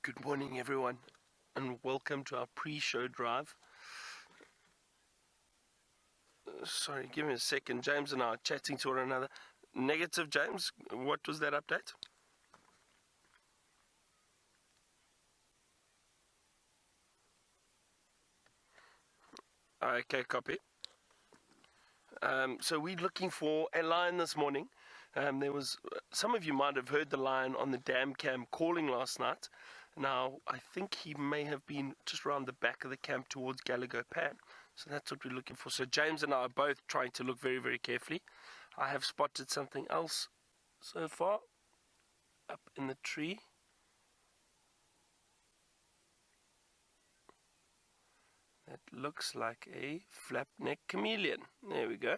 Good morning, everyone, and welcome to our pre-show drive. Sorry, give me a second. James and I are chatting to one another. Negative, James, what was that update? Okay, copy. So we're looking for a lion this morning. Some of you might have heard the lion on the dam cam calling last night. Now, I think he may have been just around the back of the camp towards Gallagher Pan. So that's what we're looking for. So James and I are both trying to look very, very carefully. I have spotted something else so far up in the tree. That looks like a flap-neck chameleon. There we go.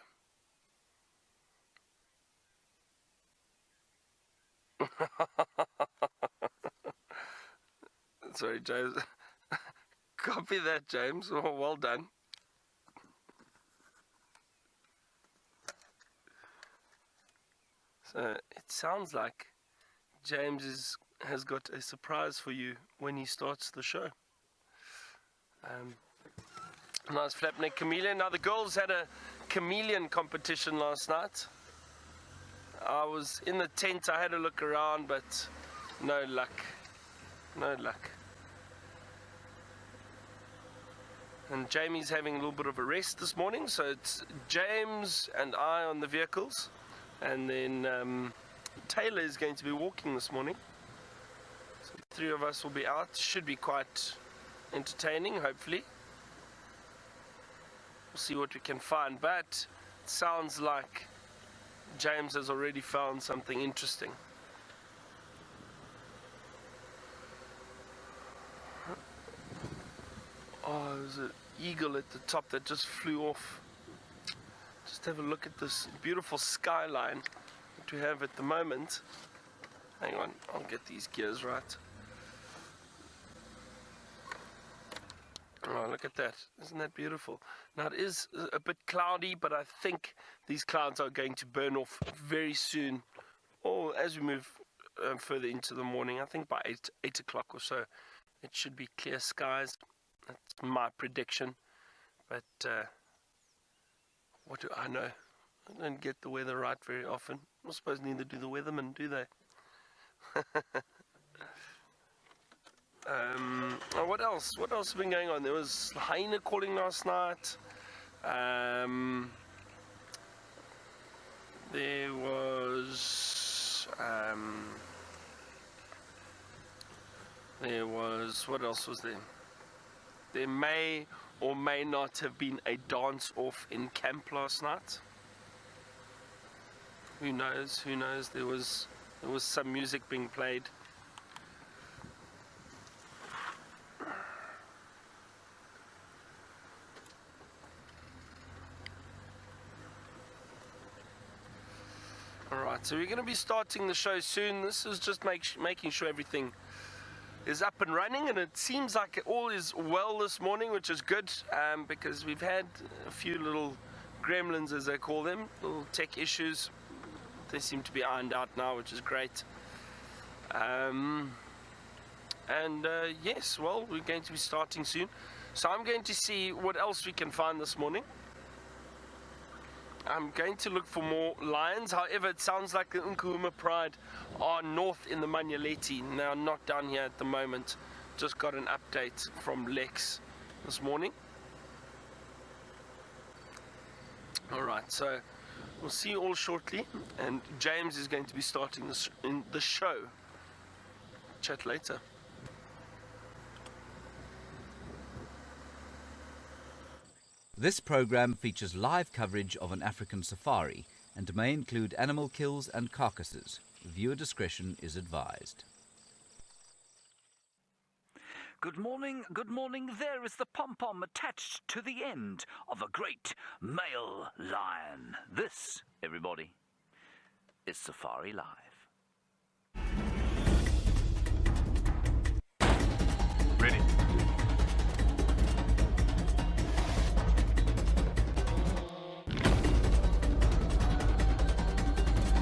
Sorry, James. Copy that, James. Oh, well done. So it sounds like James has got a surprise for you when he starts the show. Nice flap-neck chameleon. Now the girls had a chameleon competition last night. I was in the tent, I had a look around, but no luck. No luck. And Jamie's having a little bit of a rest this morning, so it's James and I on the vehicles. And then Taylor is going to be walking this morning. So the three of us will be out. Should be quite entertaining, hopefully. We'll see what we can find, but it sounds like James has already found something interesting. Oh, there's an eagle at the top that just flew off. Just have a look at this beautiful skyline that we have at the moment. Hang on, I'll get these gears right. Oh, look at that. Isn't that beautiful? Now, it is a bit cloudy, but I think these clouds are going to burn off very soon, or as we move further into the morning. I think by 8 o'clock or so, it should be clear skies. That's my prediction. But what do I know? I don't get the weather right very often. I suppose neither do the weathermen, do they? What else? What else has been going on? There was hyena calling last night. There was, what else was there? There may or may not have been a dance-off in camp last night. Who knows? Who knows? There was some music being played. Alright, so we're going to be starting the show soon. This is just making sure everything is up and running, and it seems like all is well this morning, which is good, because we've had a few little gremlins, as they call them, little tech issues. They seem to be ironed out now, which is great. Yes, well, we're going to be starting soon. So I'm going to see what else we can find this morning. I'm going to look for more lions. However, it sounds like the Nkuhuma Pride are north in the Manyaleti. Now, not down here at the moment. Just got an update from Lex this morning. Alright, so we'll see you all shortly. And James is going to be starting the show. Chat later. This program features live coverage of an African safari and may include animal kills and carcasses. Viewer discretion is advised. Good morning, good morning. There is the pom-pom attached to the end of a great male lion. This, everybody, is Safari Live. Ready.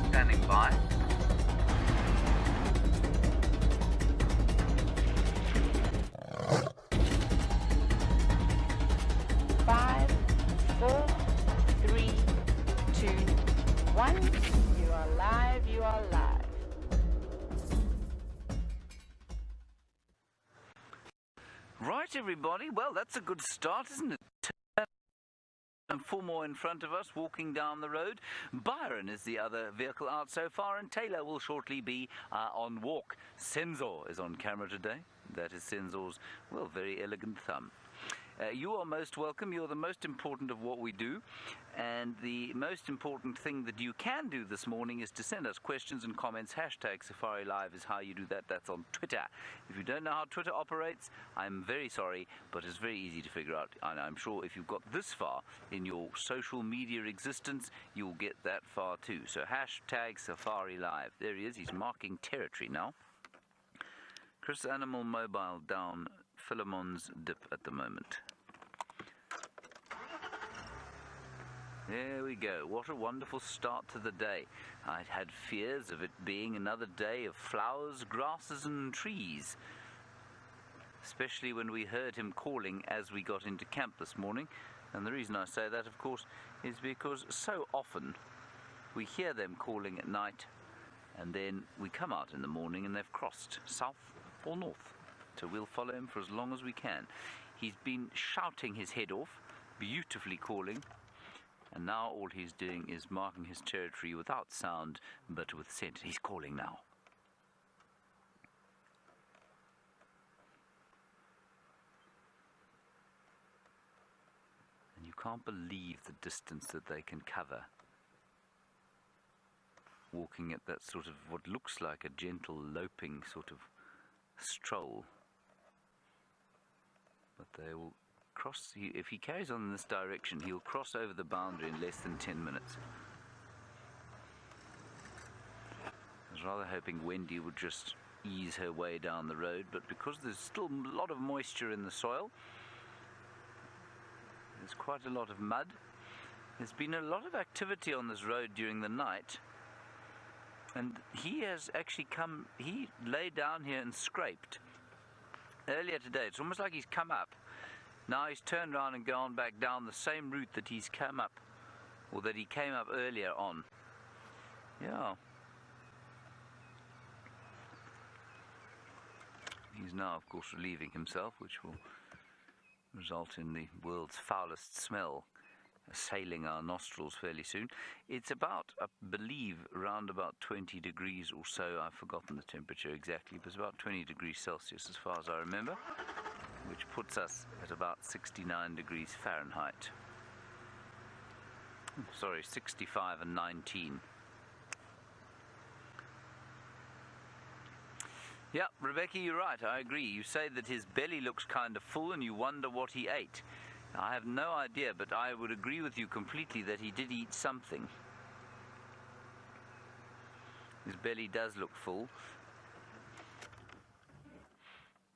Standing by. 1. You are live, you are live. Right, everybody. Well, that's a good start, isn't it? And 4 more in front of us, walking down the road. Byron is the other vehicle out so far, and Taylor will shortly be on walk. Senzor is on camera today. That is Senzor's, well, very elegant thumb. You are most welcome. You're the most important of what we do. And the most important thing that you can do this morning is to send us questions and comments. Hashtag Safari Live is how you do that. That's on Twitter. If you don't know how Twitter operates, I'm very sorry, but it's very easy to figure out. And I'm sure if you've got this far in your social media existence, you'll get that far too. So hashtag Safari Live. There he is. He's marking territory now. Chris Animal Mobile down Philemon's dip at the moment. There we go. What a wonderful start to the day. I'd had fears of it being another day of flowers, grasses and trees. Especially when we heard him calling as we got into camp this morning. And the reason I say that, of course, is because so often we hear them calling at night and then we come out in the morning and they've crossed south or north. So we'll follow him for as long as we can. He's been shouting his head off, beautifully calling. And now all he's doing is marking his territory without sound, but with scent. He's calling now. And you can't believe the distance that they can cover, walking at that sort of what looks like a gentle loping sort of stroll. But they will cross, if he carries on in this direction, he'll cross over the boundary in less than 10 minutes. I was rather hoping Wendy would just ease her way down the road, but because there's still a lot of moisture in the soil, there's quite a lot of mud. There's been a lot of activity on this road during the night, and he has actually come, he lay down here and scraped earlier today. It's almost like he's come up. Now he's turned around and gone back down the same route that he's come up, or that he came up earlier on. Yeah. He's now, of course, relieving himself, which will result in the world's foulest smell assailing our nostrils fairly soon. It's about, I believe, around about 20 degrees or so. I've forgotten the temperature exactly, but it's about 20 degrees Celsius as far as I remember, which puts us at about 69 degrees Fahrenheit. Sorry, 65 and 19. Yeah, Rebecca, you're right. I agree. You say that his belly looks kind of full and you wonder what he ate. I have no idea, but I would agree with you completely that he did eat something. His belly does look full.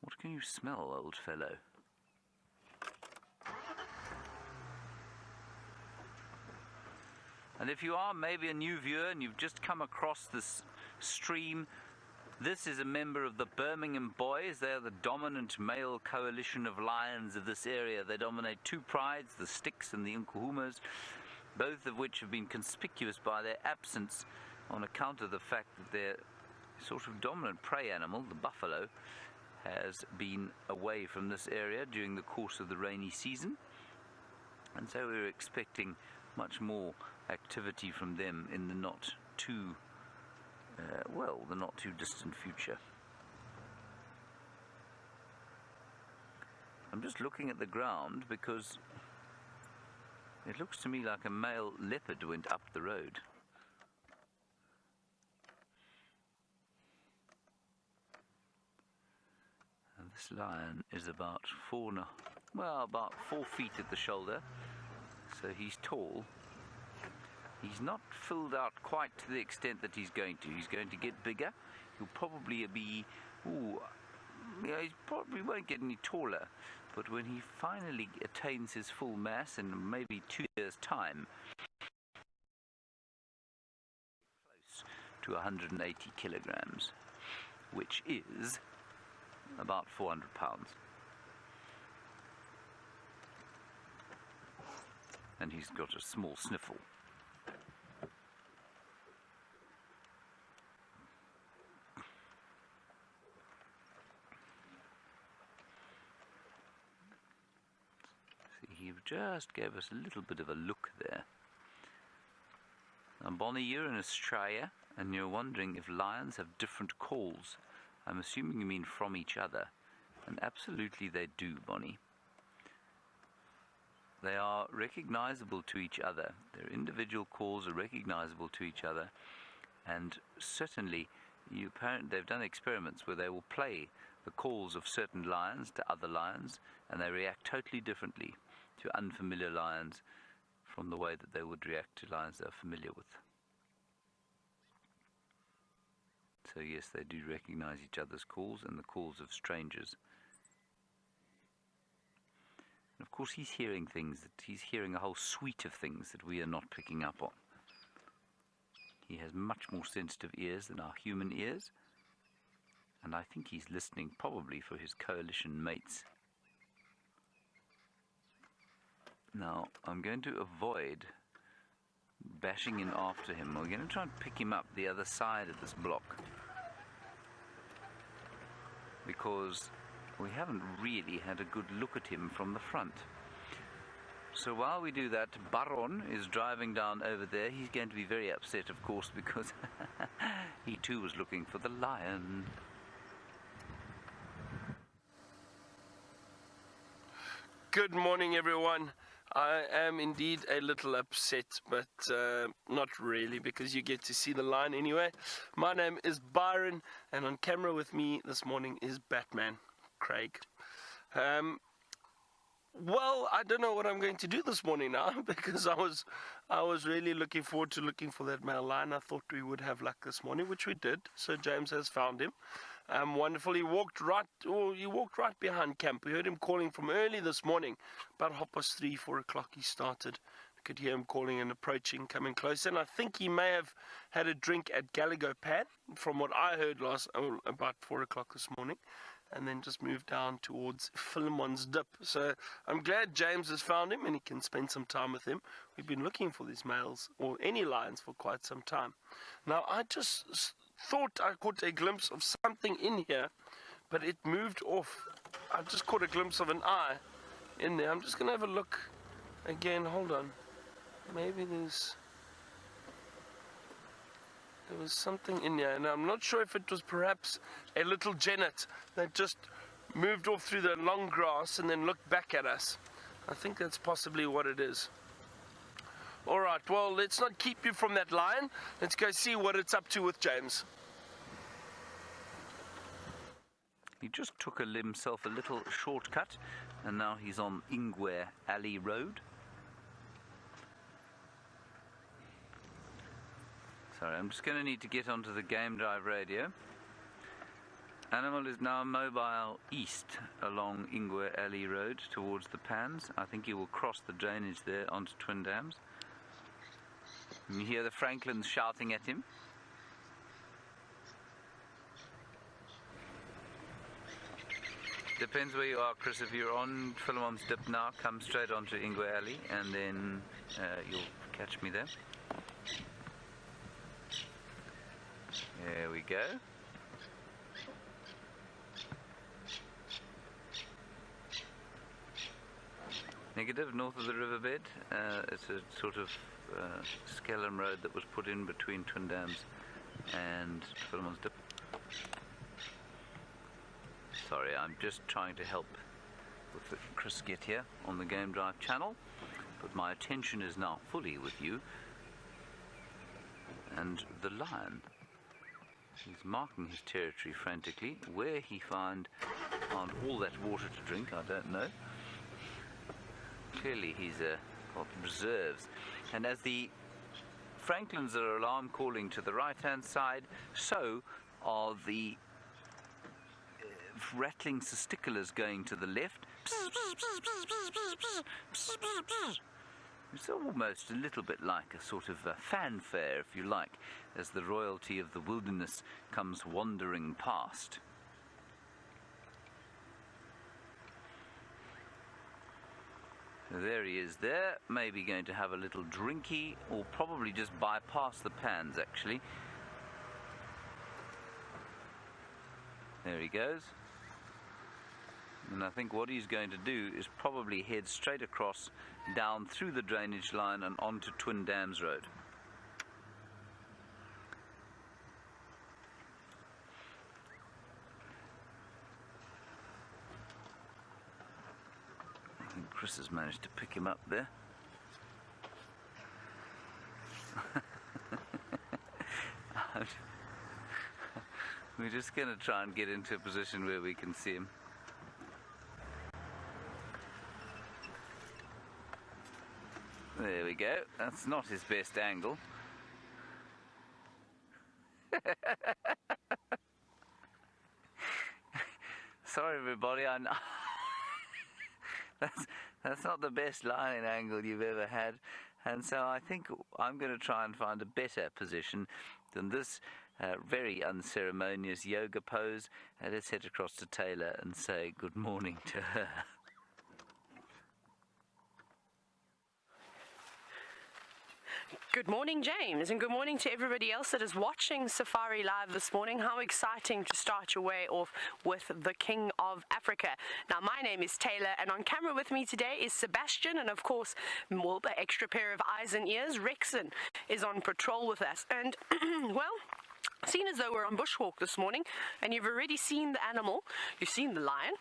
What can you smell, old fellow? And if you are maybe a new viewer and you've just come across this stream, this is a member of the Birmingham Boys. They are the dominant male coalition of lions of this area. They dominate 2 prides, the Sticks and the Nkuhumas, both of which have been conspicuous by their absence on account of the fact that their sort of dominant prey animal, the buffalo, has been away from this area during the course of the rainy season. And so we're expecting much more activity from them in the not too distant future. I'm just looking at the ground because it looks to me like a male leopard went up the road. And this lion is about 4 feet at the shoulder, so he's tall. He's not filled out quite to the extent that he's going to. He's going to get bigger. He'll probably be, he probably won't get any taller. But when he finally attains his full mass in maybe 2 years' time, close to 180 kilograms, which is about 400 pounds. And he's got a small sniffle. just gave us a little bit of a look there. Now, Bonnie, you're in Australia, and you're wondering if lions have different calls. I'm assuming you mean from each other. And absolutely they do, Bonnie. They are recognizable to each other. Their individual calls are recognizable to each other. And certainly, they've done experiments where they will play the calls of certain lions to other lions, and they react totally differently to unfamiliar lions from the way that they would react to lions they're familiar with. So yes, they do recognize each other's calls and the calls of strangers. And of course, he's hearing a whole suite of things that we are not picking up on. He has much more sensitive ears than our human ears, and I think he's listening probably for his coalition mates. Now, I'm going to avoid bashing in after him. We're going to try and pick him up the other side of this block, because we haven't really had a good look at him from the front. So while we do that, Baron is driving down over there. He's going to be very upset, of course, because he too was looking for the lion. Good morning, everyone. I am indeed a little upset, but not really, because you get to see the lion anyway. My name is Byron, and on camera with me this morning is Batman, Craig. Well, I don't know what I'm going to do this morning now, because I was really looking forward to looking for that male lion. I thought we would have luck this morning, which we did. So James has found him. Wonderful. He walked right behind camp. We heard him calling from early this morning, about 3:30, 4 o'clock. He started. We could hear him calling and approaching, coming closer. And I think he may have had a drink at Gallagher Pad, from what I heard about 4 o'clock this morning, and then just moved down towards Philemon's Dip. So I'm glad James has found him and he can spend some time with him. We've been looking for these males, or any lions, for quite some time. Now, I just thought I caught a glimpse of something in here, but it moved off. I just caught a glimpse of an eye in there. I'm just going to have a look again. Hold on. Maybe there was something in here, and I'm not sure if it was perhaps a little genet that just moved off through the long grass and then looked back at us. I think that's possibly what it is. Alright, well, let's not keep you from that lion. Let's go see what it's up to with James. He just took himself a little shortcut, and now he's on Ingwe Alley Road. Sorry, I'm just going to need to get onto the game drive radio. Animal is now mobile east along Ingwe Alley Road towards the Pans. I think he will cross the drainage there onto Twin Dams. And you hear the Franklins shouting at him. Depends where you are, Chris. If you're on Philemon's Dip now, come straight onto Ingwe Alley, and then you'll catch me there. There we go. Negative, north of the riverbed. It's a sort of skeleton road that was put in between Twin Dams and Philemon's Dip. Sorry, I'm just trying to help with Chris get here on the Game Drive channel, but my attention is now fully with you. And the lion, he's marking his territory frantically. Where he found all that water to drink, I don't know. Clearly he's got reserves. And as the Franklins are alarm calling to the right-hand side, so are the rattling testiculars going to the left. It's almost a little bit like a sort of a fanfare, if you like, as the royalty of the wilderness comes wandering past. So there he is there, maybe going to have a little drinky, or probably just bypass the Pans, actually. There he goes. And I think what he's going to do is probably head straight across, down through the drainage line and onto Twin Dams Road. I think Chris has managed to pick him up there. We're just going to try and get into a position where we can see him. There we go. That's not his best angle. Sorry everybody, I know that's not the best lion angle you've ever had, and so I think I'm going to try and find a better position than this very unceremonious yoga pose. Let's head across to Taylor and say good morning to her. Good morning, James, and good morning to everybody else that is watching Safari Live this morning. How exciting to start your way off with the King of Africa. Now, my name is Taylor, and on camera with me today is Sebastian, and of course, well, the extra pair of eyes and ears, Rexon, is on patrol with us. And, well, seeing as though we're on bushwalk this morning, and you've already seen the animal, you've seen the lion,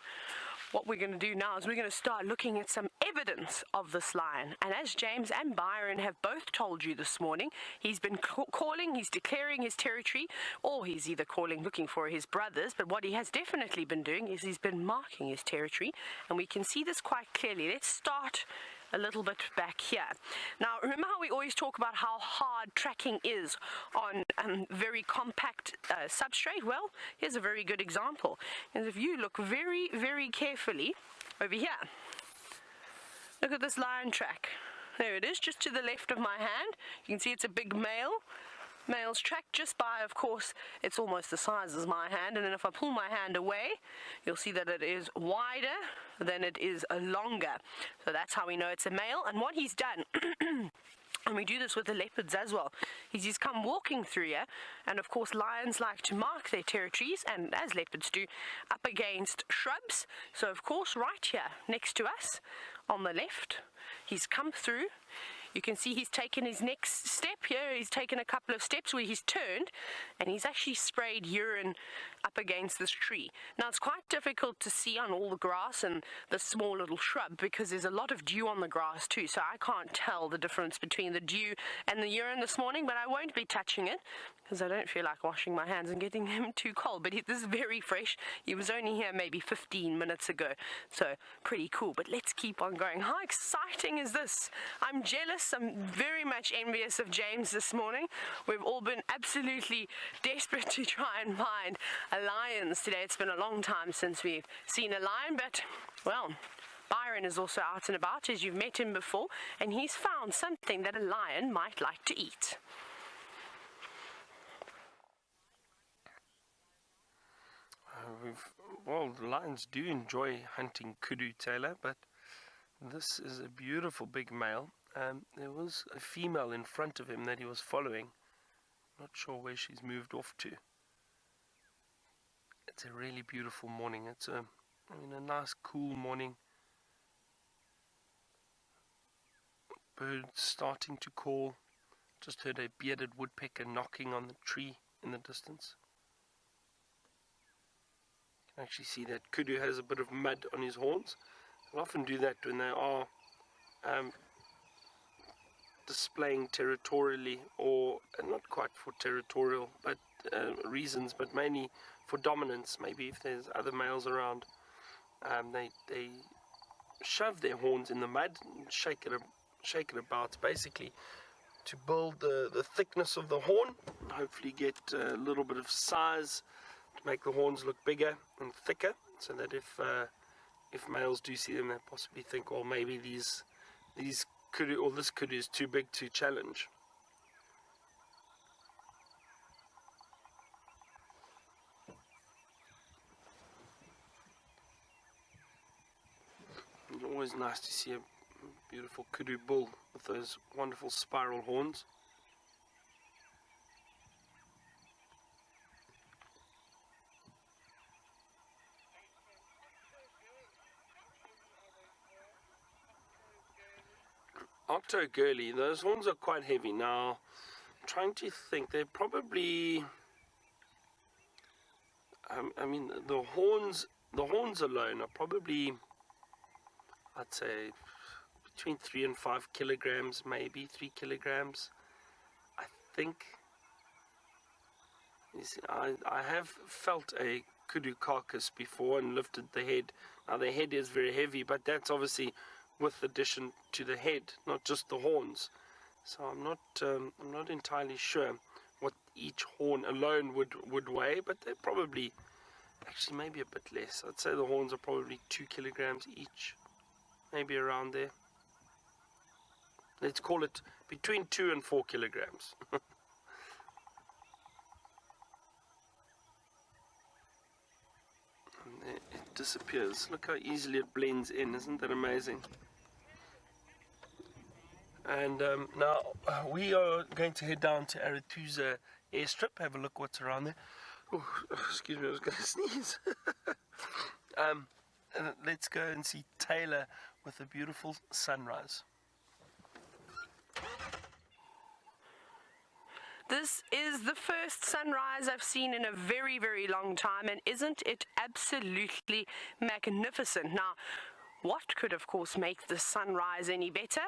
what we're going to do now is we're going to start looking at some evidence of this lion. And as James and Byron have both told you this morning, he's been calling, he's declaring his territory, or he's either calling, looking for his brothers, but what he has definitely been doing is he's been marking his territory, and we can see this quite clearly. Let's start a little bit back here. Now, remember how we always talk about how hard tracking is on very compact substrate? Well, here's a very good example. And if you look very, very carefully over here, look at this lion track. There it is, just to the left of my hand. You can see it's a big male. Male's tracked just by, of course, it's almost the size as my hand, and then if I pull my hand away, you'll see that it is wider than it is longer. So that's how we know it's a male. And what he's done, and we do this with the leopards as well, is he's come walking through here, and of course lions like to mark their territories, and as leopards do, up against shrubs. So of course right here next to us on the left, he's come through. You can see he's taken his next step here. He's taken a couple of steps where he's turned, and he's actually sprayed urine up against this tree. Now, it's quite difficult to see on all the grass and the small little shrub because there's a lot of dew on the grass too, so I can't tell the difference between the dew and the urine this morning, but I won't be touching it because I don't feel like washing my hands and getting them too cold. But this is very fresh. He was only here maybe 15 minutes ago, so pretty cool. But let's keep on going. How exciting is this? I'm jealous. I'm very much envious of James this morning. We've all been absolutely desperate to try and find a lion today. It's been a long time since we've seen a lion, but, well, Byron is also out and about, as you've met him before, and he's found something that a lion might like to eat. Well, lions do enjoy hunting kudu, Taylor, but this is a beautiful big male. There was a female in front of him that he was following. Not sure where she's moved off to. It's a really beautiful morning. It's a nice cool morning. Birds starting to call. Just heard a bearded woodpecker knocking on the tree in the distance. You can actually see that kudu has a bit of mud on his horns. They often do that when they are displaying territorially, or not quite for territorial but reasons, but mainly for dominance. Maybe if there's other males around, they shove their horns in the mud and shake it about, basically to build the thickness of the horn, hopefully get a little bit of size to make the horns look bigger and thicker, so that if males do see them, they possibly think, well, maybe these kudu, or this kudu, is too big to challenge. It's always nice to see a beautiful kudu bull with those wonderful spiral horns. Octo girly. Those horns are quite heavy. Now, I'm trying to think. They're probably... I mean, the horns alone are probably, I'd say, between 3 and 5 kilograms, maybe 3 kilograms. I think. You see, I have felt a kudu carcass before and lifted the head. Now the head is very heavy, but that's obviously with addition to the head, not just the horns. So I'm not entirely sure what each horn alone would weigh, but they're probably, actually maybe a bit less. I'd say the horns are probably 2 kilograms each, maybe around there. Let's call it between 2 and 4 kilograms. And it disappears. Look how easily it blends in. Isn't that amazing? And now we are going to head down to Arathusa airstrip, have a look what's around there. Oh, excuse me, I was going to sneeze. And let's go and see Taylor with a beautiful sunrise. This is the first sunrise I've seen in a very, very long time, and isn't it absolutely magnificent? Now, what could, of course, make the sunrise any better?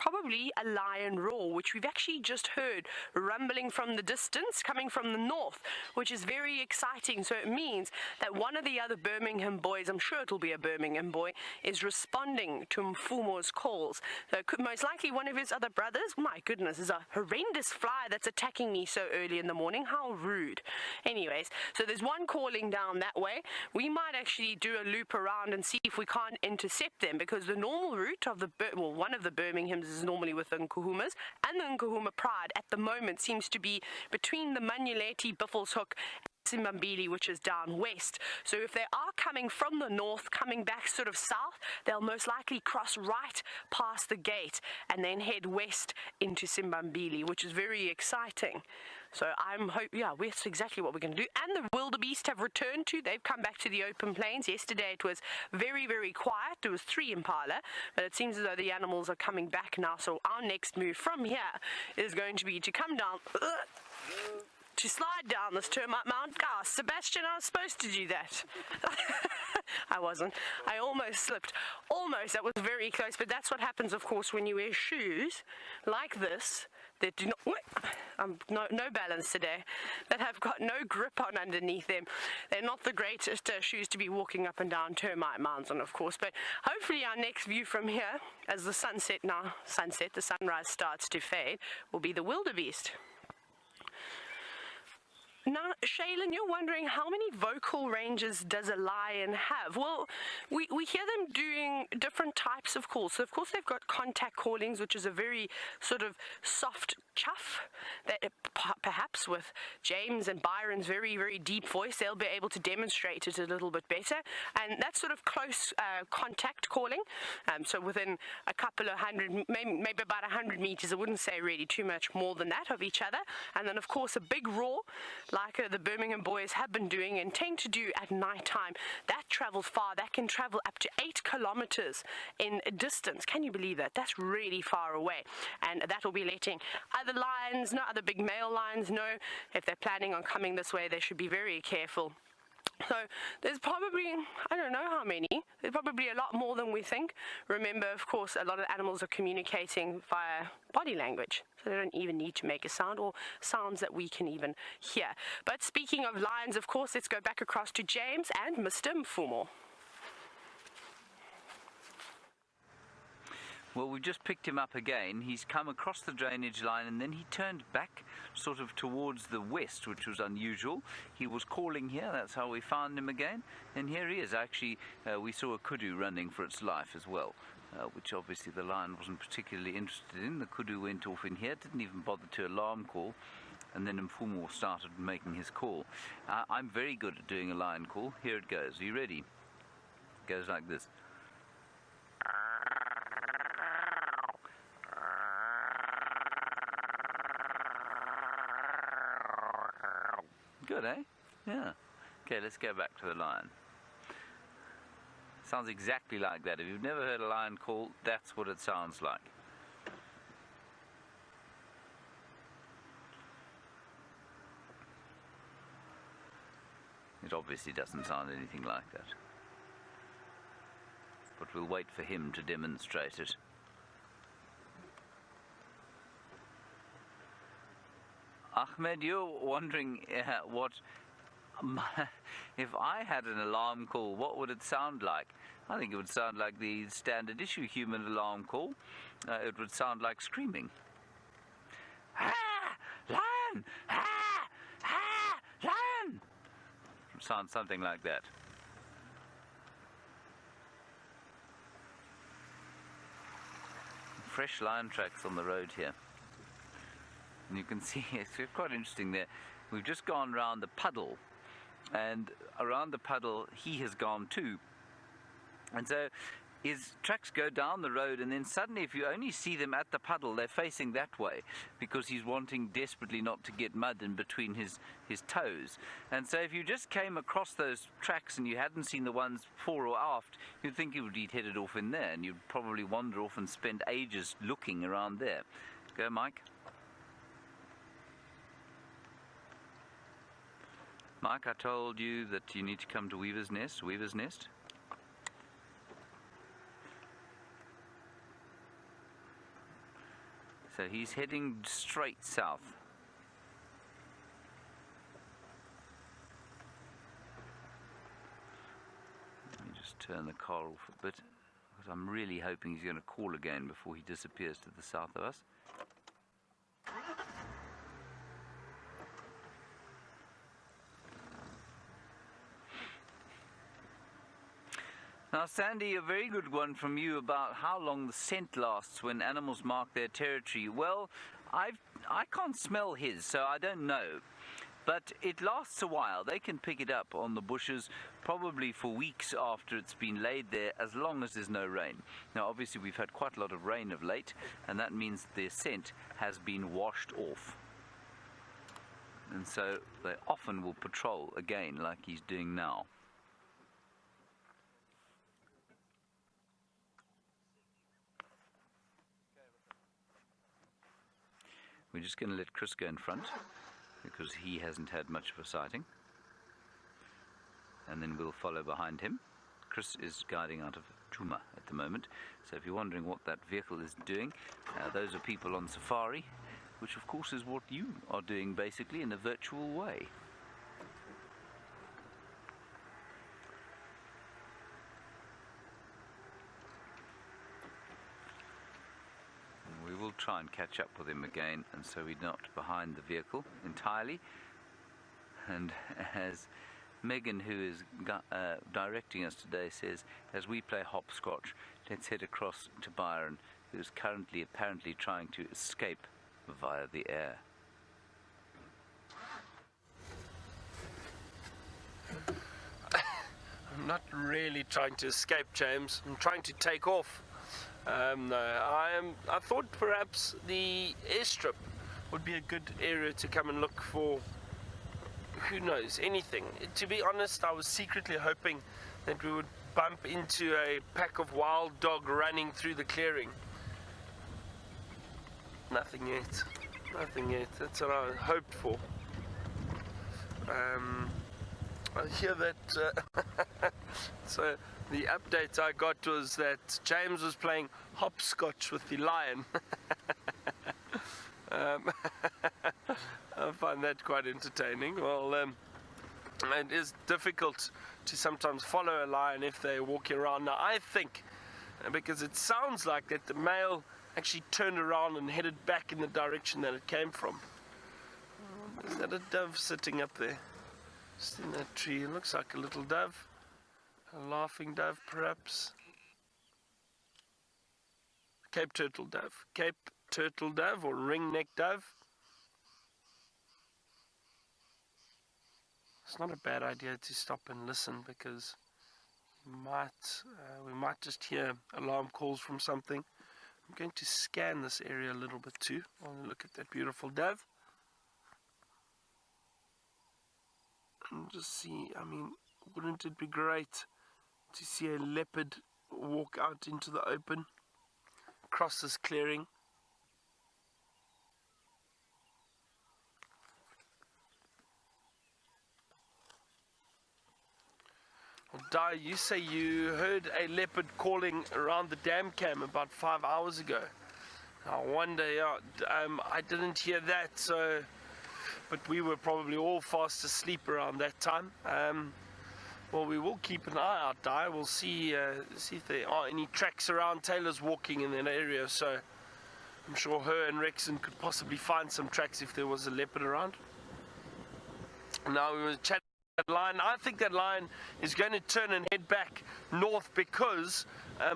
Probably a lion roar, which we've actually just heard rumbling from the distance, coming from the north, which is very exciting. So it means that one of the other Birmingham boys, I'm sure it'll be a Birmingham boy, is responding to Mfumo's calls. So it could most likely one of his other brothers. My goodness, there's a horrendous fly that's attacking me so early in the morning. How rude. Anyways, so there's one calling down that way. We might actually do a loop around and see if we can't intercept them, because the normal route of one of the Birminghams is normally with the Nkuhumas, and the Nkuhuma Pride at the moment seems to be between the Manuleti, Buffelshoek, and Simbambili, which is down west. So if they are coming from the north, coming back sort of south, they'll most likely cross right past the gate and then head west into Simbambili, which is very exciting. So that's exactly what we're going to do. And the wildebeest have returned too. They've come back to the open plains. Yesterday it was very, very quiet. There was 3 impala, but it seems as though the animals are coming back now. So our next move from here is going to be to come down, to slide down this termite mound. Sebastian, I was supposed to do that. I wasn't. I almost slipped. Almost. That was very close. But that's what happens, of course, when you wear shoes like this that do not, no balance today, that have got no grip on underneath them. They're not the greatest shoes to be walking up and down termite mounds on, of course. But hopefully our next view from here, as the the sunrise starts to fade, will be the wildebeest. Now, Shaylin, you're wondering how many vocal ranges does a lion have? Well, we hear them doing different types of calls. So, of course, they've got contact callings, which is a very sort of soft chuff that perhaps with James and Byron's very, very deep voice, they'll be able to demonstrate it a little bit better. And that's sort of close contact calling. So within a couple of hundred, maybe about 100 meters, I wouldn't say really too much more than that of each other. And then, of course, a big roar, like the Birmingham boys have been doing and tend to do at night time. That travels far. That can travel up to 8 kilometers in distance. Can you believe that? That's really far away. And that will be letting other lions, other big male lions know if they're planning on coming this way, they should be very careful. So there's probably, I don't know how many, there's probably a lot more than we think. Remember, of course, a lot of animals are communicating via body language, so they don't even need to make a sound or sounds that we can even hear. But speaking of lions, of course, let's go back across to James and Mr. Mfumo. Well, we've just picked him up again. He's come across the drainage line and then he turned back sort of towards the west, which was unusual. He was calling here, that's how we found him again. And here he is. Actually, we saw a kudu running for its life as well, which obviously the lion wasn't particularly interested in. The kudu went off in here, didn't even bother to alarm call. And then Mfumo started making his call. I'm very good at doing a lion call. Here it goes. Are you ready? It goes like this. Good, eh? Yeah. Okay, let's go back to the lion. Sounds exactly like that. If you've never heard a lion call, that's what it sounds like. It obviously doesn't sound anything like that. But we'll wait for him to demonstrate it. Ahmed, you're wondering what... if I had an alarm call, what would it sound like? I think it would sound like the standard issue human alarm call. It would sound like screaming. Ah! Lion! Ah! Ah! Lion! It would sound something like that. Fresh lion tracks on the road here. And you can see it's quite interesting there. We've just gone round the puddle, and around the puddle he has gone too. And so his tracks go down the road, and then suddenly if you only see them at the puddle, they're facing that way because he's wanting desperately not to get mud in between his toes. And so if you just came across those tracks and you hadn't seen the ones fore or aft, you'd think he would be headed off in there, and you'd probably wander off and spend ages looking around there. Go, Mike. Mike, I told you that you need to come to Weaver's Nest. Weaver's Nest. So he's heading straight south. Let me just turn the car off a bit, because I'm really hoping he's going to call again before he disappears to the south of us. Now, Sandy, a very good one from you about how long the scent lasts when animals mark their territory. Well, I can't smell his, so I don't know. But it lasts a while. They can pick it up on the bushes probably for weeks after it's been laid there, as long as there's no rain. Now, obviously, we've had quite a lot of rain of late, and that means their scent has been washed off. And so they often will patrol again, like he's doing now. We're just going to let Chris go in front, because he hasn't had much of a sighting. And then we'll follow behind him. Chris is guiding out of Djuma at the moment. So if you're wondering what that vehicle is doing, those are people on safari, which of course is what you are doing basically in a virtual way. We'll try and catch up with him again, and so we're not behind the vehicle entirely. And as Megan, who is directing us today, says, as we play hopscotch, let's head across to Byron, who's currently apparently trying to escape via the air. I'm not really trying to escape, James. I'm trying to take off. No, I thought perhaps the airstrip would be a good area to come and look for, who knows, anything. To be honest, I was secretly hoping that we would bump into a pack of wild dog running through the clearing. Nothing yet. Nothing yet. That's what I hoped for. I hear that... so the update I got was that James was playing hopscotch with the lion. I find that quite entertaining. Well, it is difficult to sometimes follow a lion if they're walking around. Now, I think, because it sounds like that the male actually turned around and headed back in the direction that it came from. Is that a dove sitting up there? Just in that tree. It looks like a little dove. A laughing dove, perhaps. Cape turtle dove. Cape turtle dove or ring-necked dove. It's not a bad idea to stop and listen, because we might just hear alarm calls from something. I'm going to scan this area a little bit too. I'll look at that beautiful dove. And just see, I mean, wouldn't it be great to see a leopard walk out into the open, across this clearing? Di, you say you heard a leopard calling around the dam cam about 5 hours ago. I wonder, I didn't hear that, so, but we were probably all fast asleep around that time. Well, we will keep an eye out, Di. We'll see if there are any tracks around. Taylor's walking in that area, so I'm sure her and Rexon could possibly find some tracks if there was a leopard around. Now we were chatting that line. I think that line is going to turn and head back north because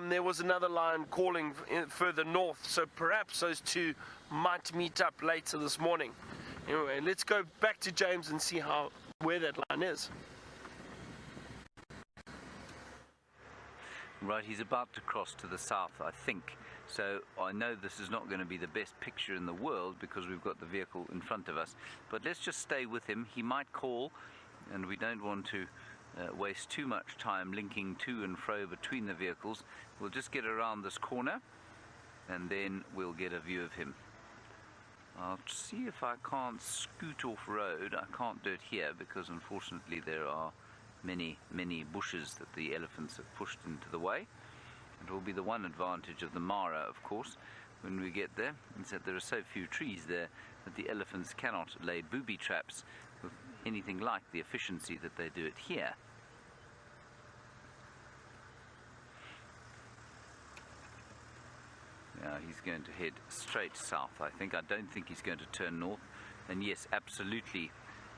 there was another line calling further north, so perhaps those two might meet up later this morning. Anyway, let's go back to James and see where that line is. Right, he's about to cross to the south, I think. So I know this is not going to be the best picture in the world because we've got the vehicle in front of us. But let's just stay with him. He might call, and we don't want to waste too much time linking to and fro between the vehicles. We'll just get around this corner, and then we'll get a view of him. I'll see if I can't scoot off road. I can't do it here because unfortunately there are many bushes that the elephants have pushed into the way. It will be the one advantage of the Mara, of course, when we get there, is that there are so few trees there that the elephants cannot lay booby traps with anything like the efficiency that they do it here. Now he's going to head straight south, I think. I don't think he's going to turn north. And yes, absolutely,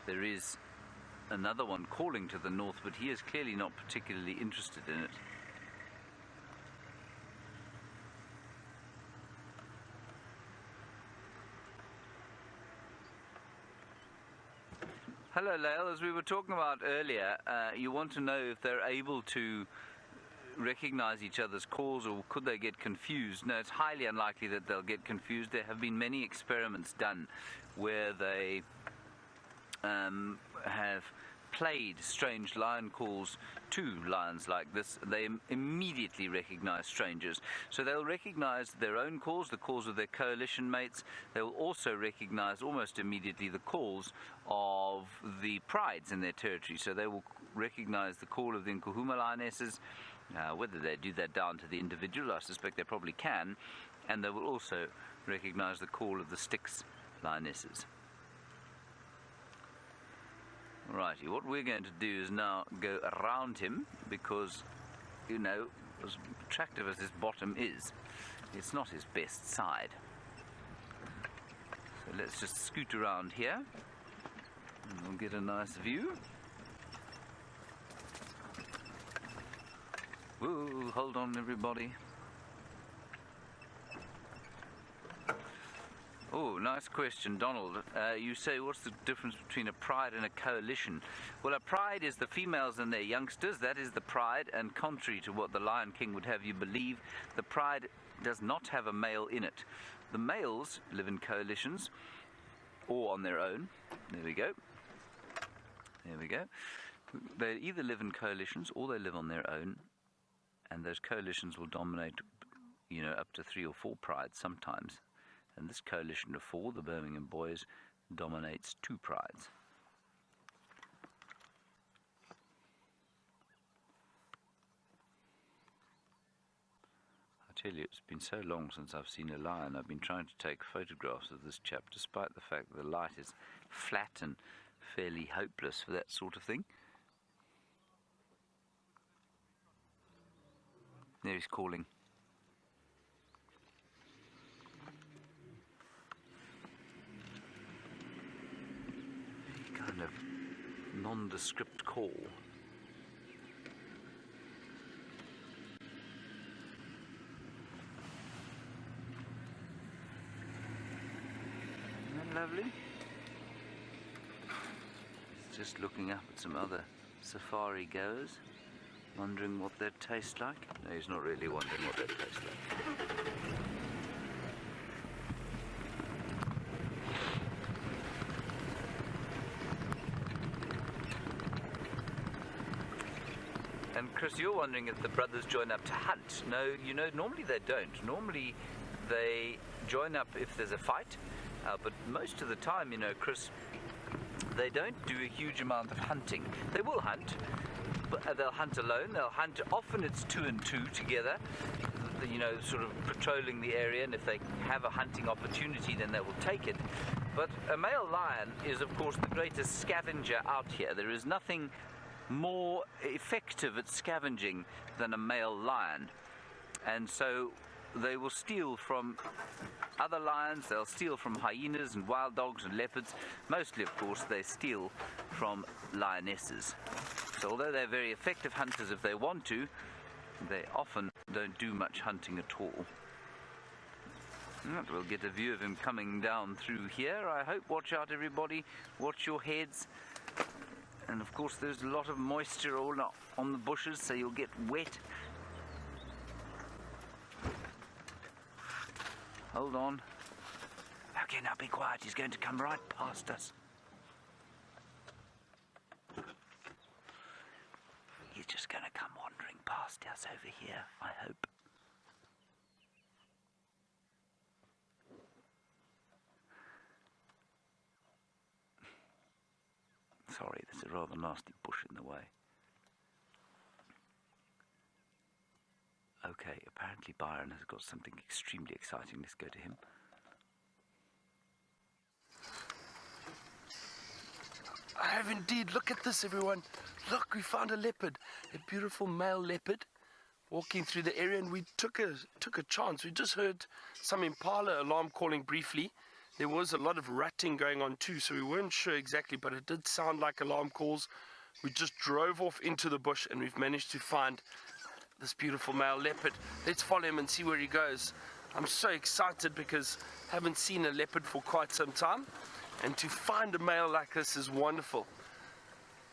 there is another one calling to the north, but he is clearly not particularly interested in it. Hello, Lael. As we were talking about earlier, you want to know if they're able to recognize each other's calls, or could they get confused? No, it's highly unlikely that they'll get confused. There have been many experiments done where they have played strange lion calls to lions like this. They immediately recognize strangers. So they'll recognize their own calls, the calls of their coalition mates. They will also recognize almost immediately the calls of the prides in their territory. So they will recognize the call of the Nkuhuma lionesses. Whether they do that down to the individual, I suspect they probably can. And they will also recognize the call of the Styx lionesses. Righty, what we're going to do is now go around him because, you know, as attractive as this bottom is, it's not his best side. So let's just scoot around here and we'll get a nice view. Whoa, hold on everybody. Oh, nice question, Donald. You say, what's the difference between a pride and a coalition? Well, a pride is the females and their youngsters. That is the pride, and contrary to what the Lion King would have you believe, the pride does not have a male in it. The males live in coalitions or on their own. There we go. There we go. They either live in coalitions or they live on their own, and those coalitions will dominate, you know, up to 3 or 4 prides sometimes. And this coalition of 4, the Birmingham Boys, dominates 2 prides. I tell you, it's been so long since I've seen a lion. I've been trying to take photographs of this chap, despite the fact that the light is flat and fairly hopeless for that sort of thing. There he's calling. Kind of nondescript call. Isn't that lovely? He's just looking up at some other safari goers, wondering what they'd taste like. No, he's not really wondering what they'd taste like. And Chris, you're wondering if the brothers join up to hunt. No, you know, normally they don't. Normally they join up if there's a fight, but most of the time, you know, Chris, they don't do a huge amount of hunting. They will hunt, they'll hunt alone. They'll hunt, often it's 2 and 2 together, you know, sort of patrolling the area, and if they have a hunting opportunity, then they will take it. But a male lion is, of course, the greatest scavenger out here. There is nothing more effective at scavenging than a male lion. And so they will steal from other lions, they'll steal from hyenas and wild dogs and leopards. Mostly, of course, they steal from lionesses. So although they're very effective hunters if they want to, they often don't do much hunting at all. Right, we'll get a view of him coming down through here, I hope. Watch out, everybody. Watch your heads. And of course there's a lot of moisture all on the bushes, so you'll get wet. Hold on. Okay, now be quiet. He's going to come right past us. He's just going to come wandering past us over here, I hope. Sorry, there's a rather nasty bush in the way. Okay, apparently Byron has got something extremely exciting. Let's go to him. I have indeed. Look at this, everyone. Look, we found a leopard, a beautiful male leopard, walking through the area, and we took a chance. We just heard some impala alarm calling briefly. There was a lot of ratting going on too, so we weren't sure exactly, but it did sound like alarm calls. We just drove off into the bush, and we've managed to find this beautiful male leopard. Let's follow him and see where he goes. I'm so excited because I haven't seen a leopard for quite some time, and to find a male like this is wonderful.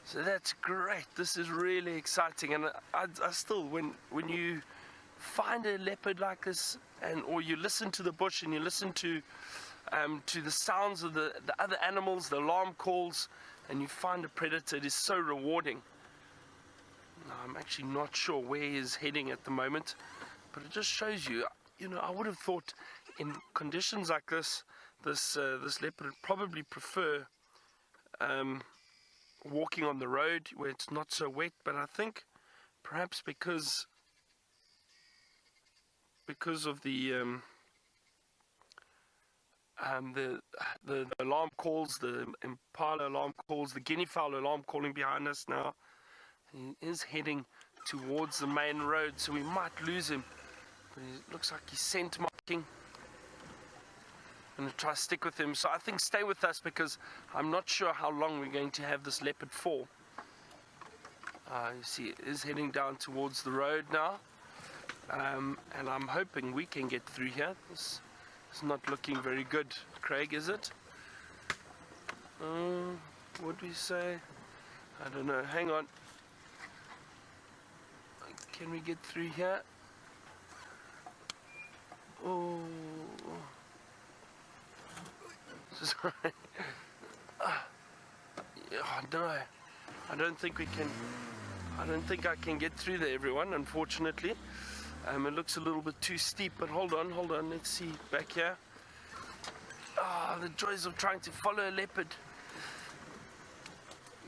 So that's great. This is really exciting, and I still, when you find a leopard like this, or you listen to the bush and you listen to the sounds of the other animals, the alarm calls, and you find a predator, it is so rewarding. Now, I'm actually not sure where he's heading at the moment, but it just shows you, you know, I would have thought in conditions like this, this leopard would probably prefer walking on the road where it's not so wet, but I think perhaps because of the alarm calls, the impala alarm calls, the guinea fowl alarm calling behind us now. He is heading towards the main road, so we might lose him. But it looks like he's scent marking. I'm going to try to stick with him. So I think stay with us because I'm not sure how long we're going to have this leopard for. You see, it is heading down towards the road now. And I'm hoping we can get through here. This is not looking very good, Craig, is it? What do we say? I don't know. Hang on. Can we get through here? Oh. Sorry. No. I don't think we can. I don't think I can get through there, everyone, unfortunately. It looks a little bit too steep, but hold on. Let's see. Back here. The joys of trying to follow a leopard.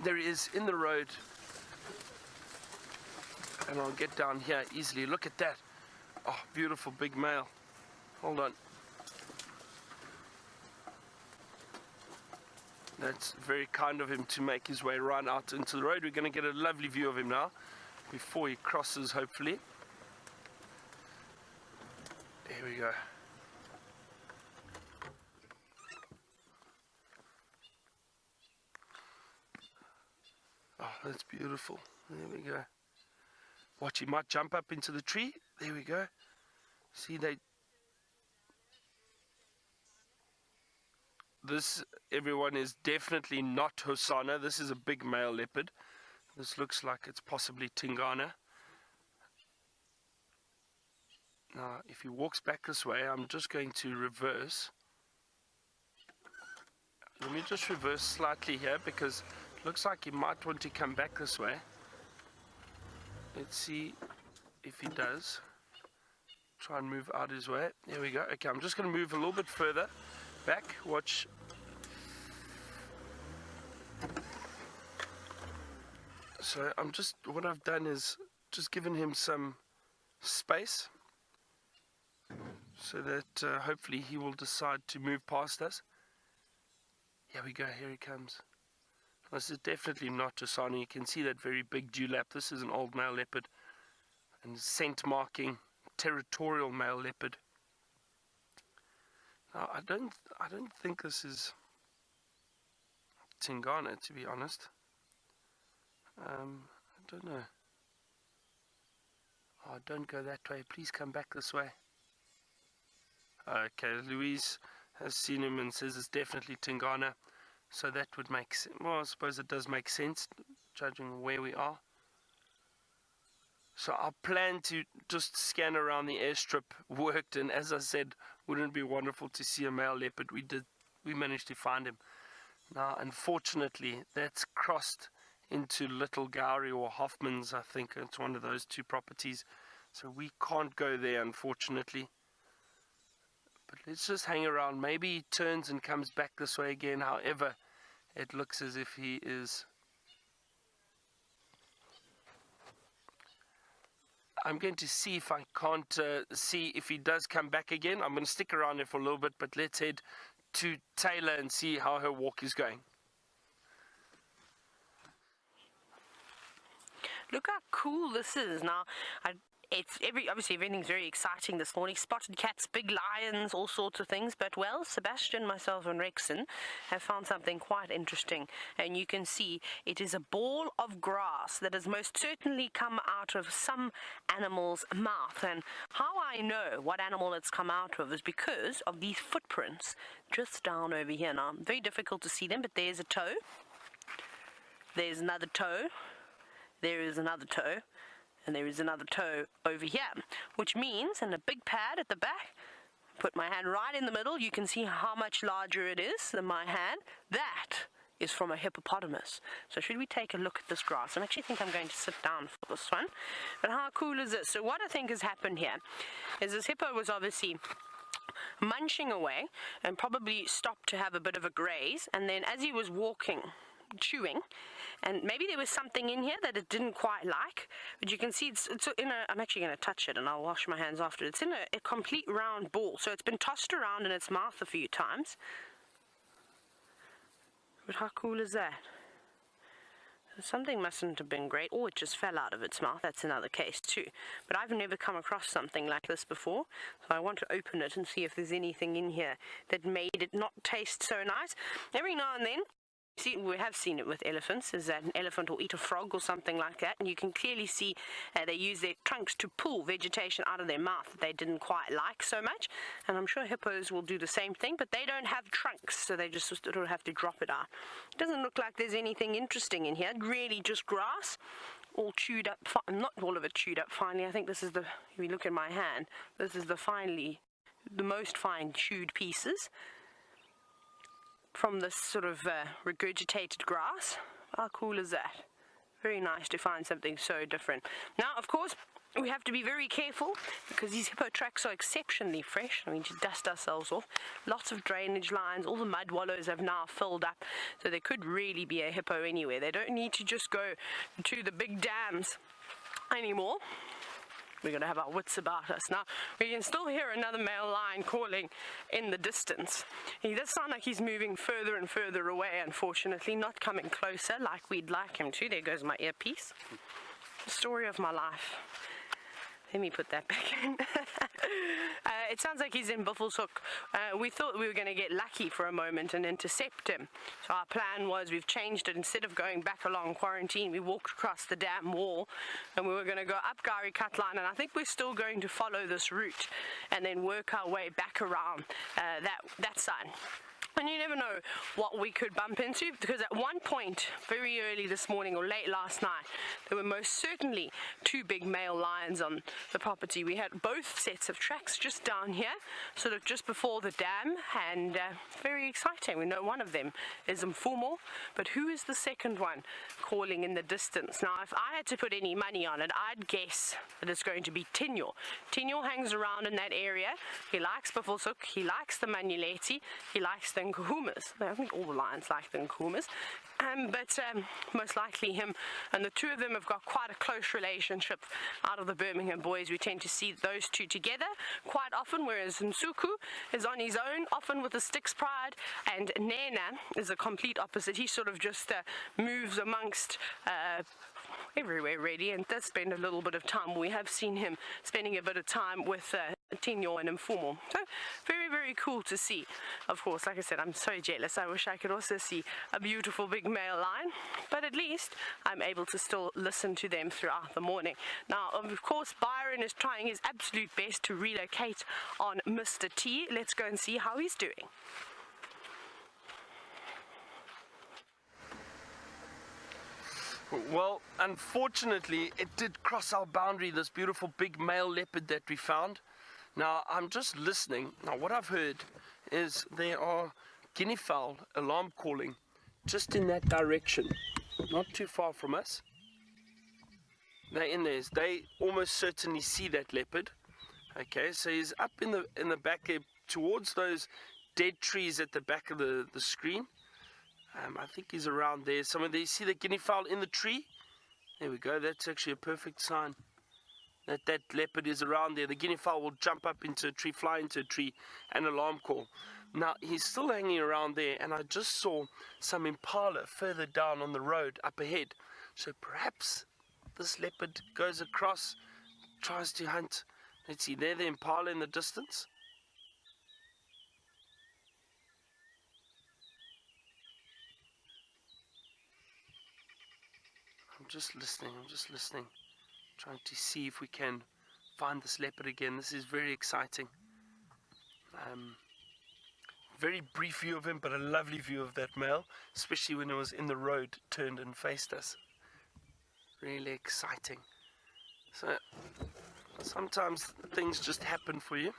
There he is, in the road. And I'll get down here easily. Look at that. Oh, beautiful big male. Hold on. That's very kind of him to make his way right out into the road. We're going to get a lovely view of him now before he crosses, hopefully. Here we go. Oh, that's beautiful. There we go. Watch, he might jump up into the tree. There we go. See, this, everyone, is definitely not Hosana. This is a big male leopard. This looks like it's possibly Tingana. Now, if he walks back this way, I'm just going to reverse. Let me just reverse slightly here because it looks like he might want to come back this way. Let's see if he does. Try and move out his way. There we go. Okay, I'm just going to move a little bit further back. Watch. So what I've done is just given him some space so that hopefully he will decide to move past us. Here we go, here he comes. This is definitely not Tasani. You can see that very big dewlap. This is an old male leopard and scent marking territorial male leopard. Now I don't think this is Tingana, to be honest. I don't know. Oh, don't go that way. Please come back this way. Okay, Louise has seen him and says it's definitely Tingana. So that would make sense. Well, I suppose it does make sense, judging where we are. So our plan to just scan around the airstrip worked, and as I said, wouldn't it be wonderful to see a male leopard? We managed to find him. Now, unfortunately, that's crossed into Little Gowrie or Hoffman's, I think. It's one of those two properties. So we can't go there, unfortunately. But let's just hang around. Maybe he turns and comes back this way again. However, it looks as if he is... I'm going to see if I can't see if he does come back again. I'm going to stick around there for a little bit, but let's head to Taylor and see how her walk is going. Look how cool this is. Now, obviously everything's very exciting this morning. Spotted cats, big lions, all sorts of things. But, well, Sebastian, myself and Rexon have found something quite interesting. And you can see it is a ball of grass that has most certainly come out of some animal's mouth. And how I know what animal it's come out of is because of these footprints just down over here. Now, very difficult to see them, but there's a toe. There's another toe. There is another toe. And there is another toe over here, which means, and a big pad at the back, put my hand right in the middle, you can see how much larger it is than my hand. That is from a hippopotamus. So should we take a look at this grass? I actually think I'm going to sit down for this one. But how cool is this? So what I think has happened here is this hippo was obviously munching away and probably stopped to have a bit of a graze, and then as he was walking, chewing, and maybe there was something in here that it didn't quite like, but you can see it's in a, I'm actually going to touch it and I'll wash my hands after. It's in a complete round ball, so it's been tossed around in its mouth a few times. But how cool is that? Something mustn't have been great, or it just fell out of its mouth. That's another case too. But I've never come across something like this before, so I want to open it and see if there's anything in here that made it not taste so nice. Every now and then, see, we have seen it with elephants, is that an elephant will eat a frog or something like that, and you can clearly see they use their trunks to pull vegetation out of their mouth that they didn't quite like so much, and I'm sure hippos will do the same thing, but they don't have trunks, so they just sort of have to drop it out. It doesn't look like there's anything interesting in here, really just grass, all chewed up, not all of it chewed up finely. I think this is the, if you look at my hand, this is the most fine chewed pieces from this sort of regurgitated grass. How cool is that? Very nice to find something so different. Now, of course, we have to be very careful because these hippo tracks are exceptionally fresh. I mean, to dust ourselves off. Lots of drainage lines, all the mud wallows have now filled up, so there could really be a hippo anywhere. They don't need to just go to the big dams anymore. We're going to have our wits about us. Now, we can still hear another male lion calling in the distance. He does sound like he's moving further and further away, unfortunately, not coming closer like we'd like him to. There goes my earpiece. The story of my life. Let me put that back in. It sounds like he's in Buffelshoek. We thought we were going to get lucky for a moment and intercept him. So our plan was, we've changed it. Instead of going back along quarantine, we walked across the dam wall and we were going to go up Gowrie Cutline, and I think we're still going to follow this route and then work our way back around that side. And you never know what we could bump into, because at one point, very early this morning or late last night, there were most certainly two big male lions on the property. We had both sets of tracks just down here, sort of just before the dam, and very exciting. We know one of them is Mfumo, but who is the second one calling in the distance? Now, if I had to put any money on it, I'd guess that it's going to be Tinyo. Tinyo hangs around in that area. He likes Buffelshoek, he likes the Manuleti, he likes the nkuhumas. I think all the lions like the nkuhumas. But most likely him and the two of them have got quite a close relationship. Out of the Birmingham boys, we tend to see those two together quite often, whereas Msuku is on his own, often with the Sticks Pride, and Nena is a complete opposite. He sort of just moves amongst everywhere really, and does spend a little bit of time. We have seen him spending a bit of time with Tinyo and Mfumo. So very, very cool to see. Of course, like I said, I'm so jealous. I wish I could also see a beautiful big male lion, but at least I'm able to still listen to them throughout the morning. Now, of course, Byron is trying his absolute best to relocate on Mr. T. Let's go and see how he's doing. Well, unfortunately, it did cross our boundary, this beautiful big male leopard that we found. Now, I'm just listening. Now, what I've heard is there are guinea fowl alarm calling just in that direction, not too far from us. They're in there. They almost certainly see that leopard. Okay, so he's up in the back there towards those dead trees at the back of the screen. I think he's around there. Some of these, see the guinea fowl in the tree? There we go. That's actually a perfect sign that that leopard is around there. The guinea fowl will jump up into a tree, fly into a tree, and alarm call. Now, he's still hanging around there, and I just saw some impala further down on the road up ahead. So perhaps this leopard goes across, tries to hunt. Let's see, there the impala in the distance. I'm just listening, trying to see if we can find this leopard again. This is very exciting. Very brief view of him, but a lovely view of that male, especially when it was in the road, turned and faced us. Really exciting. So sometimes things just happen for you.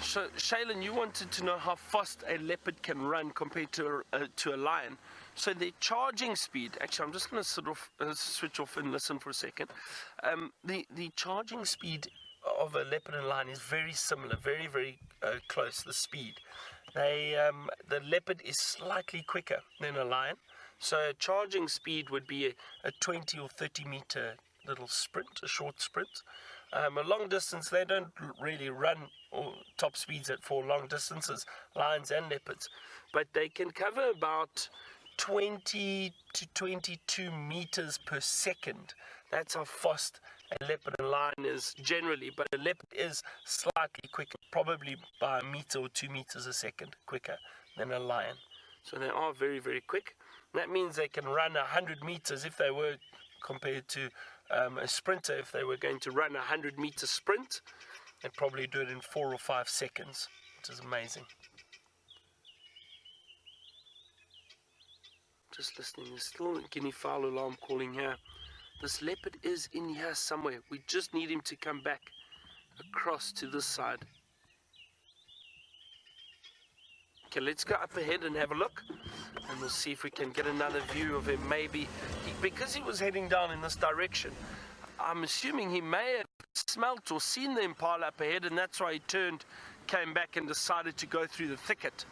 So, Shaylin, you wanted to know how fast a leopard can run compared to a lion. So their charging speed, actually I'm just going to switch off and listen for a second. The charging speed of a leopard and lion is very similar, very, very close, the speed. The leopard is slightly quicker than a lion. So charging speed would be a 20 or 30 meter little sprint, a short sprint. A long distance, they don't really run or top speeds for long distances, lions and leopards, but they can cover about 20 to 22 meters per second. That's how fast a leopard and lion is generally, but a leopard is slightly quicker, probably by a meter or 2 meters a second quicker than a lion. So they are very, very quick. That means they can run 100 meters if they were compared to a sprinter. If they were going to run a 100-meter sprint, they'd probably do it in 4 or 5 seconds, which is amazing. Just listening, there's still a guinea fowl alarm calling here. This leopard is in here somewhere. We just need him to come back across to this side. Okay, let's go up ahead and have a look, and we'll see if we can get another view of him. Maybe, because he was heading down in this direction, I'm assuming he may have smelt or seen the impala up ahead, and that's why he turned, came back and decided to go through the thicket.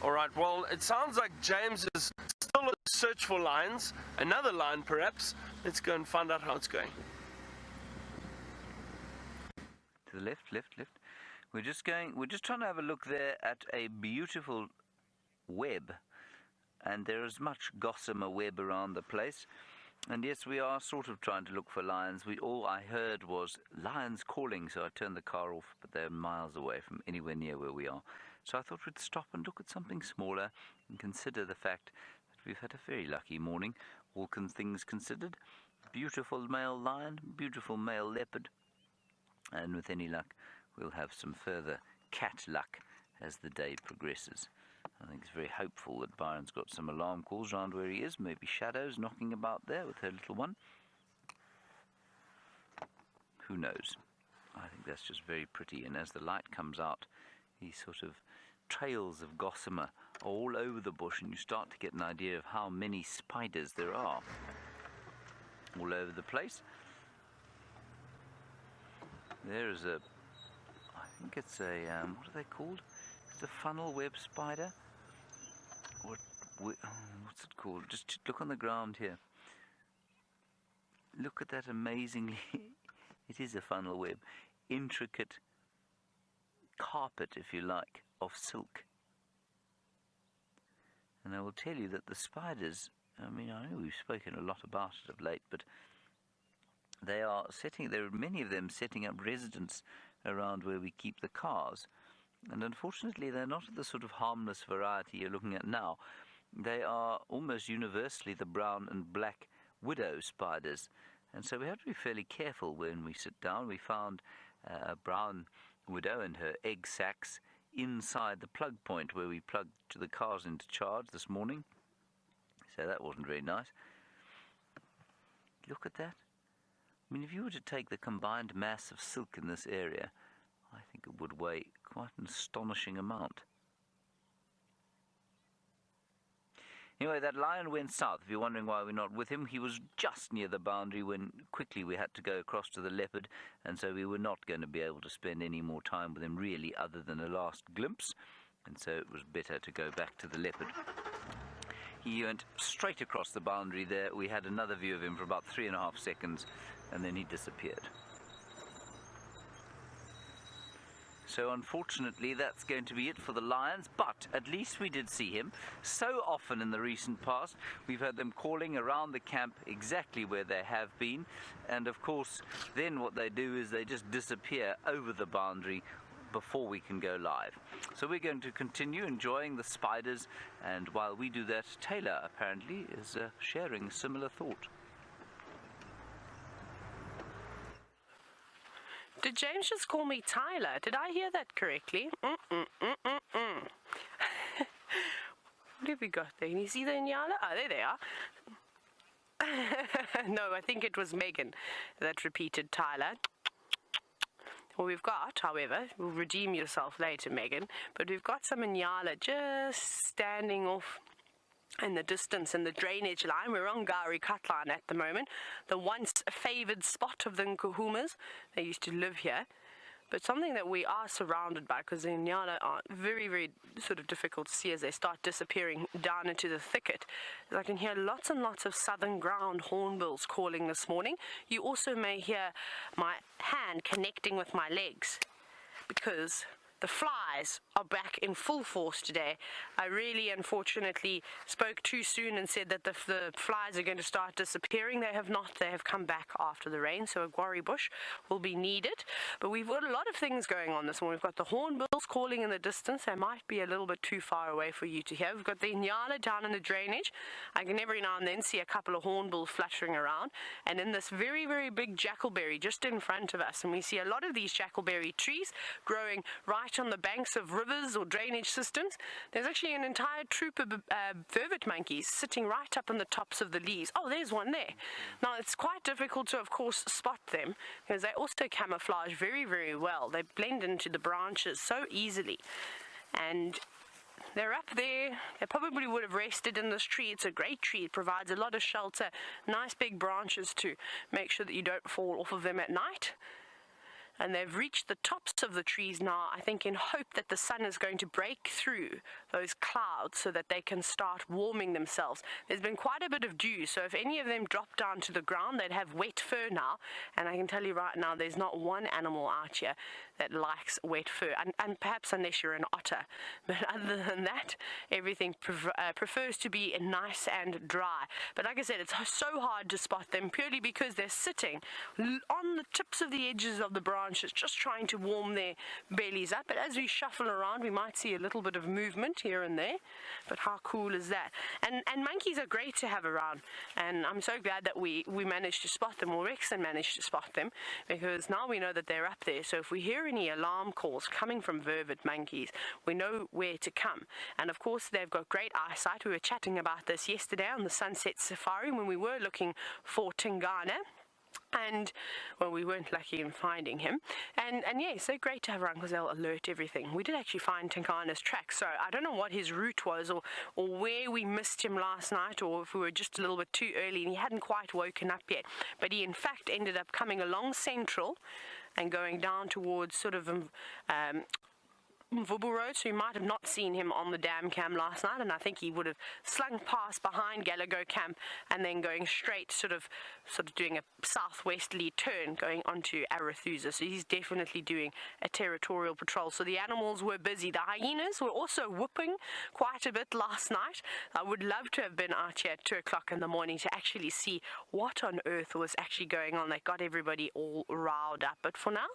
Alright, well, it sounds like James is still on the search for lions, another lion perhaps. Let's go and find out how it's going. To the left. We're just trying to have a look there at a beautiful web, and there is much gossamer web around the place. And yes, we are sort of trying to look for lions. All I heard was lions calling, so I turned the car off, but they're miles away from anywhere near where we are. So I thought we'd stop and look at something smaller and consider the fact that we've had a very lucky morning, all things considered. Beautiful male lion, beautiful male leopard, and with any luck we'll have some further cat luck as the day progresses. I think it's very hopeful that Byron's got some alarm calls round where he is, maybe Shadows knocking about there with her little one. Who knows? I think that's just very pretty, and as the light comes out, these sort of trails of gossamer all over the bush, and you start to get an idea of how many spiders there are all over the place. There's I think it's a, what are they called? It's a funnel web spider. What's it called? Just look on the ground here. Look at that amazingly, it is a funnel web, intricate carpet, if you like, of silk. And I will tell you that the spiders, I mean, I know we've spoken a lot about it of late, but there are many of them setting up residence around where we keep the cars. And unfortunately, they're not the sort of harmless variety you're looking at now. They are almost universally the brown and black widow spiders. And so we have to be fairly careful when we sit down. We found a brown widow and her egg sacs inside the plug point where we plugged the cars into charge this morning. So that wasn't very nice. Look at that. I mean, if you were to take the combined mass of silk in this area, I think it would weigh quite an astonishing amount. Anyway, that lion went south. If you're wondering why we're not with him, he was just near the boundary when quickly we had to go across to the leopard, and so we were not going to be able to spend any more time with him really other than a last glimpse, and so it was better to go back to the leopard. He went straight across the boundary there. We had another view of him for about 3.5 seconds, and then he disappeared. So unfortunately that's going to be it for the lions, but at least we did see him. So often in the recent past we've heard them calling around the camp exactly where they have been, and of course then what they do is they just disappear over the boundary before we can go live. So we're going to continue enjoying the spiders, and while we do that, Taylor apparently is sharing a similar thought. Did James just call me Tyler? Did I hear that correctly? What have we got there? Can you see the Inyala? Oh, there they are. No, I think it was Megan that repeated Tyler. What we've got, however, we'll redeem yourself later, Megan, but we've got some Inyala just standing off in the distance in the drainage line. We're on Gari Cut line at the moment, the once favoured spot of the Nkuhumas. They used to live here, but something that we are surrounded by, because the Inyala are very, very sort of difficult to see as they start disappearing down into the thicket. I can hear lots and lots of southern ground hornbills calling this morning. You also may hear my hand connecting with my legs, because the flies are back in full force today. I really, unfortunately, spoke too soon and said that the flies are going to start disappearing. They have not. They have come back after the rain, so a guarri bush will be needed. But we've got a lot of things going on this morning. We've got the hornbills calling in the distance. They might be a little bit too far away for you to hear. We've got the Inyala down in the drainage. I can every now and then see a couple of hornbills fluttering around. And in this very, very big jackalberry just in front of us, and we see a lot of these jackalberry trees growing right on the banks of rivers or drainage systems. There's actually an entire troop of vervet monkeys sitting right up on the tops of the leaves. Oh, there's one there. Now, it's quite difficult to, of course, spot them, because they also camouflage very, very well. They blend into the branches so easily. And they're up there. They probably would have rested in this tree. It's a great tree. It provides a lot of shelter, nice big branches to make sure that you don't fall off of them at night. And they've reached the tops of the trees now, I think, in hope that the sun is going to break through those clouds so that they can start warming themselves. There's been quite a bit of dew, so if any of them drop down to the ground, they'd have wet fur now. And I can tell you right now, there's not one animal out here that likes wet fur, and perhaps unless you're an otter. But other than that, everything prefers to be nice and dry. But like I said, it's so hard to spot them purely because they're sitting on the tips of the edges of the branches, just trying to warm their bellies up. But as we shuffle around, we might see a little bit of movement here and there. But how cool is that? And monkeys are great to have around, and I'm so glad that we managed to spot them, or Rexon managed to spot them, because now we know that they're up there. So if we hear any alarm calls coming from vervet monkeys, we know where to come. And of course, they've got great eyesight. We were chatting about this yesterday on the Sunset Safari when we were looking for Tingana. And, well, we weren't lucky in finding him. And yes, they're great to have around because they'll alert everything. We did actually find Tingana's tracks, so I don't know what his route was, or where we missed him last night, or if we were just a little bit too early and he hadn't quite woken up yet. But he, in fact, ended up coming along Central, and going down towards sort of Mvubu Road, so you might have not seen him on the dam cam last night, and I think he would have slunk past behind Gallagher Camp and then going straight, sort of doing a southwesterly turn going onto Arathusa. So he's definitely doing a territorial patrol. So the animals were busy. The hyenas were also whooping quite a bit last night. I would love to have been out here at 2 o'clock in the morning to actually see what on earth was actually going on. They got everybody all riled up. But for now,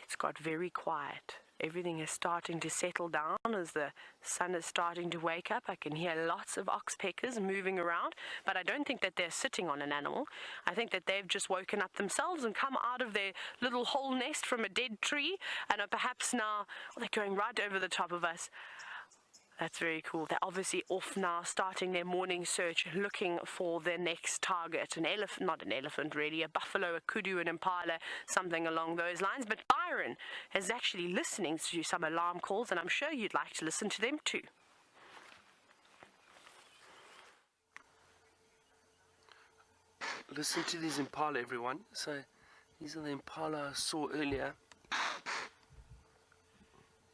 it's got very quiet. Everything is starting to settle down as the sun is starting to wake up. I can hear lots of oxpeckers moving around, but I don't think that they're sitting on an animal. I think that they've just woken up themselves and come out of their little hole nest from a dead tree and are perhaps now, they're going right over the top of us. That's very cool. They're obviously off now, starting their morning search, looking for their next target. An elephant, not an elephant really, a buffalo, a kudu, an impala, something along those lines. But Byron is actually listening to some alarm calls, and I'm sure you'd like to listen to them too. Listen to these impala, everyone. So these are the impala I saw earlier.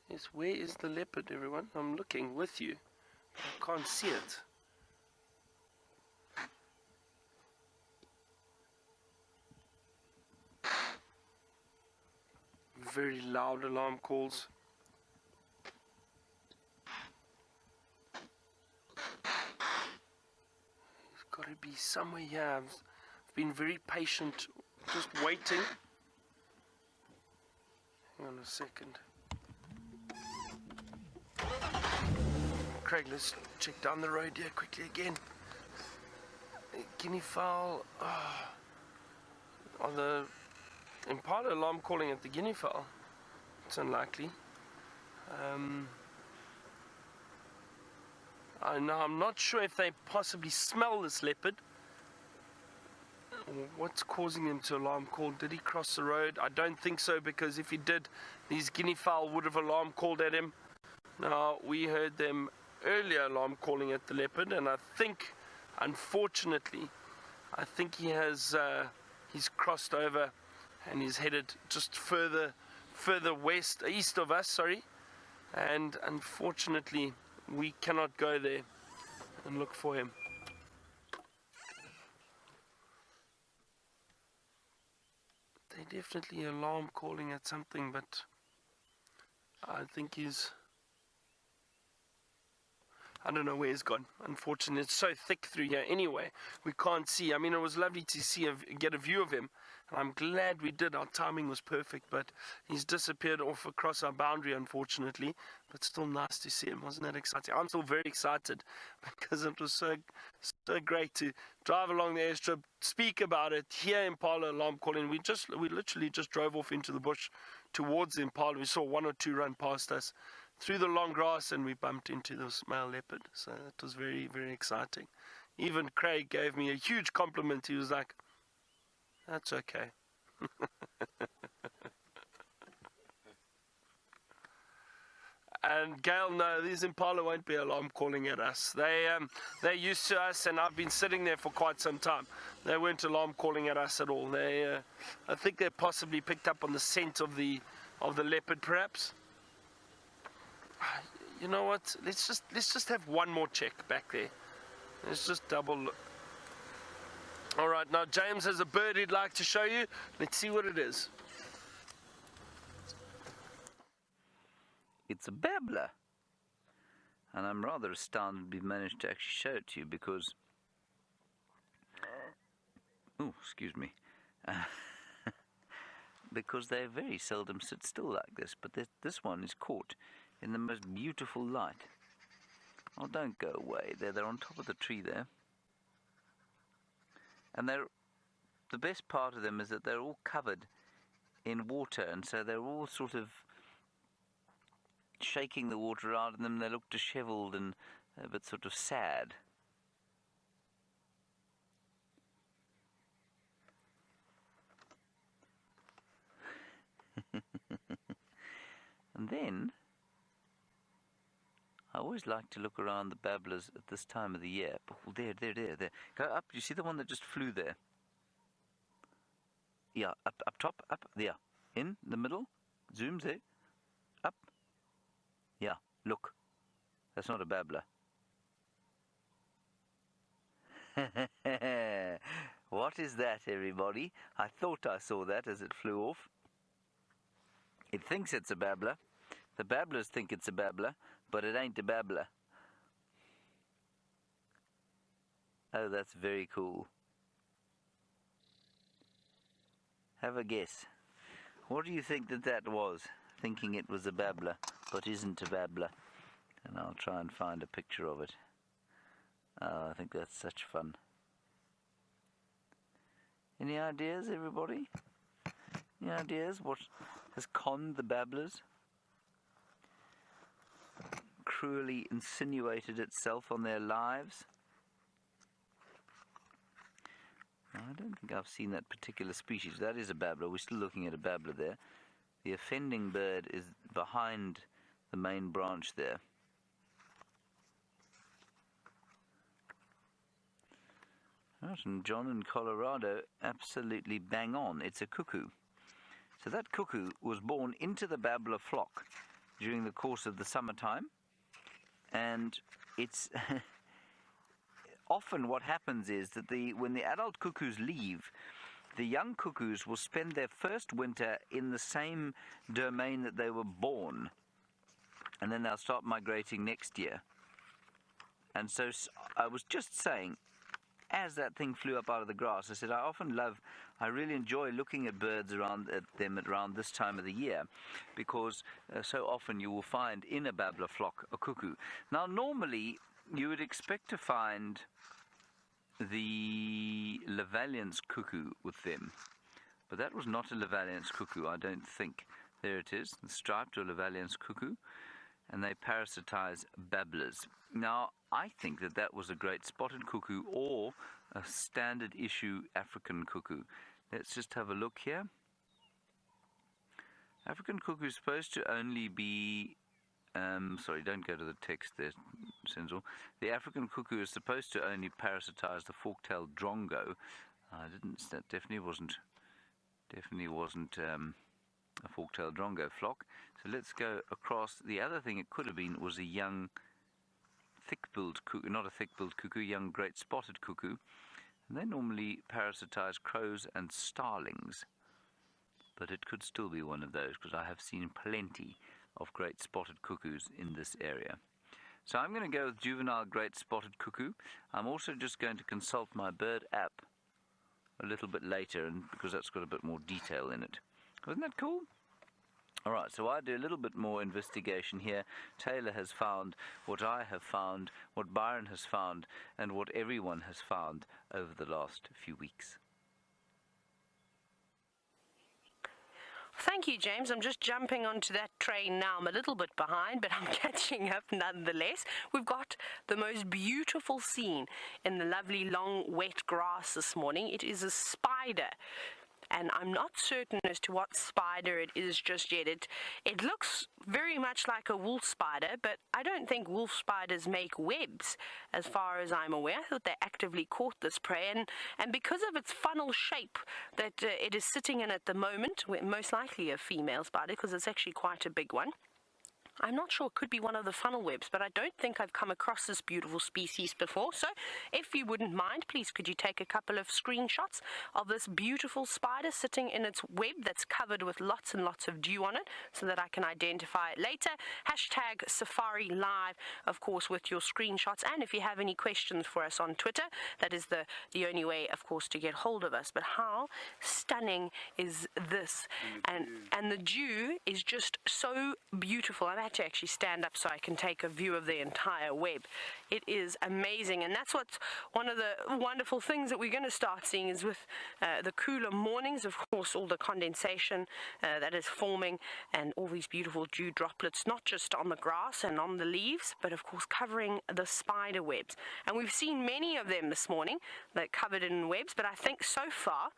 Yes, where is the leopard, everyone? I'm looking with you. I can't see it. Very loud alarm calls. He's got to be somewhere here. I've been very patient, just waiting. Hang on a second. Craig, let's check down the road here quickly again. Guinea fowl. Are the impala alarm calling at the guinea fowl? It's unlikely. I'm not sure if they possibly smell this leopard. What's causing him to alarm call? Did he cross the road? I don't think so, because if he did, these guinea fowl would have alarm called at him. Now, we heard them earlier alarm calling at the leopard, and I think, unfortunately, I think he has he's crossed over and he's headed just further east of us, sorry, and unfortunately we cannot go there and look for him. They definitely alarm calling at something, but I think I don't know where he's gone. Unfortunately, it's so thick through here anyway, we can't see. I mean, it was lovely to get a view of him, and I'm glad we did. Our timing was perfect, but he's disappeared off across our boundary, unfortunately. But still nice to see him. Wasn't that exciting? I'm still very excited because it was so great to drive along the airstrip, speak about it, hear impala alarm calling. We literally just drove off into the bush towards the impala. We saw one or two run past us through the long grass, and we bumped into this male leopard. So it was very, very exciting. Even Craig gave me a huge compliment. He was like, "That's okay." And Gail, no, these impala won't be alarm calling at us. They're used to us, and I've been sitting there for quite some time. They weren't alarm calling at us at all. I think they possibly picked up on the scent of the leopard, perhaps. You know what? Let's just have one more check back there. Let's just double look. All right, now James has a bird he'd like to show you. Let's see what it is. It's a babbler. And I'm rather astounded we've managed to actually show it to you because... Oh, excuse me. Because they very seldom sit still like this, but this one is caught in the most beautiful light. Oh, don't go away. They're on top of the tree there. And the best part of them is that they're all covered in water, and so they're all sort of shaking the water out of them. They look disheveled and a bit sort of sad. And then I always like to look around the babblers at this time of the year. Oh, there. Go up. You see the one that just flew there? Yeah, up top, up, there. In the middle, zoom there, up. Yeah, look. That's not a babbler. What is that, everybody? I thought I saw that as it flew off. It thinks it's a babbler. The babblers think it's a babbler, but it ain't a babbler. Oh, that's very cool. Have a guess. What do you think that was? Thinking it was a babbler, but isn't a babbler. And I'll try and find a picture of it. Oh, I think that's such fun. Any ideas, everybody? Any ideas? What has conned the babblers? Cruelly insinuated itself on their lives? I don't think I've seen that particular species. That is a babbler. We're still looking at a babbler there. The offending bird is behind the main branch there. Right, and John in Colorado, absolutely bang on. It's a cuckoo. So that cuckoo was born into the babbler flock during the course of the summertime. And it's... Often what happens is that when the adult cuckoos leave, the young cuckoos will spend their first winter in the same domain that they were born. And then they'll start migrating next year. And so I was just saying, as that thing flew up out of the grass, I said, I really enjoy looking at birds around this time of the year, because so often you will find in a babbler flock a cuckoo. Now, normally, you would expect to find the Lavalliance cuckoo with them, but that was not a Lavalliance cuckoo, I don't think. There it is, the striped or Lavalliance cuckoo, and they parasitize babblers. Now, I think that was a great spotted cuckoo or a standard issue African cuckoo. Let's just have a look here. African cuckoo is supposed to only be... sorry, don't go to the text there, Senzo. The African cuckoo is supposed to only parasitize the fork-tailed drongo. That definitely wasn't a fork-tailed drongo flock. So let's go across. The other thing it could have been was a young thick-billed cuckoo, not a thick-billed cuckoo, young great spotted cuckoo. And they normally parasitize crows and starlings. But it could still be one of those, because I have seen plenty of great spotted cuckoos in this area. So I'm going to go with juvenile great spotted cuckoo. I'm also just going to consult my bird app a little bit later, and because that's got a bit more detail in it. Isn't that cool? Alright, so I do a little bit more investigation here. Taylor has found what I have found, what Byron has found, and what everyone has found over the last few weeks. Thank you, James. I'm just jumping onto that train now. I'm a little bit behind, but I'm catching up nonetheless. We've got the most beautiful scene in the lovely long wet grass this morning. It is a spider. And I'm not certain as to what spider it is just yet. It looks very much like a wolf spider, but I don't think wolf spiders make webs, as far as I'm aware. I thought they actively caught this prey, and because of its funnel shape that it is sitting in at the moment, most likely a female spider, because it's actually quite a big one. I'm not sure, it could be one of the funnel webs, but I don't think I've come across this beautiful species before. So if you wouldn't mind, please could you take a couple of screenshots of this beautiful spider sitting in its web that's covered with lots and lots of dew on it, so that I can identify it later. Hashtag Safari Live, of course, with your screenshots. And if you have any questions for us on Twitter, that is the only way, of course, to get hold of us. But how stunning is this? And the dew is just so beautiful. I'm to actually stand up so I can take a view of the entire web. It is amazing, and that's what's one of the wonderful things that we're going to start seeing is with the cooler mornings, of course, all the condensation that is forming and all these beautiful dew droplets, not just on the grass and on the leaves, but of course covering the spider webs. And we've seen many of them this morning that are covered in webs, but I think so far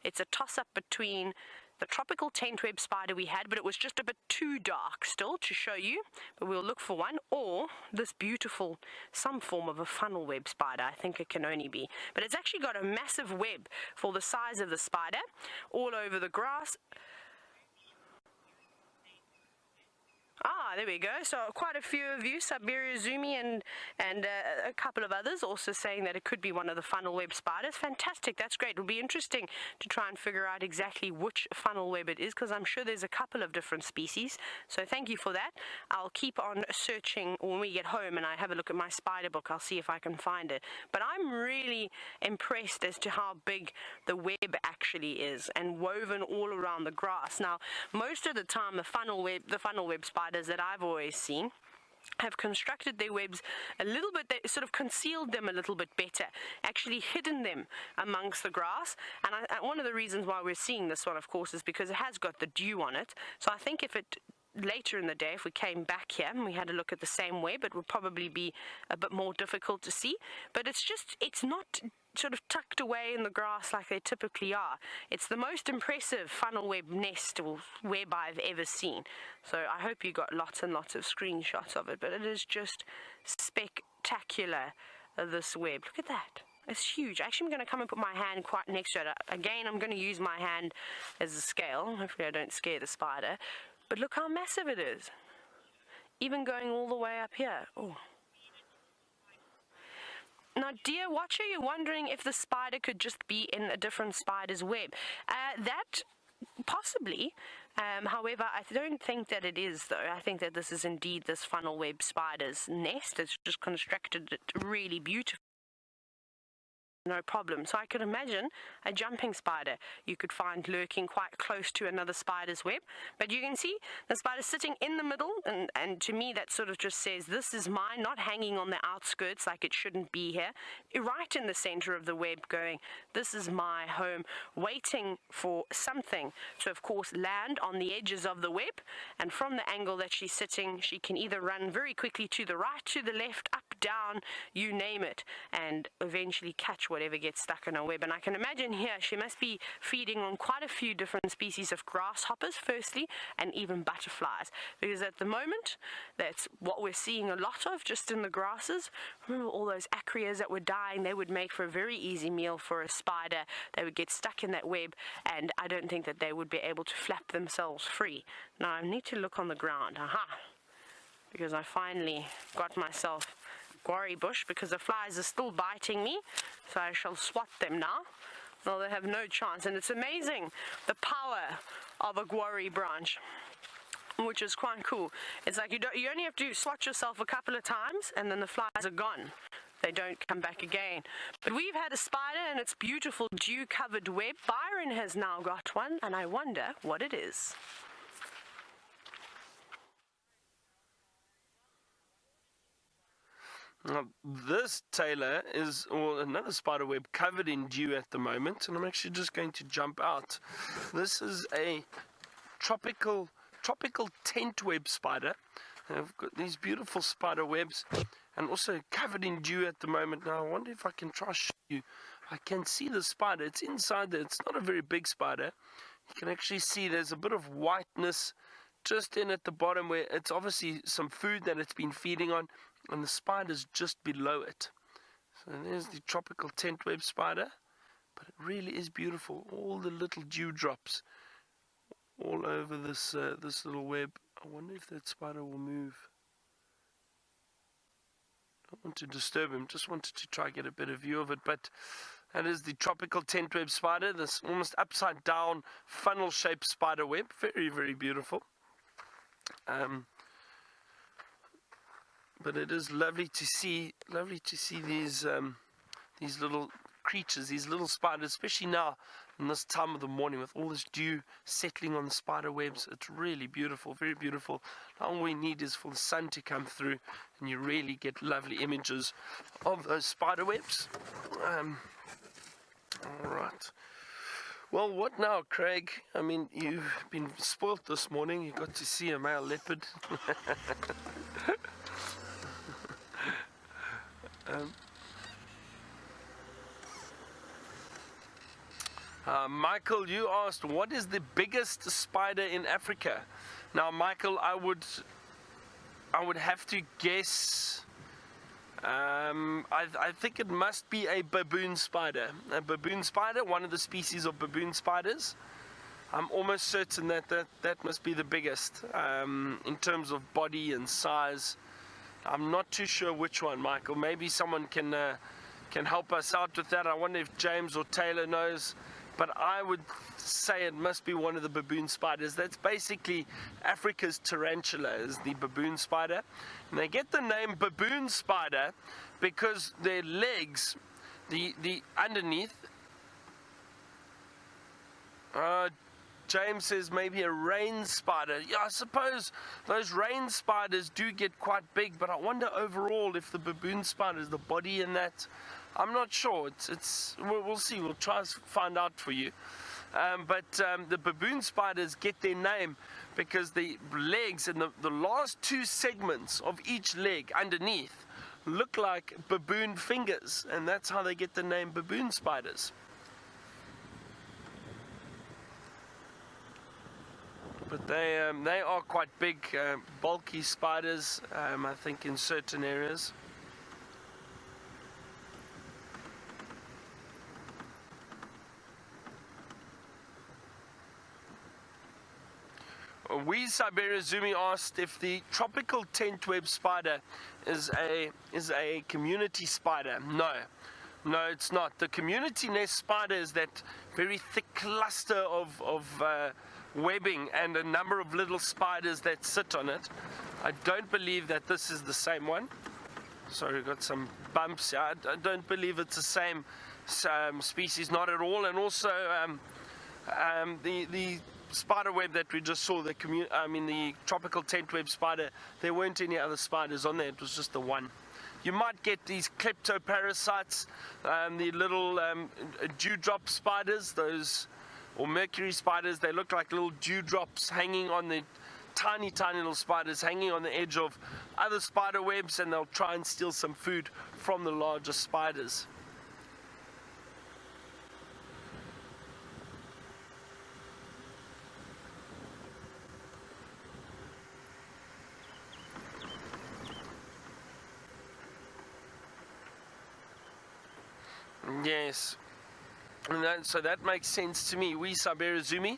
it's a toss-up between the tropical tent web spider we had, but it was just a bit too dark still to show you, but we'll look for one, or this beautiful, some form of a funnel web spider, I think it can only be. But it's actually got a massive web for the size of the spider, all over the grass. Ah, there we go. So quite a few of you, Siberia Zumi and a couple of others, also saying that it could be one of the funnel web spiders. Fantastic. That's great. It'll be interesting to try and figure out exactly which funnel web it is, because I'm sure there's a couple of different species. So thank you for that. I'll keep on searching when we get home and I have a look at my spider book. I'll see if I can find it. But I'm really impressed as to how big the web actually is and woven all around the grass. Now, most of the time, the funnel web spiders that I've always seen have constructed their webs a little bit, they sort of concealed them a little bit better, actually hidden them amongst the grass. And one of the reasons why we're seeing this one, of course, is because it has got the dew on it. So I think if it later in the day, if we came back here and we had a look at the same web, it would probably be a bit more difficult to see. But it's not sort of tucked away in the grass like they typically are. It's the most impressive funnel web nest or web I've ever seen. So I hope you got lots and lots of screenshots of it, but it is just spectacular, this web. Look at that. It's huge. Actually, I'm going to come and put my hand quite next to it. Again, I'm going to use my hand as a scale. Hopefully I don't scare the spider. But look how massive it is. Even going all the way up here. Oh. Now, dear watcher, you're wondering if the spider could just be in a different spider's web. That possibly. However, I don't think that it is, though. I think that this is indeed this funnel web spider's nest. It's just constructed it really beautifully. No problem. So I could imagine a jumping spider you could find lurking quite close to another spider's web. But you can see the spider sitting in the middle, and to me that sort of just says this is mine, not hanging on the outskirts like it shouldn't be here. Right in the center of the web going, this is my home, waiting for something to, of course, land on the edges of the web. And from the angle that she's sitting, she can either run very quickly to the right, to the left, up, down, you name it, and eventually catch whatever gets stuck in her web. And I can imagine here she must be feeding on quite a few different species of grasshoppers, firstly, and even butterflies, because at the moment that's what we're seeing a lot of just in the grasses. Remember all those acreas that were dying? They would make for a very easy meal for a spider. They would get stuck in that web, and I don't think that they would be able to flap themselves free. Now I need to look on the ground. Aha, because I finally got myself guarri bush, because the flies are still biting me, so I shall swat them now. Well, they have no chance, and it's amazing the power of a guarri branch, which is quite cool. It's like you only have to swat yourself a couple of times and then the flies are gone. They don't come back again. But we've had a spider and its beautiful dew-covered web. Byron has now got one, and I wonder what it is. Now, this Taylor is another spider web covered in dew at the moment, and I'm actually just going to jump out. This is a tropical tent web spider. I've got these beautiful spider webs and also covered in dew at the moment. Now I wonder if I can try to show you. I can see the spider. It's inside there. It's not a very big spider. You can actually see there's a bit of whiteness just in at the bottom, where it's obviously some food that it's been feeding on, and the spider's just below it. So there's the tropical tent web spider, but it really is beautiful. All the little dewdrops all over this this little web. I wonder if that spider will move. Don't want to disturb him, just wanted to try get a better view of it. But that is the tropical tent web spider, this almost upside down funnel shaped spider web. Very, very beautiful. But it is lovely to see these little creatures, these little spiders, especially now in this time of the morning with all this dew settling on the spider webs. It's really beautiful, very beautiful. All we need is for the sun to come through, and you really get lovely images of those spider webs. All right. Well, what now, Craig? I mean, you've been spoilt this morning. You got to see a male leopard. Michael, you asked, what is the biggest spider in Africa? Now, Michael, I would have to guess. I think it must be a baboon spider. A baboon spider, one of the species of baboon spiders. I'm almost certain that must be the biggest in terms of body and size. I'm not too sure which one, Michael. Maybe someone can help us out with that. I wonder if James or Taylor knows. But I would say it must be one of the baboon spiders. That's basically Africa's tarantula, is the baboon spider. And they get the name baboon spider because their legs, the underneath, James says maybe a rain spider. Yeah, I suppose those rain spiders do get quite big, but I wonder overall if the baboon spider is the body in that. I'm not sure. We'll see. We'll try to find out for you. But the baboon spiders get their name because the legs and the last two segments of each leg underneath look like baboon fingers, and that's how they get the name baboon spiders. But they are quite big, bulky spiders, I think, in certain areas. We Siberia Zumi asked if the tropical tent web spider is a community spider. No, it's not. The community nest spider is that very thick cluster of webbing and a number of little spiders that sit on it. I don't believe that this is the same one. Sorry, we've got some bumps here. I don't believe it's the same species, not at all. And also the spider web that we just saw, the tropical tent web spider, there weren't any other spiders on there. It was just the one. You might get these kleptoparasites, the little dewdrop spiders, or mercury spiders. They look like little dewdrops hanging on the tiny little spiders hanging on the edge of other spider webs, and they'll try and steal some food from the larger spiders. Yes, and so that makes sense to me. We Siberia Zumi,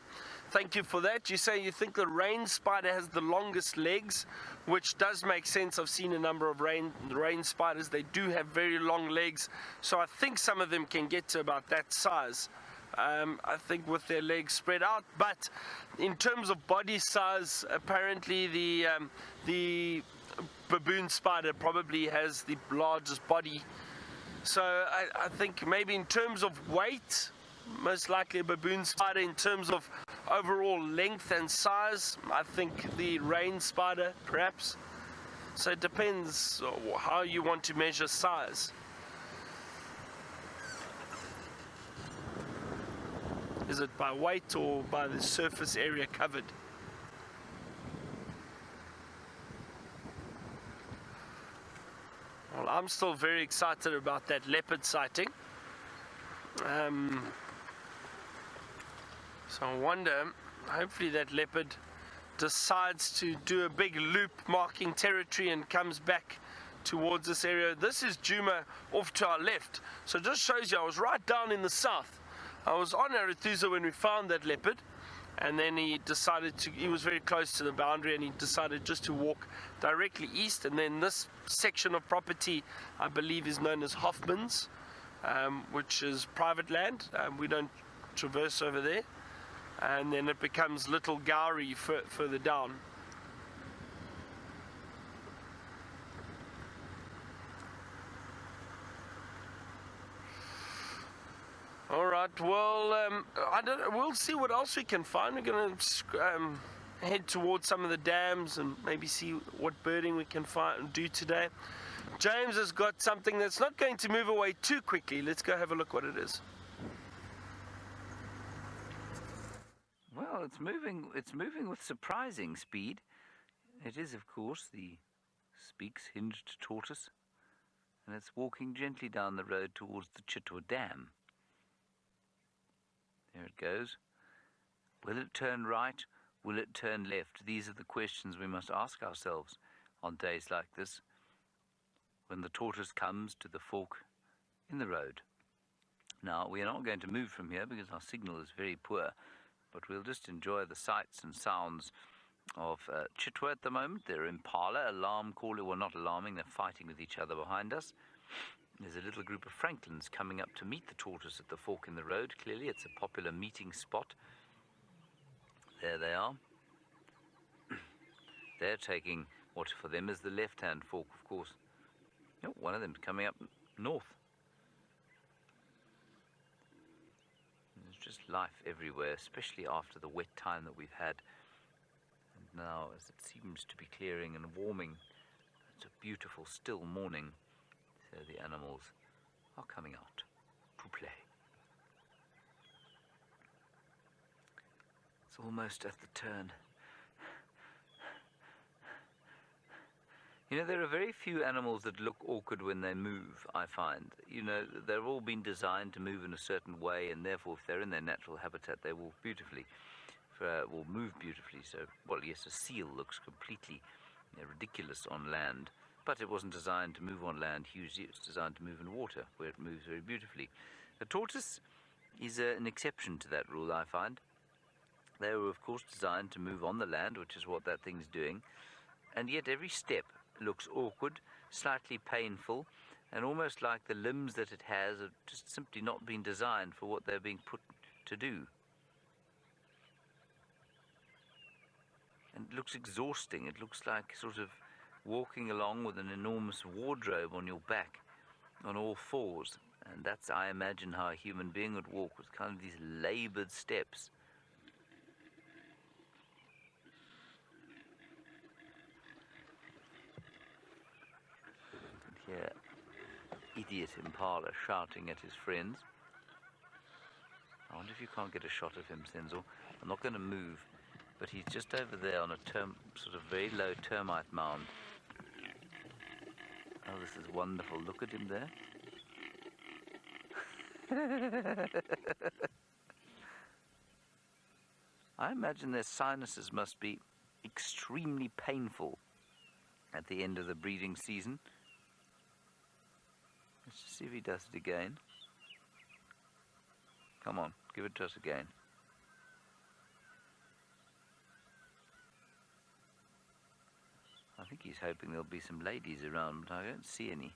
thank you for that. You say you think the rain spider has the longest legs, which does make sense. I've seen a number of rain spiders. They do have very long legs, so I think some of them can get to about that size. I think with their legs spread out. But in terms of body size, apparently the baboon spider probably has the largest body. So I think maybe in terms of weight, most likely a baboon spider. In terms of overall length and size, I think the rain spider perhaps. So it depends how you want to measure size. Is it by weight or by the surface area covered? Well, I'm still very excited about that leopard sighting. So I wonder, hopefully that leopard decides to do a big loop marking territory and comes back towards this area. This is Djuma off to our left. So it just shows you I was right down in the south. I was on Arathusa when we found that leopard. And then he was very close to the boundary, and he decided just to walk directly east. And then this section of property, I believe, is known as Hoffman's, which is private land. We don't traverse over there. And then it becomes Little Gowrie further down. All right, well, we'll see what else we can find. We're going to head towards some of the dams and maybe see what birding we can do today. James has got something that's not going to move away too quickly. Let's go have a look what it is. Well, it's moving with surprising speed. It is, of course, the Speke's hinged tortoise, and it's walking gently down the road towards the Chitwa Dam. There it goes. Will it turn right? Will it turn left? These are the questions we must ask ourselves on days like this, when the tortoise comes to the fork in the road. Now, we are not going to move from here because our signal is very poor, but we'll just enjoy the sights and sounds of Chitwa at the moment. They're impala, alarm caller, well, not alarming, they're fighting with each other behind us. There's a little group of francolins coming up to meet the tortoise at the fork in the road. Clearly, it's a popular meeting spot. There they are. They're taking what for them is the left-hand fork, of course. Oh, one of them's coming up north. There's just life everywhere, especially after the wet time that we've had. And now, as it seems to be clearing and warming, it's a beautiful, still morning. So the animals are coming out to play. It's almost at the turn. You know, there are very few animals that look awkward when they move, I find. You know, they've all been designed to move in a certain way, and therefore, if they're in their natural habitat, they will move beautifully. So, well, yes, a seal looks completely ridiculous on land, but it wasn't designed to move on land hugely. It was designed to move in water, where it moves very beautifully. The tortoise is an exception to that rule, I find. They were, of course, designed to move on the land, which is what that thing's doing, and yet every step looks awkward, slightly painful, and almost like the limbs that it has have just simply not been designed for what they're being put to do. And it looks exhausting. It looks like sort of walking along with an enormous wardrobe on your back, on all fours. And that's, I imagine, how a human being would walk, with kind of these labored steps. Here, idiot impala shouting at his friends. I wonder if you can't get a shot of him, Senzo. I'm not going to move, but he's just over there on a sort of very low termite mound. Oh, this is wonderful. Look at him there. I imagine their sinuses must be extremely painful at the end of the breeding season. Let's just see if he does it again. Come on, give it to us again. I think he's hoping there'll be some ladies around, but I don't see any.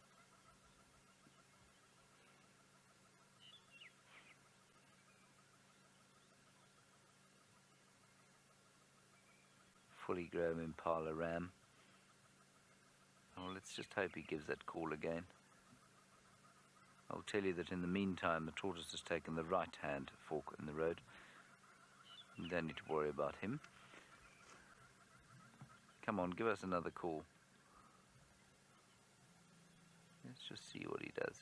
Fully grown impala ram. Oh, let's just hope he gives that call again. I'll tell you that in the meantime, the tortoise has taken the right-hand fork in the road. You don't need to worry about him. Come on, give us another call. Let's just see what he does.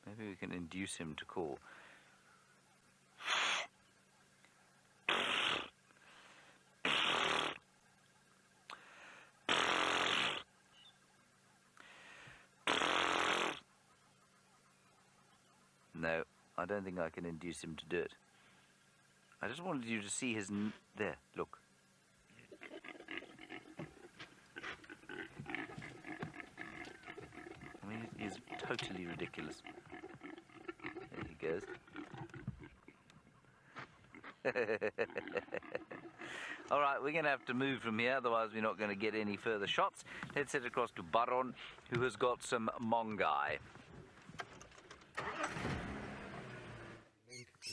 Maybe we can induce him to call. No, I don't think I can induce him to do it. I just wanted you to see his... There, look. I mean, it is totally ridiculous. There he goes. All right, we're going to have to move from here, otherwise we're not going to get any further shots. Let's head across to Baron, who has got some mongai.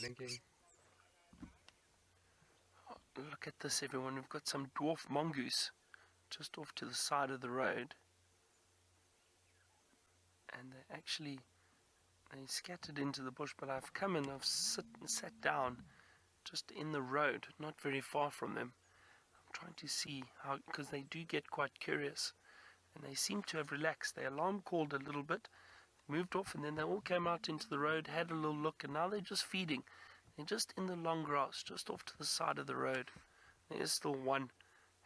Linking. Look at this, everyone. We've got some dwarf mongoose just off to the side of the road. And they scattered into the bush, but I've come and I've sat down just in the road, not very far from them. I'm trying to see how, because they do get quite curious, and they seem to have relaxed. They alarm called a little bit, moved off, and then they all came out into the road, had a little look, and now they're just feeding. They're just in the long grass, just off to the side of the road. There is still one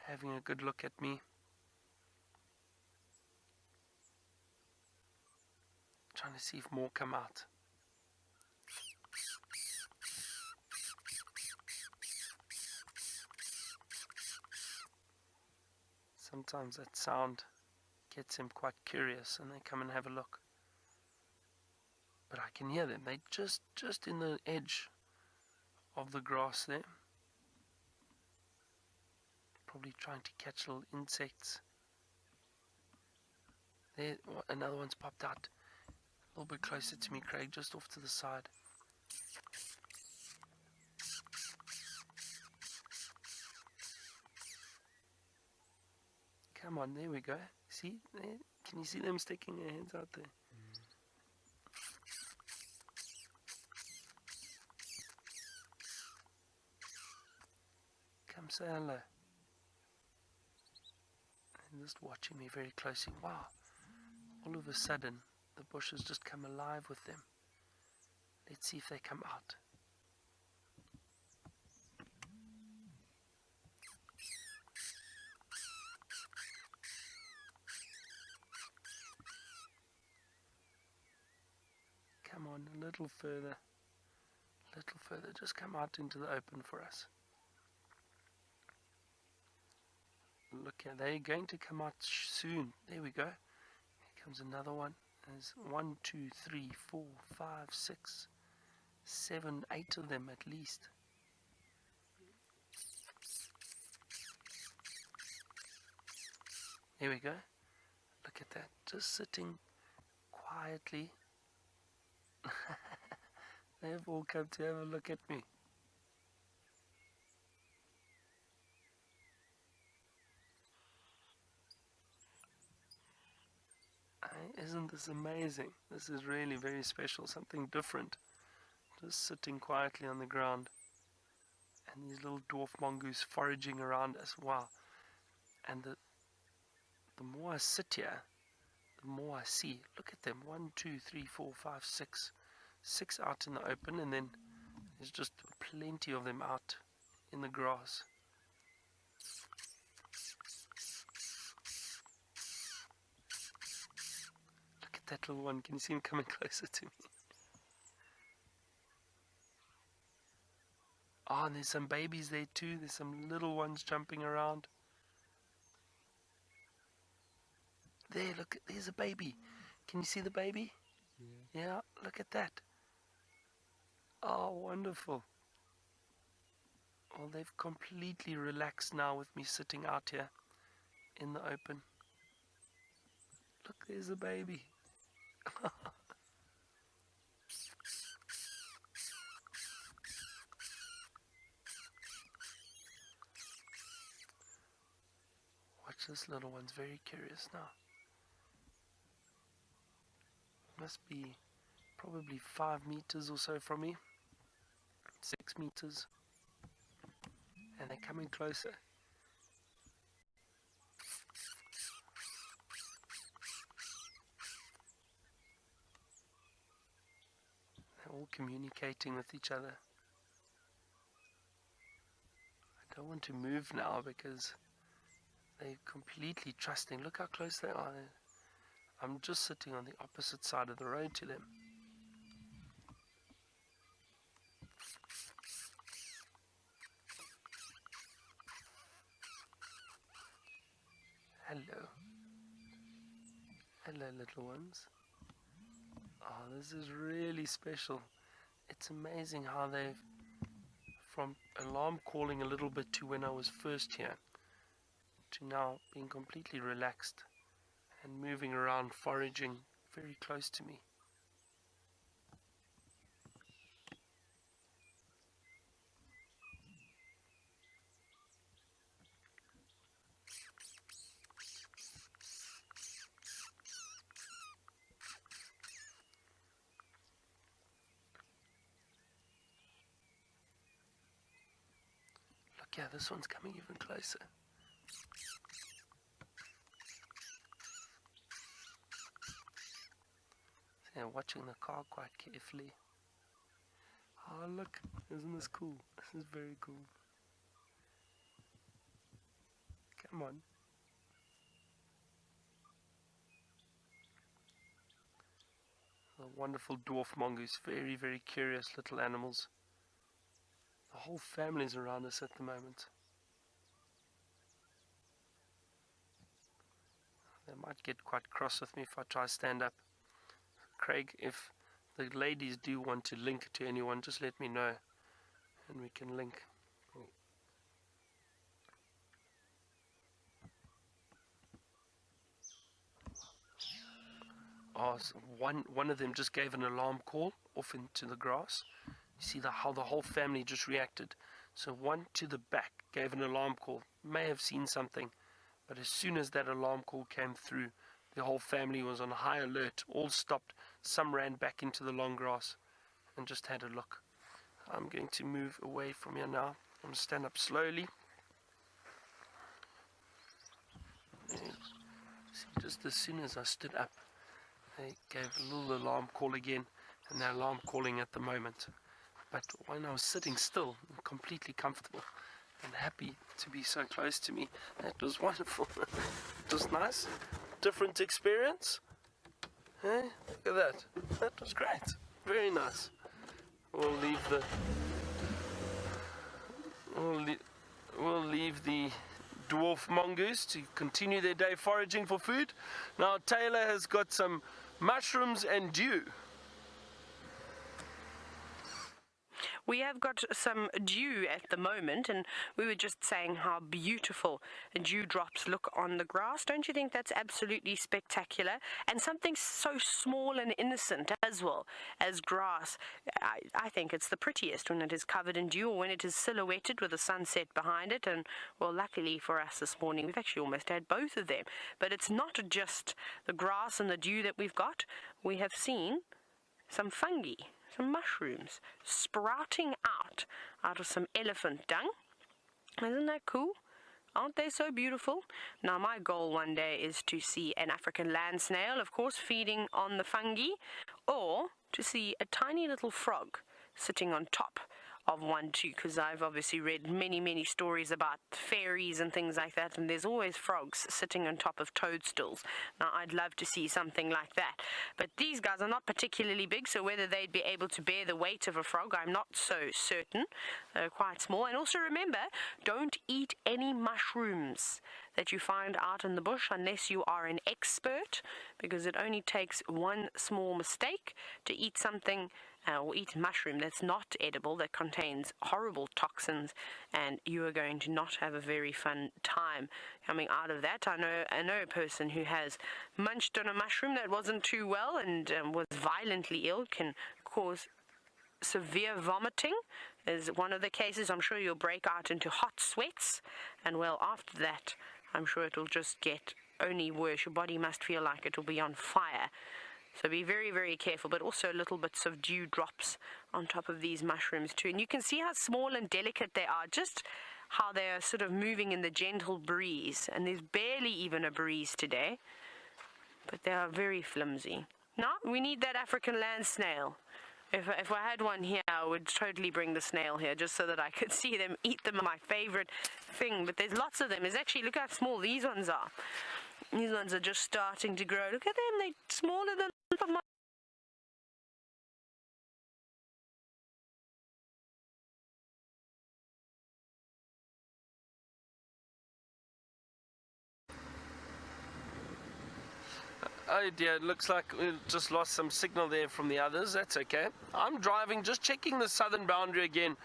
having a good look at me. Trying to see if more come out. Sometimes that sound gets him quite curious and they come and have a look. But I can hear them. They're just in the edge of the grass there. Probably trying to catch little insects. There, another one's popped out. A little bit closer to me, Craig, just off to the side. Come on, there we go. See? There. Can you see them sticking their heads out there? Come say hello. And just watching me very closely. Wow. All of a sudden, the bush has just come alive with them. Let's see if they come out. Come on, a little further. A little further. Just come out into the open for us. Look here, they're going to come out soon. There we go. Here comes another one. There's 1, 2, 3, 4, 5, 6, 7, 8 of them at least. There we go. Look at that. Just sitting quietly. They've all come to have a look at me. Isn't this amazing? This is really very special, something different. Just sitting quietly on the ground. And these little dwarf mongoose foraging around us. Wow. And the more I sit here, the more I see. Look at them. 1, 2, 3, 4, 5, 6. 6 out in the open, and then there's just plenty of them out in the grass. That little one, can you see him coming closer to me? Oh, and there's some babies there too. There's some little ones jumping around. There, look, there's a baby. Can you see the baby? Yeah, look at that. Oh, wonderful. Well, they've completely relaxed now with me sitting out here in the open. Look, there's a baby. Watch, this little one's very curious now. Must be probably 5 meters or so from me. 6 meters. And they're coming closer. All communicating with each other. I don't want to move now because they're completely trusting. Look how close they are. I'm just sitting on the opposite side of the road to them. Hello. Hello, little ones. Oh, this is really special. It's amazing how they've, from alarm calling a little bit to when I was first here, to now being completely relaxed and moving around, foraging very close to me. Yeah, this one's coming even closer. So yeah, watching the car quite carefully. Oh, look, isn't this cool? This is very cool. Come on. The wonderful dwarf mongoose. Very, very curious little animals. The whole family is around us at the moment. They might get quite cross with me if I try to stand up. Craig, if the ladies do want to link to anyone, just let me know and we can link. Oh, so one of them just gave an alarm call off into the grass. You see how the whole family just reacted. So one to the back gave an alarm call, may have seen something, but as soon as that alarm call came through, the whole family was on high alert, all stopped. Some ran back into the long grass and just had a look. I'm going to move away from here now. I'm going to stand up slowly. See, just as soon as I stood up, they gave a little alarm call again, and they're alarm calling at the moment. But when I was sitting still, completely comfortable and happy to be so close to me, that was wonderful. It was nice. Different experience. Hey, look at that. That was great. Very nice. We'll leave the dwarf mongoose to continue their day foraging for food. Now Taylor has got some mushrooms and dew. We have got some dew at the moment, and we were just saying how beautiful dewdrops look on the grass. Don't you think that's absolutely spectacular? And something so small and innocent as well as grass. I think it's the prettiest when it is covered in dew, or when it is silhouetted with the sunset behind it. And, well, luckily for us this morning, we've actually almost had both of them. But it's not just the grass and the dew that we've got. We have seen some fungi, some mushrooms sprouting out of some elephant dung. Isn't that cool? Aren't they so beautiful? Now, my goal one day is to see an African land snail, of course, feeding on the fungi, or to see a tiny little frog sitting on top of one too, because I've obviously read many stories about fairies and things like that, and there's always frogs sitting on top of toadstools. Now, I'd love to see something like that, but these guys are not particularly big, so whether they'd be able to bear the weight of a frog, I'm not so certain. They're quite small. And also remember, don't eat any mushrooms that you find out in the bush unless you are an expert, because it only takes one small mistake to eat something or eat mushroom that's not edible, that contains horrible toxins, and you are going to not have a very fun time coming out of that. I know a person who has munched on a mushroom that wasn't too well and was violently ill. Can cause severe vomiting is one of the cases. I'm sure you'll break out into hot sweats, and well, after that, I'm sure it'll just get only worse. Your body must feel like it'll be on fire. So be very careful, but also little bits of dew drops on top of these mushrooms too. And you can see how small and delicate they are, just how they are sort of moving in the gentle breeze. And there's barely even a breeze today, but they are very flimsy. Now, we need that African land snail. If I had one here, I would totally bring the snail here just so that I could see them, eat them. My favorite thing, but there's lots of them. There's actually, look how small these ones are. These ones are just starting to grow. Look at them, they're smaller than my... Oh dear, it looks like we just lost some signal there from the others. That's okay. I'm driving, just checking the southern boundary again,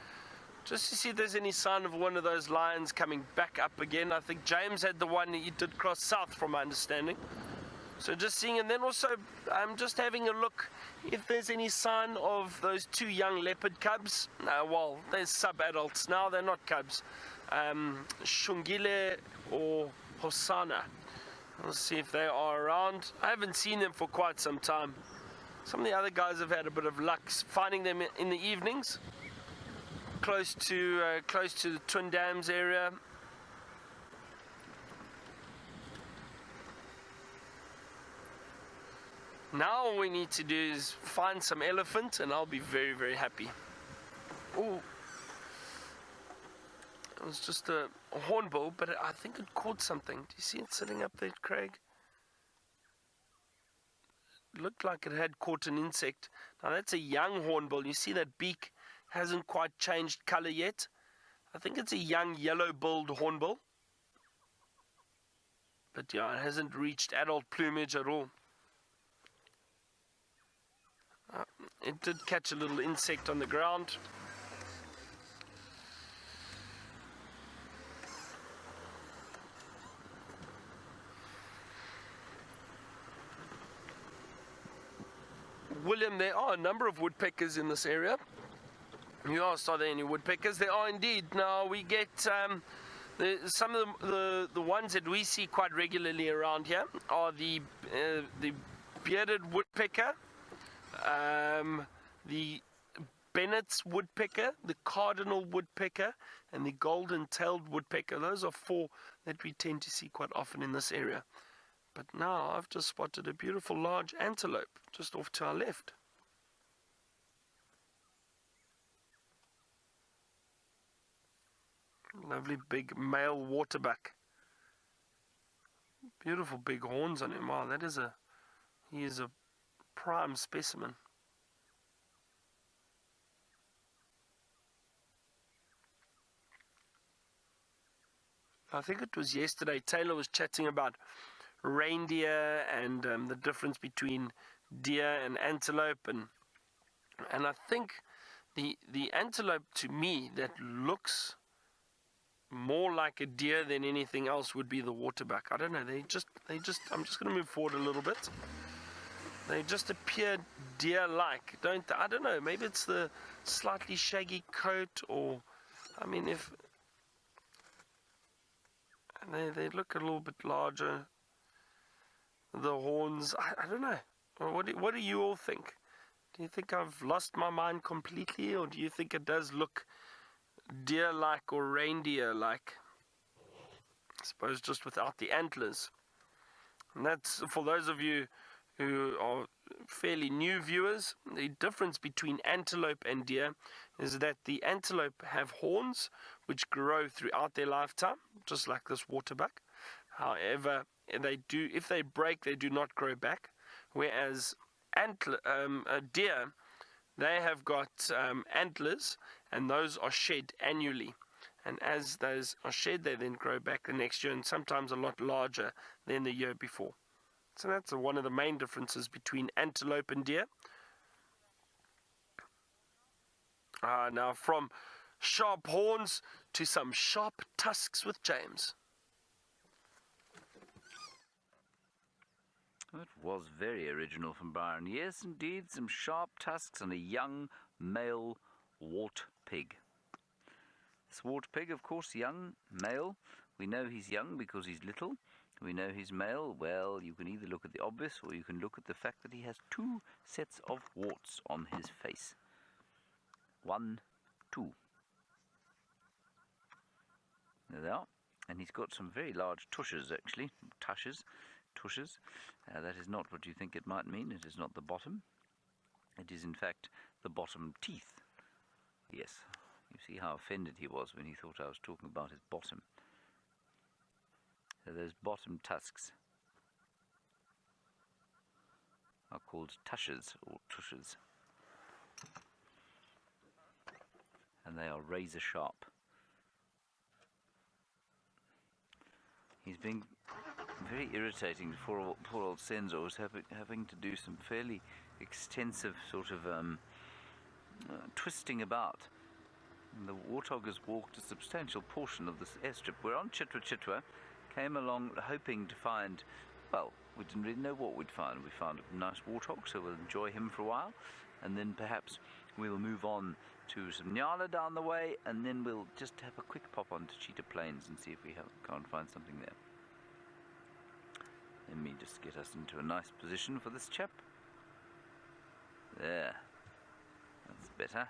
just to see if there's any sign of one of those lions coming back up again. I think James had the one, he did cross south from my understanding. So just seeing, and then also I'm just having a look if there's any sign of those two young leopard cubs. Well, they're sub-adults now, they're not cubs. Shungile or Hosanna. We'll see if they are around. I haven't seen them for quite some time. Some of the other guys have had a bit of luck finding them in the evenings, close to the Twin Dams area. Now all we need to do is find some elephant, and I'll be very happy. Ooh. It was just a hornbill, but I think it caught something. Do you see it sitting up there, Craig? It looked like it had caught an insect. Now that's a young hornbill. You see that beak hasn't quite changed color yet. I think it's a young yellow-billed hornbill. But yeah, it hasn't reached adult plumage at all. It did catch a little insect on the ground. William, there are a number of woodpeckers in this area. You asked, are there any woodpeckers? There are indeed. Now we get some of the ones that we see quite regularly around here are the bearded woodpecker, the Bennett's woodpecker, the cardinal woodpecker, and the golden-tailed woodpecker. Those are 4 that we tend to see quite often in this area. But now I've just spotted a beautiful large antelope just off to our left. Lovely big male waterbuck. Beautiful big horns on him. Wow, he is a prime specimen. I think it was yesterday Taylor was chatting about reindeer and the difference between deer and antelope, and I think the antelope, to me, that looks more like a deer than anything else would be the waterbuck. I don't know, I'm just going to move forward a little bit. They just appear deer-like, don't they? I don't know, maybe it's the slightly shaggy coat, or I mean, if they look a little bit larger. The horns, I don't know. What do you all think? Do you think I've lost my mind completely, or do you think it does look deer-like or reindeer-like? I suppose just without the antlers. And that's for those of you who are fairly new viewers. The difference between antelope and deer is that the antelope have horns which grow throughout their lifetime, just like this waterbuck. However, if they break, they do not grow back. Whereas deer, they have got antlers, and those are shed annually. And as those are shed, they then grow back the next year, and sometimes a lot larger than the year before. So that's one of the main differences between antelope and deer. Now from sharp horns to some sharp tusks with James. It was very original from Byron. Yes, indeed, some sharp tusks and a young male wart pig. This wart pig, of course, young, male. We know he's young because he's little. We know he's male. Well, you can either look at the obvious or you can look at the fact that he has 2 sets of warts on his face. 1, 2. There they are. And he's got some very large tushes, actually. Tushes. That is not what you think it might mean. It is not the bottom. It is, in fact, the bottom teeth. Yes, you see how offended he was when he thought I was talking about his bottom. So those bottom tusks are called tushes or tushes. And they are razor sharp. He's being very irritating. Poor old Senzo was having to do some fairly extensive sort of twisting about. And the warthog has walked a substantial portion of this airstrip. We're on Chitwa, came along hoping to find, well, we didn't really know what we'd find. We found a nice warthog, so we'll enjoy him for a while, and then perhaps we'll move on to some nyala down the way, and then we'll just have a quick pop on to Cheetah Plains and see if we can't find something there. Let me just get us into a nice position for this chap. There. That's better.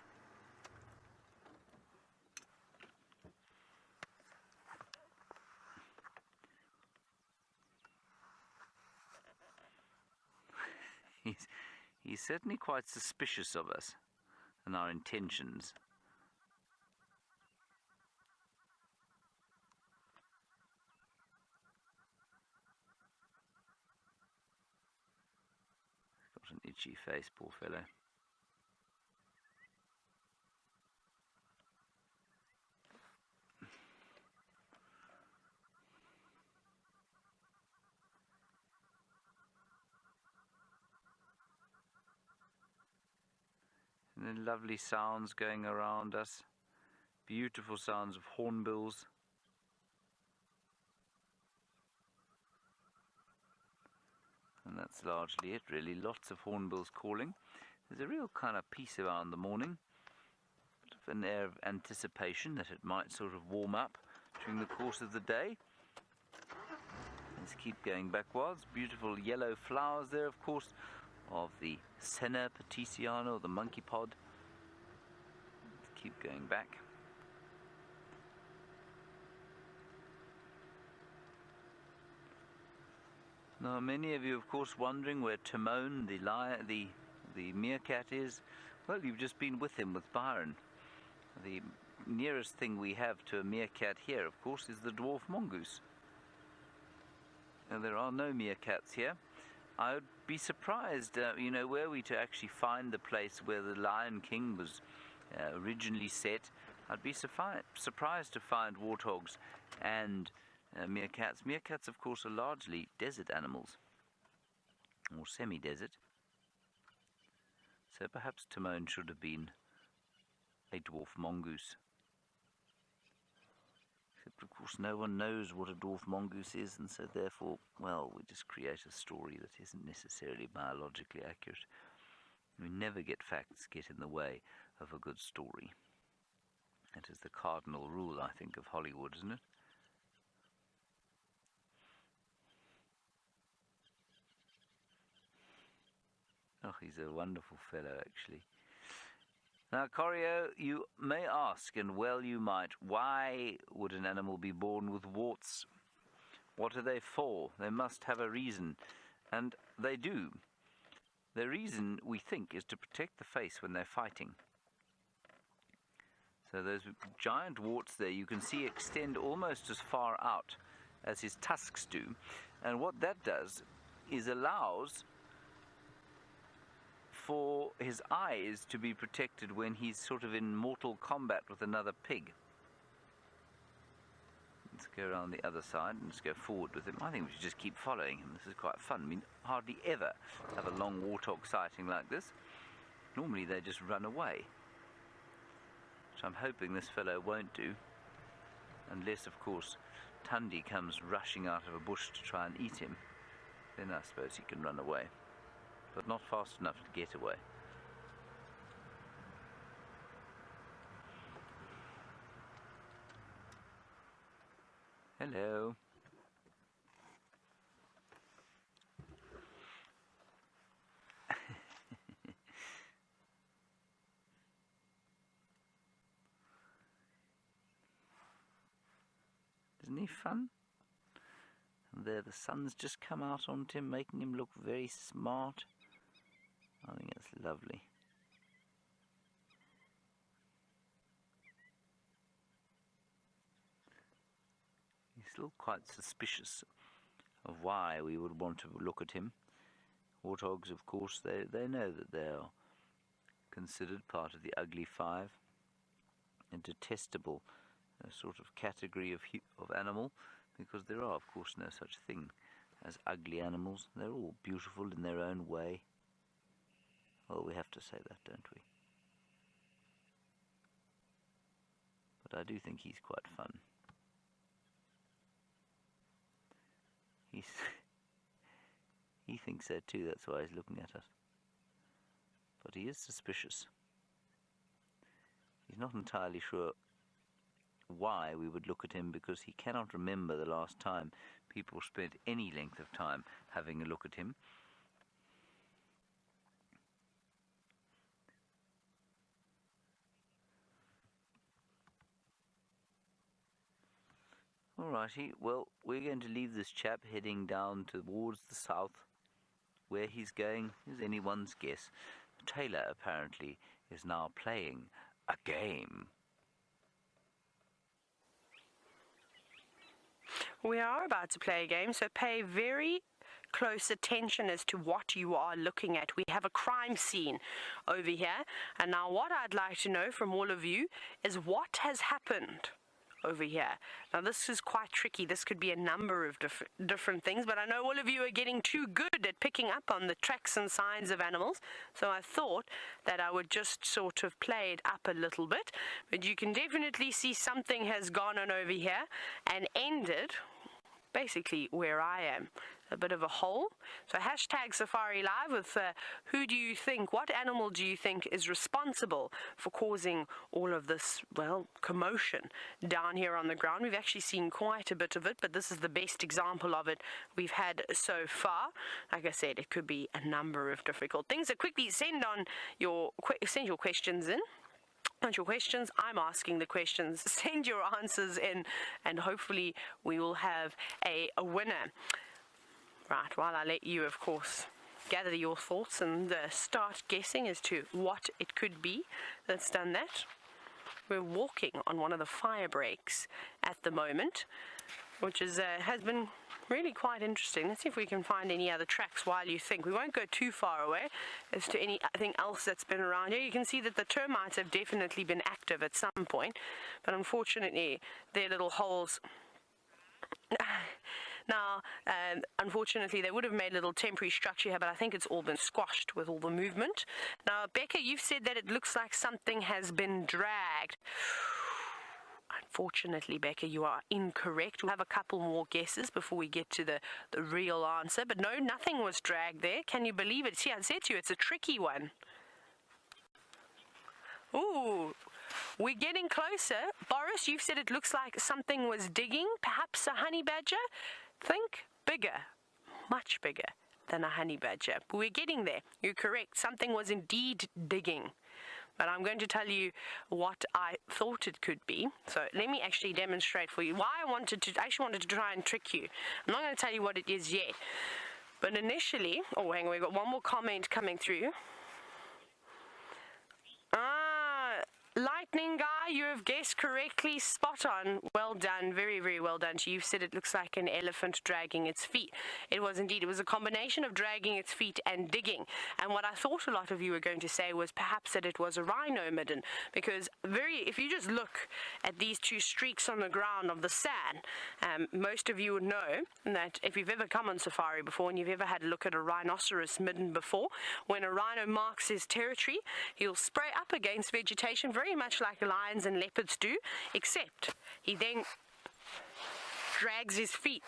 He's certainly quite suspicious of us and our intentions. What an itchy face, poor fellow. And then lovely sounds going around us. Beautiful sounds of hornbills. And that's largely it, really. Lots of hornbills calling. There's a real kind of peace around the morning. Bit of an air of anticipation that it might sort of warm up during the course of the day. Let's keep going backwards. Beautiful yellow flowers there, of course, of the Senna Petitiana, or the monkey pod. Let's keep going back. Now, many of you, of course, wondering where Timon, the meerkat is. Well, you've just been with him, with Byron. The nearest thing we have to a meerkat here, of course, is the dwarf mongoose. Now, there are no meerkats here. I would be surprised, were we to actually find the place where the Lion King was originally set, I'd be surprised to find warthogs and meerkats. Meerkats, of course, are largely desert animals, or semi-desert. So perhaps Timon should have been a dwarf mongoose. Except, of course, no one knows what a dwarf mongoose is, and so therefore, well, we just create a story that isn't necessarily biologically accurate. We never get facts get in the way of a good story. That is the cardinal rule, I think, of Hollywood, isn't it? Oh, he's a wonderful fellow, actually. Now, Corio, you may ask, and well you might, why would an animal be born with warts? What are they for? They must have a reason. And they do. The reason, we think, is to protect the face when they're fighting. So those giant warts there, you can see, extend almost as far out as his tusks do. And what that does is allows for his eyes to be protected when he's sort of in mortal combat with another pig. Let's go around the other side and just go forward with him. I think we should just keep following him. This is quite fun. I mean, hardly ever have a long warthog sighting like this. Normally they just run away, which I'm hoping this fellow won't do, unless, of course, Tundi comes rushing out of a bush to try and eat him. Then I suppose he can run away, but not fast enough to get away. Hello. Isn't he fun? And there the sun's just come out on him, making him look very smart. I think it's lovely. He's still quite suspicious of why we would want to look at him. Warthogs, of course, they know that they are considered part of the ugly five, a detestable sort of category of animal, because there are, of course, no such thing as ugly animals. They're all beautiful in their own way. Well, we have to say that, don't we? But I do think he's quite fun. He thinks so too, that's why he's looking at us. But he is suspicious. He's not entirely sure why we would look at him, because he cannot remember the last time people spent any length of time having a look at him. Alrighty, well, we're going to leave this chap heading down towards the south. Where he's going is anyone's guess. Taylor, apparently, is now playing a game. We are about to play a game, so pay very close attention as to what you are looking at. We have a crime scene over here, and now what I'd like to know from all of you is what has happened over here. Now this is quite tricky. This could be a number of different things, but I know all of you are getting too good at picking up on the tracks and signs of animals, so I thought that I would just sort of play it up a little bit. But you can definitely see something has gone on over here and ended basically where I am. A bit of a hole. So hashtag Safari Live with who do you think, what animal do you think is responsible for causing all of this, well, commotion down here on the ground. We've actually seen quite a bit of it, but this is the best example of it we've had so far. Like I said, it could be a number of difficult things. So quickly send your questions in. Not your questions, I'm asking the questions. Send your answers in, and hopefully we will have a winner. Right, while I let you, of course, gather your thoughts and start guessing as to what it could be that's done that. We're walking on one of the fire breaks at the moment, which is has been really quite interesting. Let's see if we can find any other tracks while you think. We won't go too far away as to anything else that's been around here. You can see that the termites have definitely been active at some point, but unfortunately their little holes... Now, unfortunately, they would have made a little temporary structure here, but I think it's all been squashed with all the movement. Now, Becca, you've said that it looks like something has been dragged. Unfortunately, Becca, you are incorrect. We'll have a couple more guesses before we get to the real answer. But no, nothing was dragged there. Can you believe it? See, I said to you, it's a tricky one. Ooh, we're getting closer. Boris, you've said it looks like something was digging, perhaps a honey badger. Think bigger, much bigger than a honey badger. But we're getting there. You're correct. Something was indeed digging. But I'm going to tell you what I thought it could be. So let me actually demonstrate for you why I actually wanted to try and trick you. I'm not going to tell you what it is yet. But initially, oh, hang on, we've got one more comment coming through. Lightning guy, you have guessed correctly, spot on. Well done, very, very well done. You've said it looks like an elephant dragging its feet. It was indeed. It was a combination of dragging its feet and digging. And what I thought a lot of you were going to say was perhaps that it was a rhino midden, because if you just look at these two streaks on the ground of the sand, most of you would know that if you've ever come on safari before and you've ever had a look at a rhinoceros midden before, when a rhino marks his territory, he'll spray up against vegetation very much like lions and leopards do, except he then drags his feet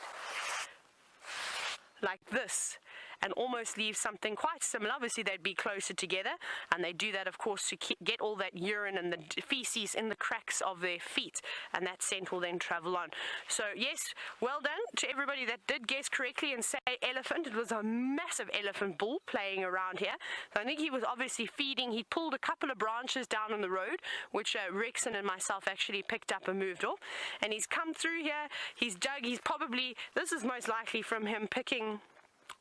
like this and almost leaves something quite similar. Obviously they'd be closer together, and they do that of course to get all that urine and the feces in the cracks of their feet, and that scent will then travel on. So yes, well done to everybody that did guess correctly and say elephant. It was a massive elephant bull playing around here. So I think he was obviously feeding. He pulled a couple of branches down on the road, which Rexon and myself actually picked up and moved off, and he's come through here, he's dug, this is most likely from him picking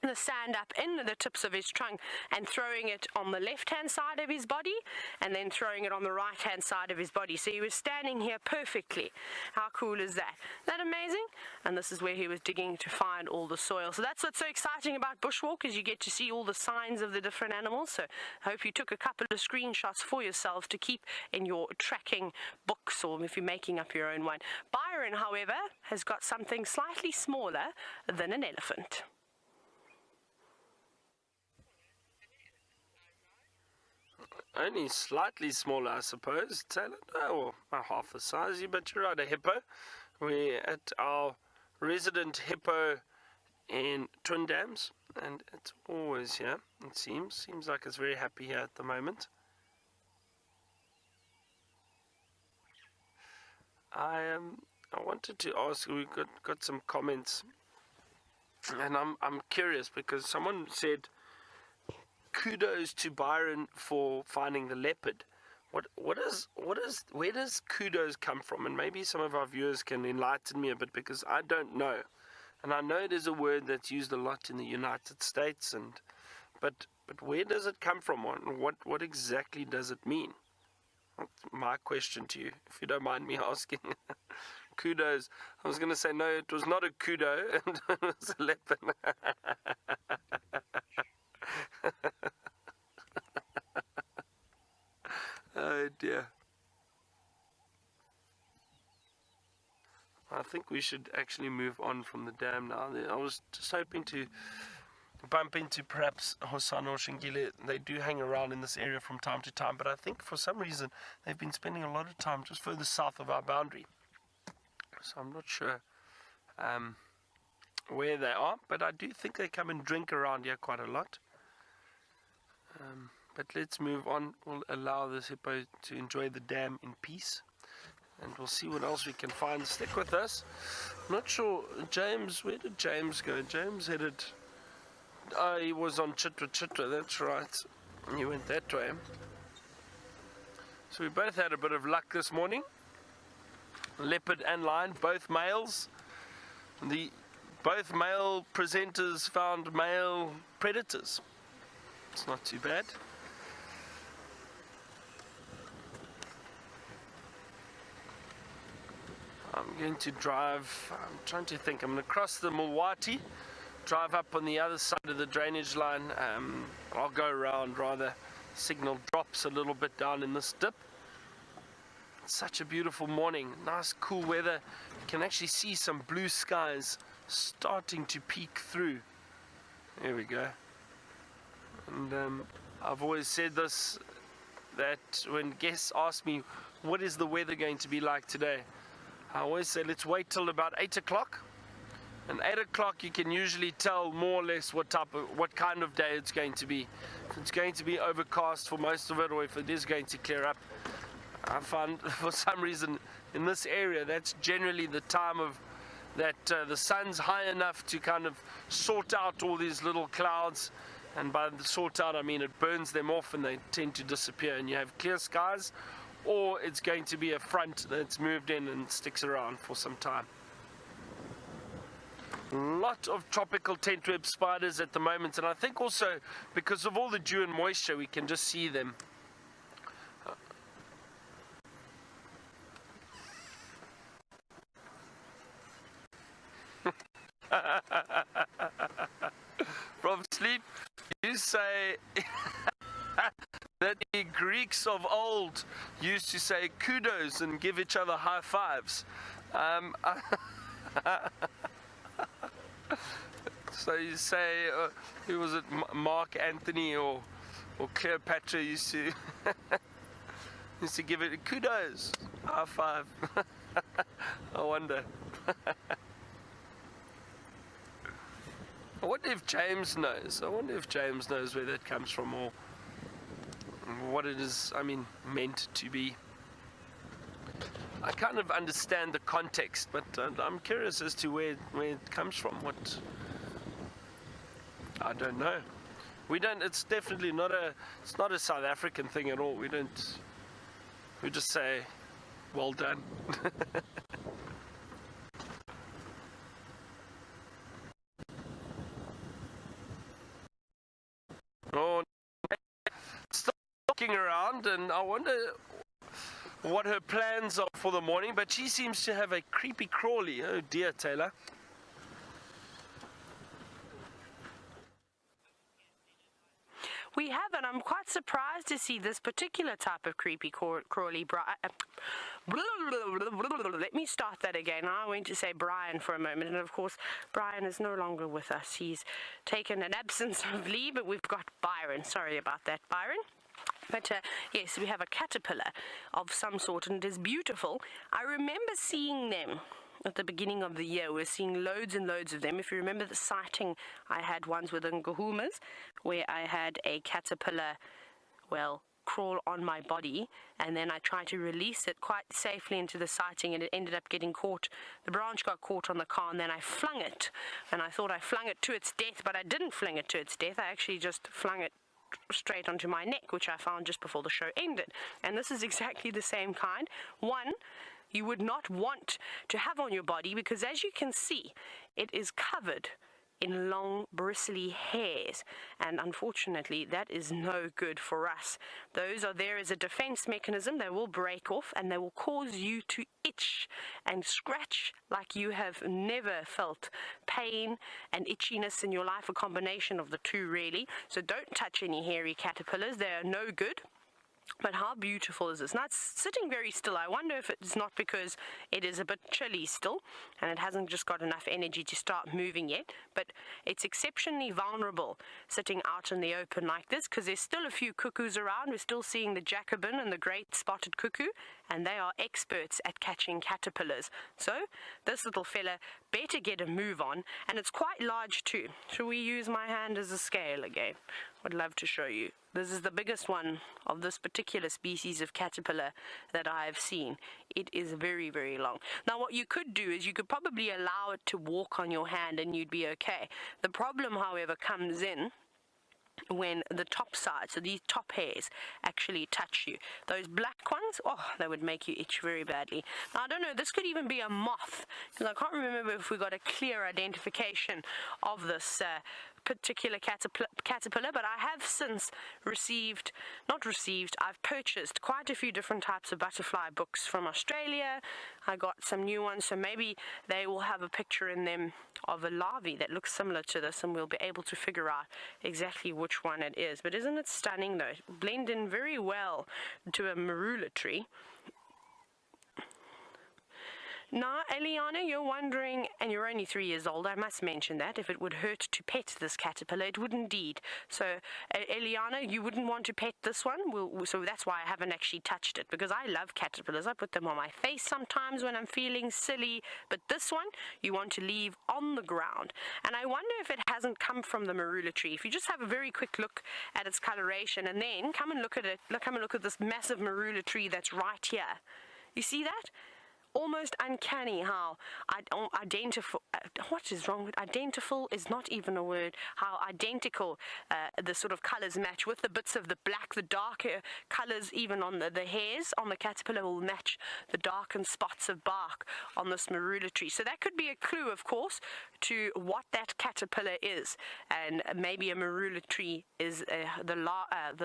the sand up in the tips of his trunk and throwing it on the left hand side of his body and then throwing it on the right hand side of his body. So he was standing here perfectly. How cool is that? Isn't that amazing? And this is where he was digging to find all the soil. So that's what's so exciting about bushwalk, is you get to see all the signs of the different animals. So I hope you took a couple of screenshots for yourselves to keep in your tracking books, or if you're making up your own one. Byron, however, has got something slightly smaller than an elephant. Only slightly smaller, I suppose, Taylor. Oh, well, half the size, but you're right, a hippo. We're at our resident hippo in Twin Dams, and it's always here, it seems. Seems like it's very happy here at the moment. I wanted to ask, we got some comments, and I'm curious because someone said, kudos to Byron for finding the leopard. Where does kudos come from? And maybe some of our viewers can enlighten me a bit, because I don't know. And I know it is a word that's used a lot in the United States, but where does it come from? What exactly does it mean? That's my question to you, if you don't mind me asking. kudos. I was going to say, no, it was not a kudo, and it was a leopard. Oh, dear. I think we should actually move on from the dam now. I was just hoping to bump into perhaps Hosan or Shingile. They do hang around in this area from time to time, but I think for some reason they've been spending a lot of time just further south of our boundary. So I'm not sure where they are, but I do think they come and drink around here quite a lot. But let's move on. We'll allow this hippo to enjoy the dam in peace, and we'll see what else we can find. Stick with us. I'm not sure, James, where did James go? James headed, he was on Chitwa, that's right. He went that way. So we both had a bit of luck this morning. Leopard and lion, both males. Both male presenters found male predators. It's not too bad. I'm going to drive, I'm trying to think, I'm going to cross the Mulwati, drive up on the other side of the drainage line. I'll go around rather. Signal drops a little bit down in this dip. It's such a beautiful morning, nice cool weather. You can actually see some blue skies starting to peek through. There we go. And I've always said this, that when guests ask me what is the weather going to be like today, I always say let's wait till about 8 o'clock. And 8 o'clock you can usually tell more or less what kind of day it's going to be. If it's going to be overcast for most of it, or if it is going to clear up. I find for some reason in this area that's generally the time of that the sun's high enough to kind of sort out all these little clouds. And by the sort out I mean it burns them off and they tend to disappear, and you have clear skies, or it's going to be a front that's moved in and sticks around for some time. Lot of tropical tent web spiders at the moment, and I think also because of all the dew and moisture we can just see them. From sleep, you say that the Greeks of old used to say kudos and give each other high fives. So you say, who was it, Mark Anthony or Cleopatra used to give it kudos, high five. I wonder. I wonder if James knows. I wonder if James knows where that comes from, or what it is, I mean, meant to be. I kind of understand the context, but I'm curious as to where it comes from. What, I don't know. We don't. It's definitely not a. It's not a South African thing at all. We don't. We just say, "Well done." Oh, still looking around, and I wonder what her plans are for the morning, but she seems to have a creepy crawly. Oh dear, Taylor. We have, and I'm quite surprised to see this particular type of creepy crawly. Let me start that again. I went to say Brian for a moment, and of course Brian is no longer with us. He's taken an absence of leave, but we've got Byron. Sorry about that, Byron. But yes, we have a caterpillar of some sort, and it is beautiful. I remember seeing them at the beginning of the year. We're seeing loads and loads of them. If you remember the sighting I had once with Nguhumas, where I had a caterpillar, well, crawl on my body, and then I tried to release it quite safely into the sighting, and it ended up getting caught. The branch got caught on the car, and then I flung it, and I thought I flung it to its death, but I didn't fling it to its death. I actually just flung it straight onto my neck, which I found just before the show ended. And this is exactly the same kind. One you would not want to have on your body, because as you can see, it is covered in long bristly hairs, and unfortunately that is no good for us. Those are there as a defense mechanism. They will break off and they will cause you to itch and scratch like you have never felt pain and itchiness in your life, a combination of the two really. So don't touch any hairy caterpillars, they are no good. But how beautiful is this? Now it's sitting very still. I wonder if it's not because it is a bit chilly still and it hasn't just got enough energy to start moving yet, but it's exceptionally vulnerable sitting out in the open like this because there's still a few cuckoos around. We're still seeing the Jacobin and the great spotted cuckoo, and they are experts at catching caterpillars. So this little fella better get a move on, and it's quite large too. Shall we use my hand as a scale again? I'd love to show you. This is the biggest one of this particular species of caterpillar that I have seen. It is very, very long. Now what you could do is you could probably allow it to walk on your hand and you'd be okay. The problem, however, comes in when the top side, so these top hairs, actually touch you. Those black ones, oh, they would make you itch very badly. Now, I don't know, this could even be a moth, because I can't remember if we got a clear identification of this particular caterpillar, but I have since I've purchased quite a few different types of butterfly books from Australia. I got some new ones, so maybe they will have a picture in them of a larvae that looks similar to this, and we'll be able to figure out exactly which one it is. But isn't it stunning though? Blend in very well to a marula tree. Now, Eliana, you're wondering, and you're only 3 years old, I must mention that, if it would hurt to pet this caterpillar. It would indeed. So, Eliana, you wouldn't want to pet this one, so that's why I haven't actually touched it, because I love caterpillars. I put them on my face sometimes when I'm feeling silly, but this one, you want to leave on the ground. And I wonder if it hasn't come from the marula tree. If you just have a very quick look at its coloration, and then come and look at it, come and look at this massive marula tree that's right here. You see that? Almost uncanny how identical, what is wrong with identical is not even a word, how identical the sort of colors match, with the bits of the black, the darker colors even on the hairs on the caterpillar will match the darkened spots of bark on this marula tree. So that could be a clue, of course, to what that caterpillar is, and maybe a marula tree is the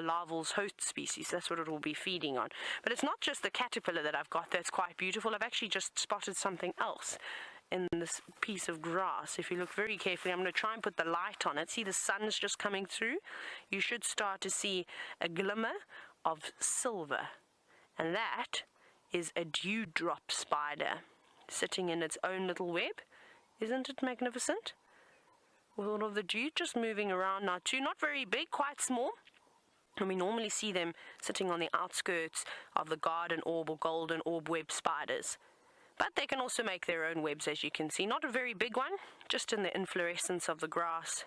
larval's host species. That's what it will be feeding on. But it's not just the caterpillar that I've got that's quite beautiful. I've actually just spotted something else in this piece of grass. If you look very carefully, I'm going to try and put the light on it. See, the sun's just coming through. You should start to see a glimmer of silver, and that is a dewdrop spider sitting in its own little web. Isn't it magnificent? With all of the dew just moving around now too. Not very big, quite small. And we normally see them sitting on the outskirts of the garden orb or golden orb web spiders. But they can also make their own webs, as you can see. Not a very big one, just in the inflorescence of the grass,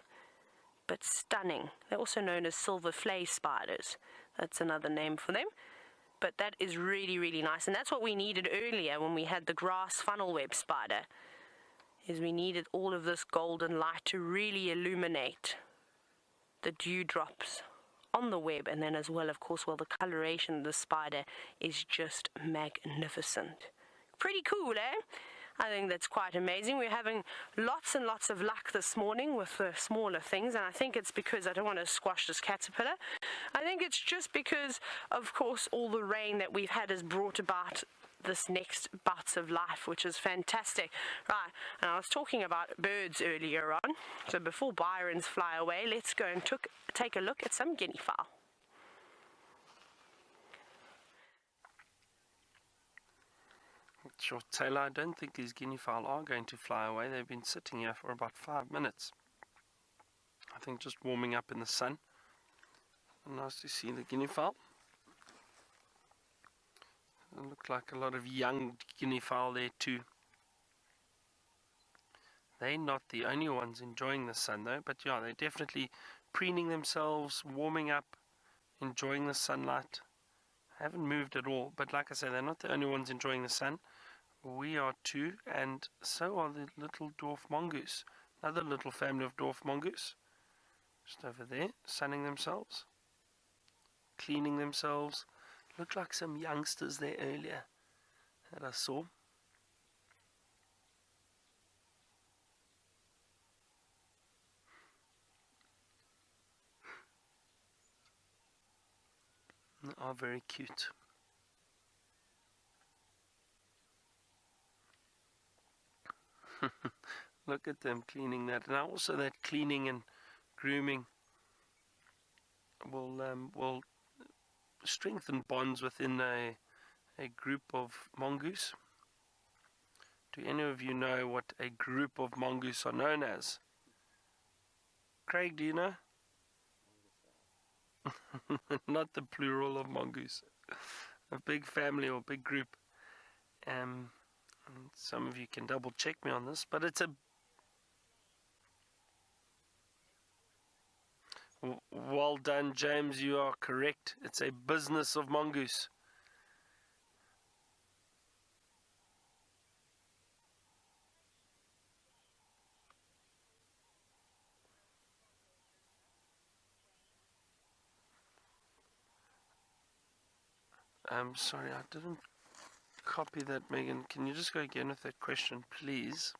but stunning. They're also known as silver flay spiders. That's another name for them. But that is really, really nice. And that's what we needed earlier when we had the grass funnel web spider, is we needed all of this golden light to really illuminate the dewdrops on the web, and then as well, of course, the coloration of the spider is just magnificent. Pretty cool, eh? I think that's quite amazing. We're having lots and lots of luck this morning with the smaller things, and I think it's because I don't want to squash this caterpillar. I think it's just because, of course, all the rain that we've had has brought about this next bouts of life, which is fantastic. Right, and I was talking about birds earlier on, so before Byrons fly away, let's go and take a look at some guinea fowl. Sure, Taylor, I don't think these guinea fowl are going to fly away. They've been sitting here for about 5 minutes. I think just warming up in the sun. Nice to see the guinea fowl. It look like a lot of young guinea fowl there too. They're not the only ones enjoying the sun though, but yeah, they're definitely preening themselves, warming up, enjoying the sunlight. Haven't moved at all, but like I say, they're not the only ones enjoying the sun. We are too, and so are the little dwarf mongoose. Another little family of dwarf mongoose. Just over there, sunning themselves, cleaning themselves. Looked like some youngsters there earlier that I saw. are very cute. Look at them cleaning that. Now also that cleaning and grooming will strengthen bonds within a group of mongoose. Do any of you know what a group of mongoose are known as? Craig, do you know? Not the plural of mongoose. A big family or big group. And some of you can double check me on this, but it's a... Well done, James, you are correct. It's a business of mongoose. I'm sorry, I didn't copy that, Megan. Can you just go again with that question, please?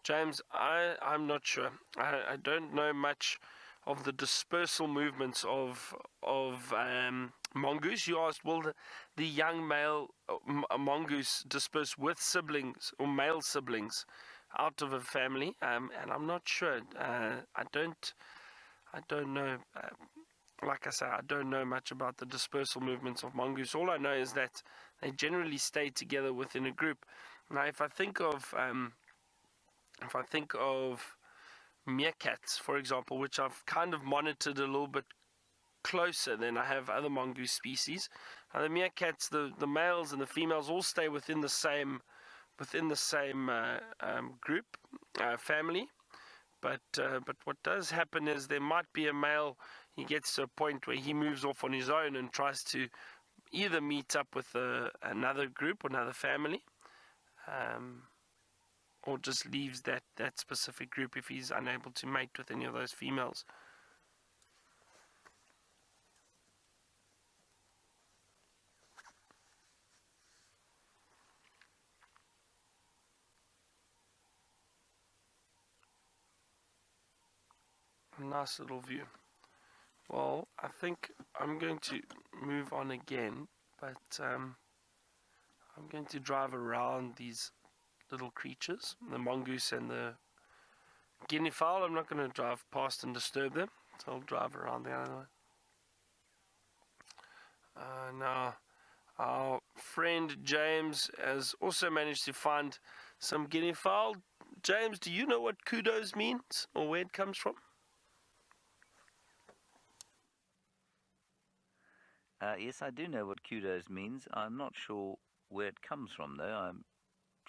James, I'm not sure. I don't know much of the dispersal movements of mongoose. You asked, will the young male mongoose disperse with siblings or male siblings out of a family? And I'm not sure. I don't know. Like I say, I don't know much about the dispersal movements of mongoose. All I know is that they generally stay together within a group. Now, if I think of meerkats, for example, which I've kind of monitored a little bit closer than I have other mongoose species. The meerkats, the males and the females all stay within the same group, family. But what does happen is there might be a male. He gets to a point where he moves off on his own and tries to either meet up with another group or another family, or just leaves that specific group if he's unable to mate with any of those females. Nice little view. Well, I think I'm going to move on again, but I'm going to drive around these little creatures, the mongoose and the guinea fowl. I'm not going to drive past and disturb them, so I'll drive around the other way. Now, our friend James has also managed to find some guinea fowl. James, do you know what kudos means or where it comes from? Yes, I do know what kudos means. I'm not sure where it comes from, though.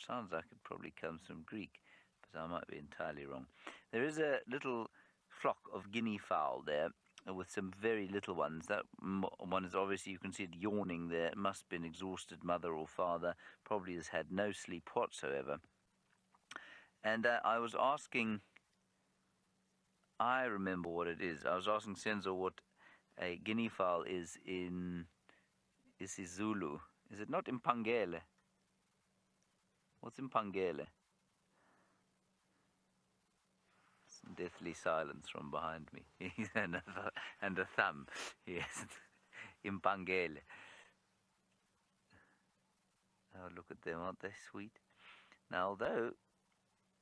Sounds like it probably comes from Greek, but I might be entirely wrong. There is a little flock of guinea fowl there with some very little ones. That one is obviously, you can see it yawning there. It must be an exhausted mother or father. Probably has had no sleep whatsoever. And I was asking, I remember what it is. I was asking Senzo what a guinea fowl is in isiZulu. Is it not Impangele? What's Impangele? Some deathly silence from behind me. and a thumb. Yes. Impangele. Oh, look at them, aren't they sweet? Now, although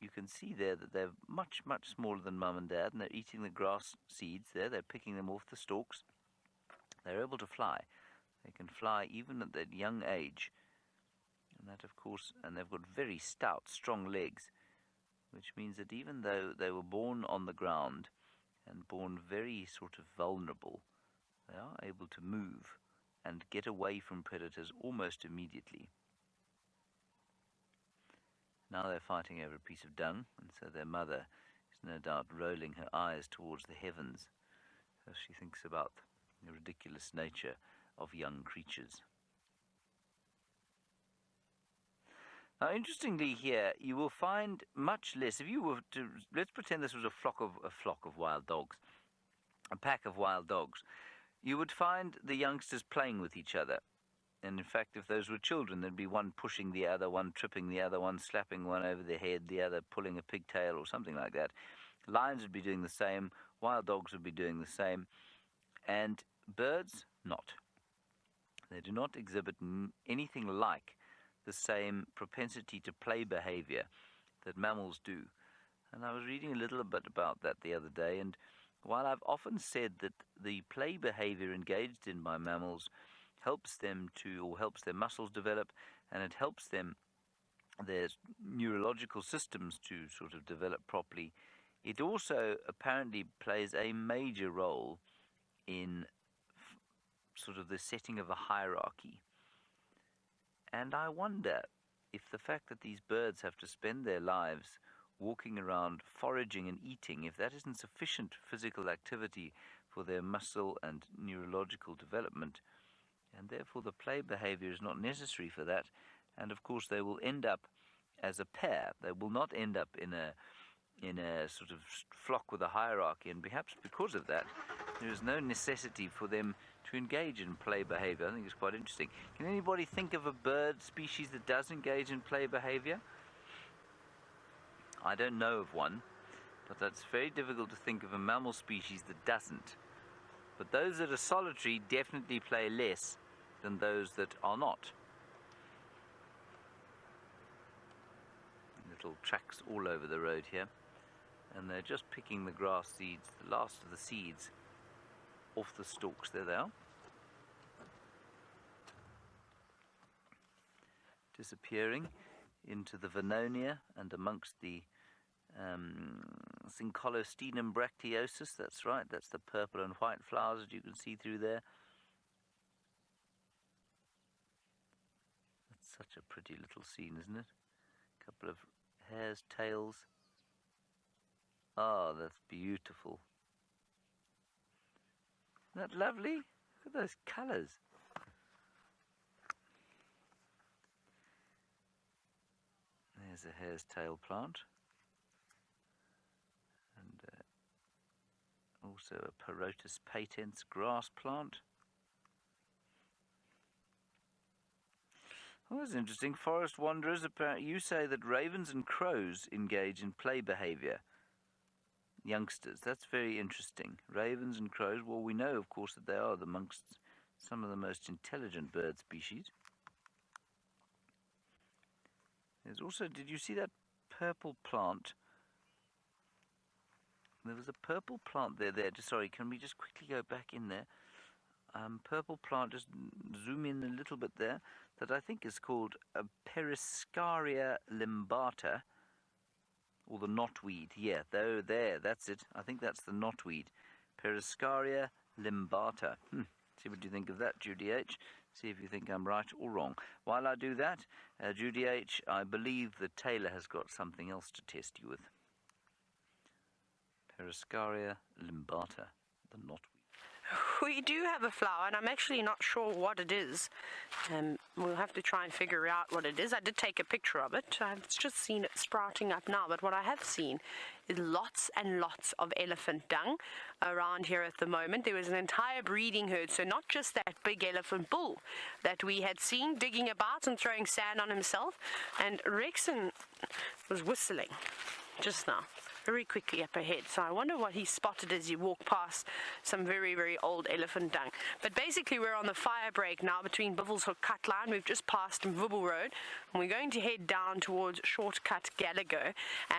you can see there that they're much, much smaller than mum and dad, and they're eating the grass seeds there. They're picking them off the stalks. They're able to fly. They can fly even at that young age. And that, of course, and they've got very stout, strong legs, which means that even though they were born on the ground and born very sort of vulnerable, they are able to move and get away from predators almost immediately. Now they're fighting over a piece of dung, and so their mother is no doubt rolling her eyes towards the heavens as she thinks about the ridiculous nature of young creatures. Now, interestingly here, you will find much less. If you were to, let's pretend this was a flock of wild dogs, a pack of wild dogs, you would find the youngsters playing with each other. And in fact, if those were children, there'd be one pushing the other, one tripping the other, one slapping one over the head, the other pulling a pigtail or something like that. Lions would be doing the same, wild dogs would be doing the same, and birds not. They do not exhibit anything like the same propensity to play behavior that mammals do. And I was reading a little bit about that the other day, and while I've often said that the play behavior engaged in by mammals helps them to, or helps their muscles develop, and it helps them, their neurological systems to sort of develop properly, it also apparently plays a major role in sort of the setting of a hierarchy. And I wonder if the fact that these birds have to spend their lives walking around foraging and eating, if that isn't sufficient physical activity for their muscle and neurological development, and therefore the play behavior is not necessary for that. And of course they will end up as a pair. They will not end up in a sort of flock with a hierarchy, and perhaps because of that there is no necessity for them to engage in play behavior. I think it's quite interesting. Can anybody think of a bird species that does engage in play behavior? I don't know of one, but that's very difficult to think of a mammal species that doesn't. But those that are solitary definitely play less than those that are not. Little tracks all over the road here, and they're just picking the grass seeds, the last of the seeds, off the stalks. There they are. Disappearing into the Vernonia and amongst the Syncolostemum bracteosus. That's right, that's the purple and white flowers that you can see through there. That's such a pretty little scene, isn't it? A couple of hares' tails. Oh, that's beautiful. Isn't that lovely? Look at those colours. There's a hare's tail plant. And also a Parotis patens grass plant. Oh, that's interesting. Forest wanderers, apparently, you say that ravens and crows engage in play behavior. Youngsters, that's very interesting. Ravens and crows, well, we know, of course, that they are amongst some of the most intelligent bird species. There's also, did you see that purple plant? There was a purple plant there. Sorry, can we just quickly go back in there? Purple plant, just zoom in a little bit there, that I think is called a Periscaria limbata, or the knotweed. Yeah, there, that's it. I think that's the knotweed. Periscaria limbata. See what you think of that, Judy H. See if you think I'm right or wrong. While I do that, Judy H., I believe that Taylor has got something else to test you with. Periscaria limbata, the knotweed. We do have a flower, and I'm actually not sure what it is. We'll have to try and figure out what it is. I did take a picture of it. I've just seen it sprouting up now, but what I have seen is lots and lots of elephant dung around here at the moment. There was an entire breeding herd, so not just that big elephant bull that we had seen digging about and throwing sand on himself, and Rexon was whistling just now, very quickly up ahead. So I wonder what he spotted as he walked past some very, very old elephant dung. But basically we're on the fire break now between Buffelshoek Cut Line. We've just passed Mvubu Road, and we're going to head down towards Shortcut Gallagher,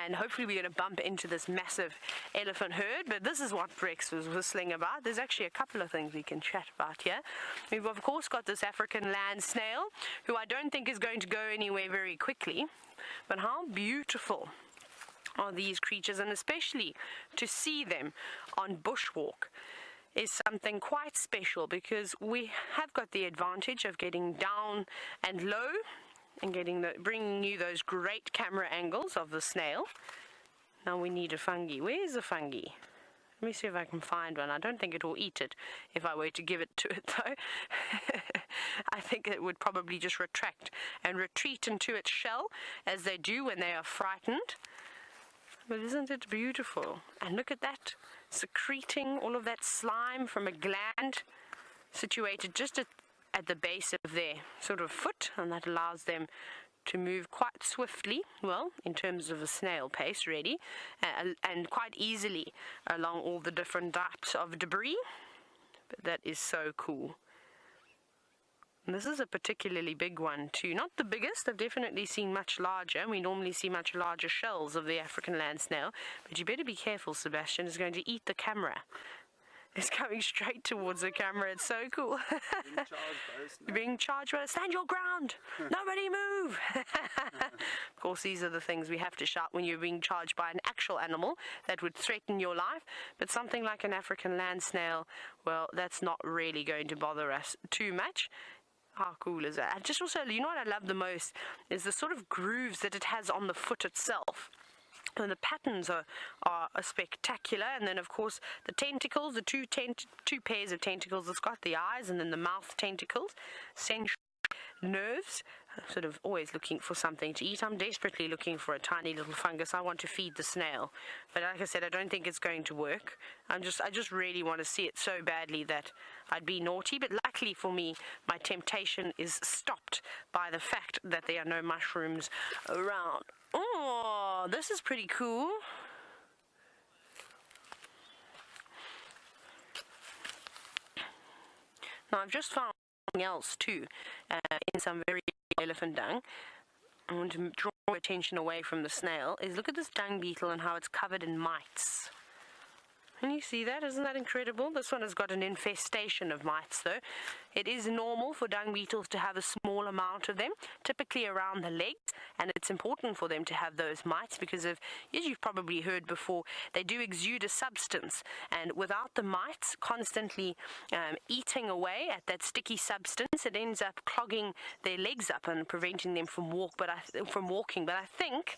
and hopefully we're going to bump into this massive elephant herd. But this is what Rex was whistling about. There's actually a couple of things we can chat about here. We've of course got this African land snail, who I don't think is going to go anywhere very quickly. But how beautiful are these creatures, and especially to see them on bushwalk is something quite special, because we have got the advantage of getting down and low and bringing you those great camera angles of the snail. Now we need a fungi. Where's the fungi? Let me see if I can find one. I don't think it will eat it if I were to give it to it, though. I think it would probably just retract and retreat into its shell, as they do when they are frightened. But isn't it beautiful? And look at that, secreting all of that slime from a gland situated just at at the base of their sort of foot, and that allows them to move quite swiftly, well, in terms of a snail pace, really, and quite easily along all the different types of debris. But that is so cool. And this is a particularly big one too. Not the biggest, I've definitely seen much larger. We normally see much larger shells of the African land snail, but you better be careful, Sebastian. It's going to eat the camera. It's coming straight towards the camera. It's so cool. Being charged by stand your ground. Nobody move. Of course, these are the things we have to shout when you're being charged by an actual animal that would threaten your life. But something like an African land snail, well, that's not really going to bother us too much. How cool is that? And just also, you know what I love the most is the sort of grooves that it has on the foot itself. And the patterns are spectacular. And then, of course, the tentacles, the two pairs of tentacles. It's got the eyes and then the mouth tentacles, central nerves. I'm sort of always looking for something to eat. I'm desperately looking for a tiny little fungus. I want to feed the snail. But like I said, I don't think it's going to work. I just really want to see it so badly that I'd be naughty. But luckily for me, my temptation is stopped by the fact that there are no mushrooms around. Oh, this is pretty cool. Now, I've just found something else too, in some very elephant dung. I want to draw attention away from the snail, is look at this dung beetle and how it's covered in mites. Can you see that? Isn't that incredible? This one has got an infestation of mites though. It is normal for dung beetles to have a small amount of them, typically around the legs, and it's important for them to have those mites because of, as you've probably heard before, they do exude a substance, and without the mites constantly eating away at that sticky substance, it ends up clogging their legs up and preventing them from walking. But I think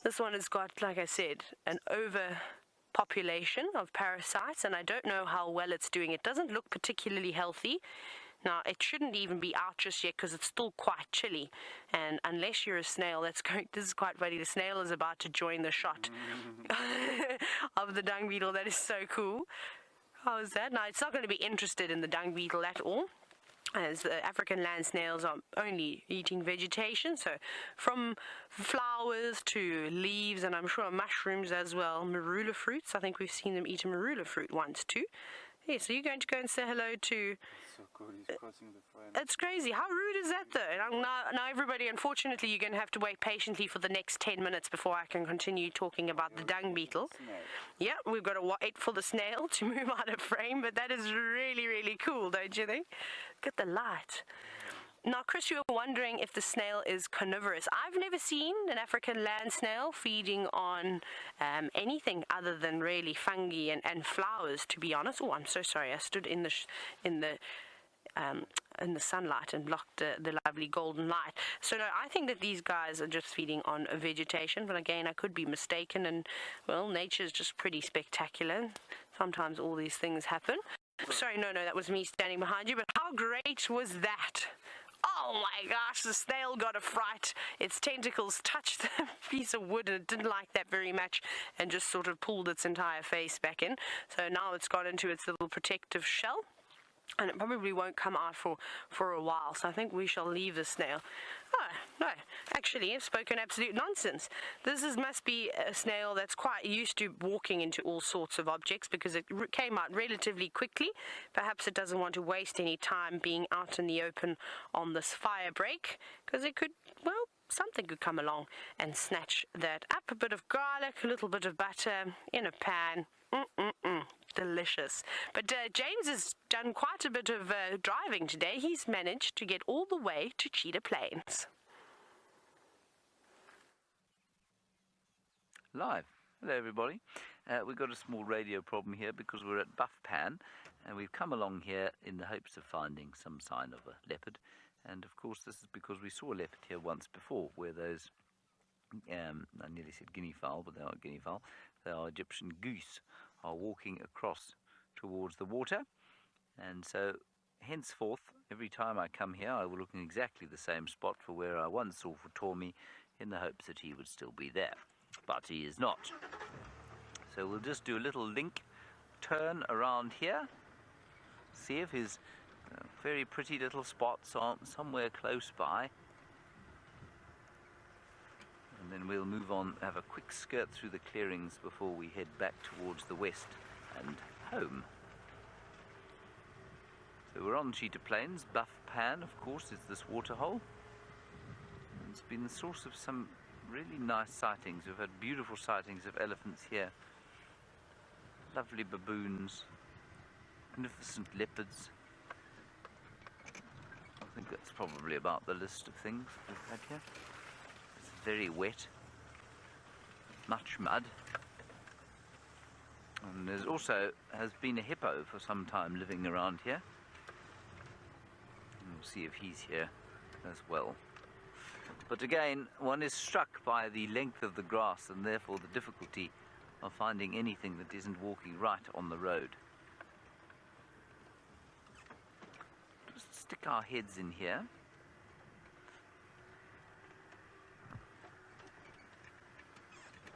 this one has got, like I said, an overpopulation of parasites, and I don't know how well it's doing. It doesn't look particularly healthy. Now, it shouldn't even be out just yet because it's still quite chilly, and unless you're a snail, this is quite funny. The snail is about to join the shot of the dung beetle. That is so cool. How is that? Now, it's not going to be interested in the dung beetle at all, as the African land snails are only eating vegetation, so from flowers to leaves, and I'm sure mushrooms as well, marula fruits. I think we've seen them eat a marula fruit once too. Yeah, so you're going to go and say hello to... So cool, he's crossing the front. It's crazy. How rude is that though? Now everybody, unfortunately, you're going to have to wait patiently for the next 10 minutes before I can continue talking about the dung beetle. Yeah, we've got to wait for the snail to move out of frame, but that is really, really cool, don't you think? Look at the light. Now, Chris, you were wondering if the snail is carnivorous. I've never seen an African land snail feeding on anything other than really fungi and flowers, to be honest. Oh, I'm so sorry. I stood in the sunlight and blocked the lovely golden light. So no, I think that these guys are just feeding on vegetation, but again, I could be mistaken, and well, nature's just pretty spectacular. Sometimes all these things happen. Sorry, no, that was me standing behind you, but how great was that? Oh my gosh, the snail got a fright. Its tentacles touched the piece of wood and it didn't like that very much and just sort of pulled its entire face back in. So now it's got into its little protective shell, and it probably won't come out for a while. So I think we shall leave the snail. Oh, no, actually, I've spoken absolute nonsense. This must be a snail that's quite used to walking into all sorts of objects because it came out relatively quickly. Perhaps it doesn't want to waste any time being out in the open on this fire break, because it could, well, something could come along and snatch that up. A bit of garlic, a little bit of butter in a pan. Delicious. But James has done quite a bit of driving today. He's managed to get all the way to Cheetah Plains. Live. Hello everybody. We've got a small radio problem here because we're at Buffpan, and we've come along here in the hopes of finding some sign of a leopard. And of course this is because we saw a leopard here once before, where those I nearly said guinea fowl, but they aren't guinea fowl, they are Egyptian geese, are walking across towards the water. And so henceforth, every time I come here, I will look in exactly the same spot for where I once saw Tommy, in the hopes that he would still be there. But he is not. So we'll just do a little link turn around here, see if his Very pretty little spots on somewhere close by. And then we'll move on, have a quick skirt through the clearings before we head back towards the west and home. So we're on Cheetah Plains. Buff Pan, of course, is this waterhole. And it's been the source of some really nice sightings. We've had beautiful sightings of elephants here. Lovely baboons. Magnificent leopards. I think that's probably about the list of things we've had here. It's very wet. Much mud. And there's also has been a hippo for some time living around here. And we'll see if he's here as well. But again, one is struck by the length of the grass and therefore the difficulty of finding anything that isn't walking right on the road. Just stick our heads in here.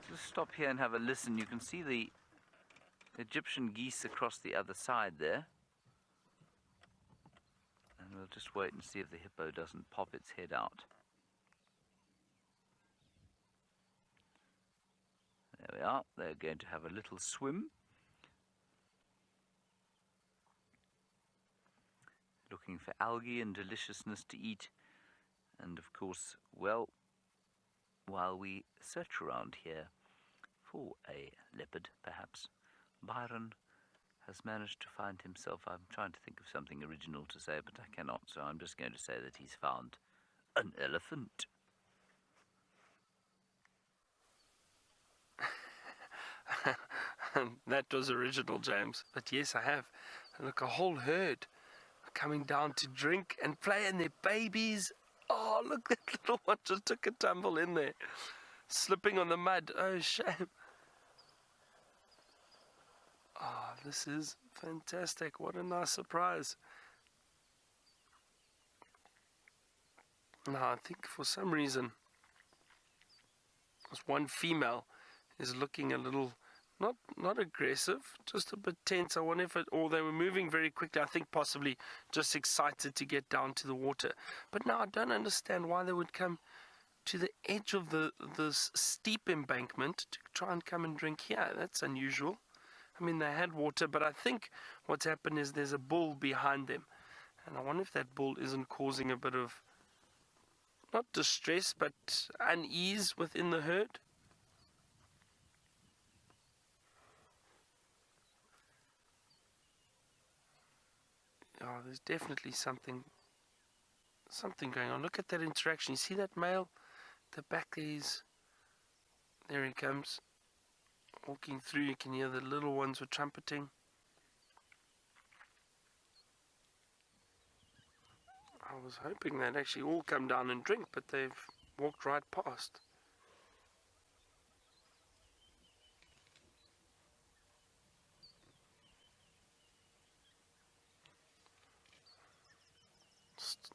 Just stop here and have a listen. You can see the Egyptian geese across the other side there. And we'll just wait and see if the hippo doesn't pop its head out. There we are. They're going to have a little swim. Looking for algae and deliciousness to eat. And of course, well, while we search around here for a leopard, perhaps, Byron has managed to find himself, I'm trying to think of something original to say, but I cannot, so I'm just going to say that he's found an elephant. That was original, James. But yes, I have. And look, a whole herd coming down to drink and play, and their babies. Oh, look, that little one just took a tumble in there, slipping on the mud. Oh, shame. Oh, this is fantastic. What a nice surprise. Now, I think for some reason, this one female is looking a little, not aggressive, just a bit tense. I wonder if or they were moving very quickly. I think possibly just excited to get down to the water. But now I don't understand why they would come to the edge of this steep embankment to try and come and drink here. That's unusual. I mean, they had water, but I think what's happened is there's a bull behind them. And I wonder if that bull isn't causing a bit of, not distress, but unease within the herd. Oh, there's definitely something going on. Look at that interaction. You see that male? The back there he comes. Walking through, you can hear the little ones were trumpeting. I was hoping they'd actually all come down and drink, but they've walked right past.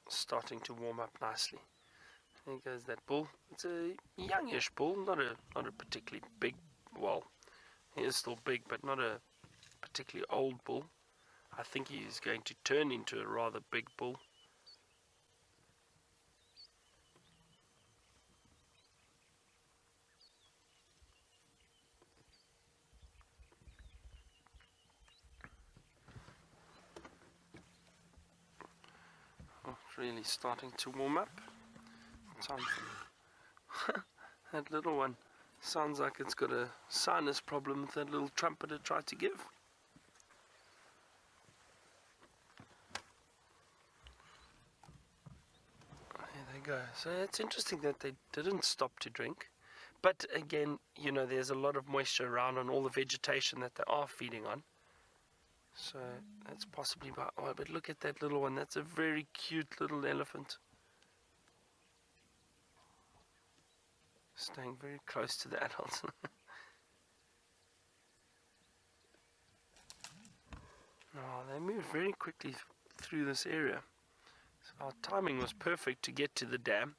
Starting to warm up nicely. There goes that bull. It's a youngish bull, not a particularly big. Well, he is still big, but not a particularly old bull. I think he is going to turn into a rather big bull. Really starting to warm up. That little one sounds like it's got a sinus problem with that little trumpet it tried to give. There they go. So it's interesting that they didn't stop to drink. But again, you know, there's a lot of moisture around on all the vegetation that they are feeding on. So that's possibly about. Oh, but look at that little one. That's a very cute little elephant. Staying very close to the adults. Oh, they moved very quickly through this area. So our timing was perfect to get to the dam.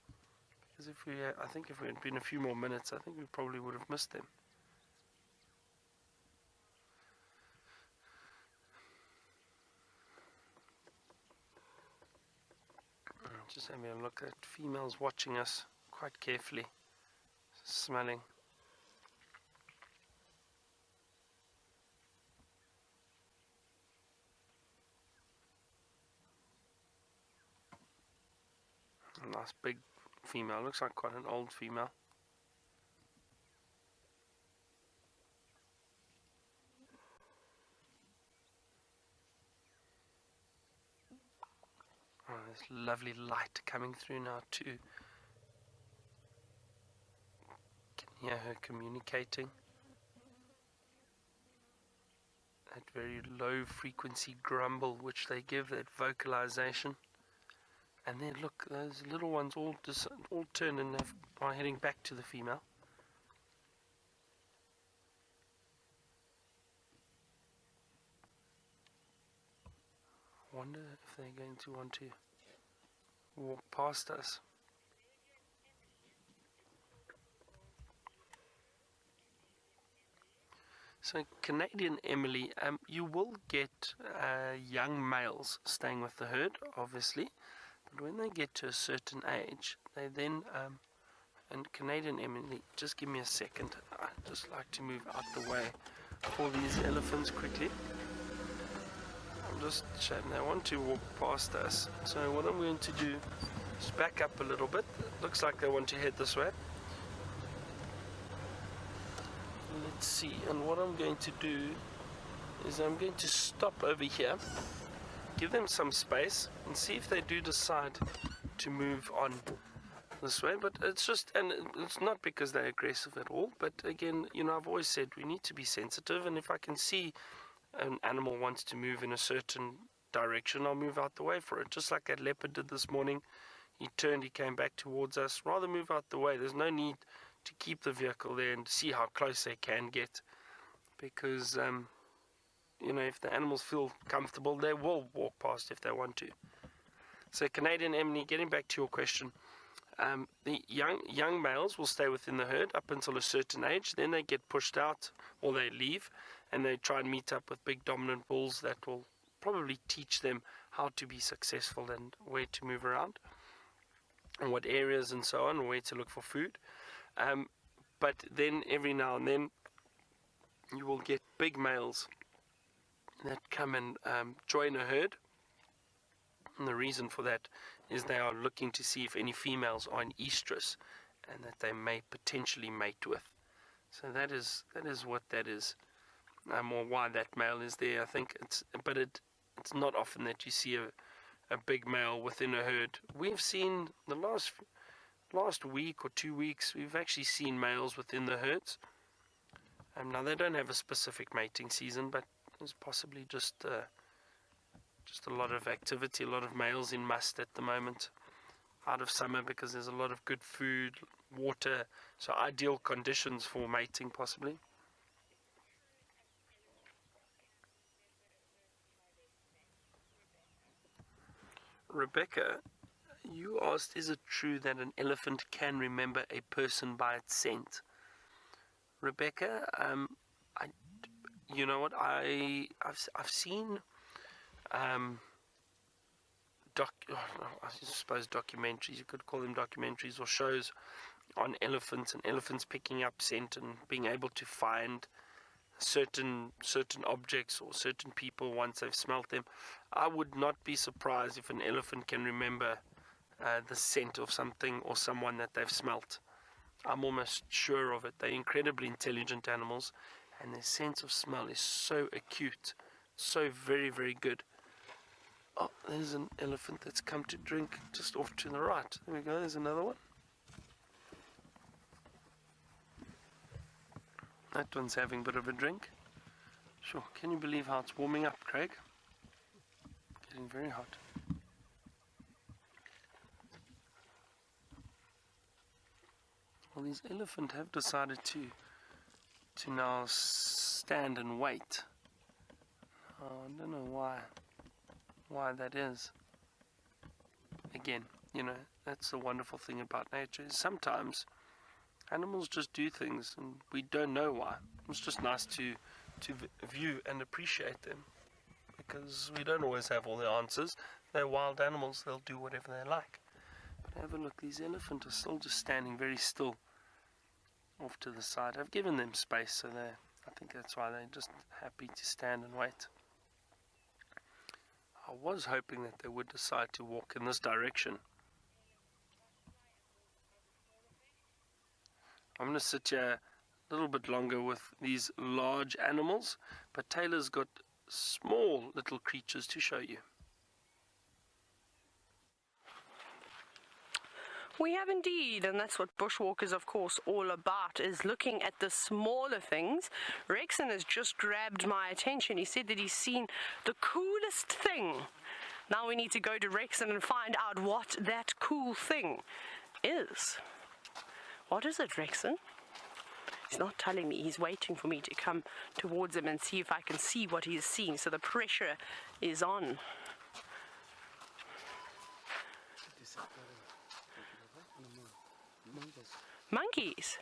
Because I think if we had been a few more minutes, I think we probably would have missed them. Just having a look at females watching us quite carefully, smelling. A nice big female, looks like quite an old female. Oh, there's lovely light coming through now too. Can hear her communicating. That very low frequency grumble which they give, that vocalization. And then look, those little ones all turn and are heading back to the female. I wonder if they're going to want to walk past us. So Canadian Emily, you will get young males staying with the herd, obviously, but when they get to a certain age, they then, and Canadian Emily, just give me a second, I'd just like to move out the way for these elephants quickly. I'm just showing they want to walk past us, so what I'm going to do is back up a little bit. It looks like they want to head this way. Let's see, and what I'm going to do is I'm going to stop over here, give them some space, and see if they do decide to move on this way. But it's just, and it's not because they're aggressive at all, but again, you know, I've always said we need to be sensitive, and if I can see an animal wants to move in a certain direction, I'll move out the way for it. Just like that leopard did this morning. He turned, he came back towards us. Rather move out the way. There's no need to keep the vehicle there and see how close they can get, because you know, if the animals feel comfortable, they will walk past if they want to. So Canadian Emily, getting back to your question, the young males will stay within the herd up until a certain age. Then they get pushed out, or they leave, and they try and meet up with big dominant bulls that will probably teach them how to be successful and where to move around, and what areas and so on, where to look for food. But then every now and then you will get big males that come and join a herd, and the reason for that is they are looking to see if any females are in estrus and that they may potentially mate with. So that is what that is, or why that male is there. I think it's not often that you see a big male within a herd. We've seen the last week or 2 weeks, we've actually seen males within the herds. Now they don't have a specific mating season, but there's possibly just a lot of activity, a lot of males in must at the moment, out of summer, because there's a lot of good food, water, so ideal conditions for mating possibly. Rebecca, you asked, is it true that an elephant can remember a person by its scent? Rebecca, you know what, I've seen I suppose documentaries, you could call them documentaries, or shows on elephants, and elephants picking up scent and being able to find certain objects or certain people once they've smelt them. I would not be surprised if an elephant can remember the scent of something or someone that they've smelt. I'm almost sure of it. They're incredibly intelligent animals, and their sense of smell is so acute, so very, very good. Oh, there's an elephant that's come to drink just off to the right. There we go, there's another one. That one's having a bit of a drink. Sure, can you believe how it's warming up, Craig? Getting very hot. Well, these elephants have decided to now stand and wait. Oh, I don't know why that is. Again, you know, that's the wonderful thing about nature, is sometimes animals just do things and we don't know why. It's just nice to view and appreciate them, because we don't always have all the answers. They're wild animals, they'll do whatever they like. Have a look, these elephants are still just standing very still off to the side. I've given them space, so I think that's why they're just happy to stand and wait. I was hoping that they would decide to walk in this direction. I'm going to sit here a little bit longer with these large animals, but Taylor's got small little creatures to show you. We have indeed, and that's what bushwalkers, of course, all about, is looking at the smaller things. Rexon has just grabbed my attention. He said that he's seen the coolest thing. Now we need to go to Rexon and find out what that cool thing is. What is it, Rexon? He's not telling me. He's waiting for me to come towards him and see if I can see what he's seeing. So the pressure is on. Monkeys.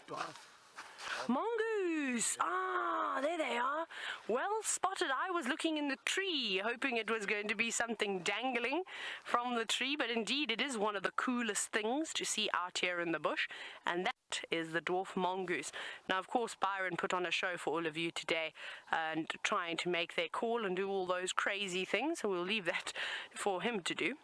Mongoose. Ah, there they are. Well spotted. I was looking in the tree, hoping it was going to be something dangling from the tree, but indeed it is one of the coolest things to see out here in the bush, and that is the dwarf mongoose. Now, of course, Byron put on a show for all of you today and trying to make their call and do all those crazy things, so we'll leave that for him to do.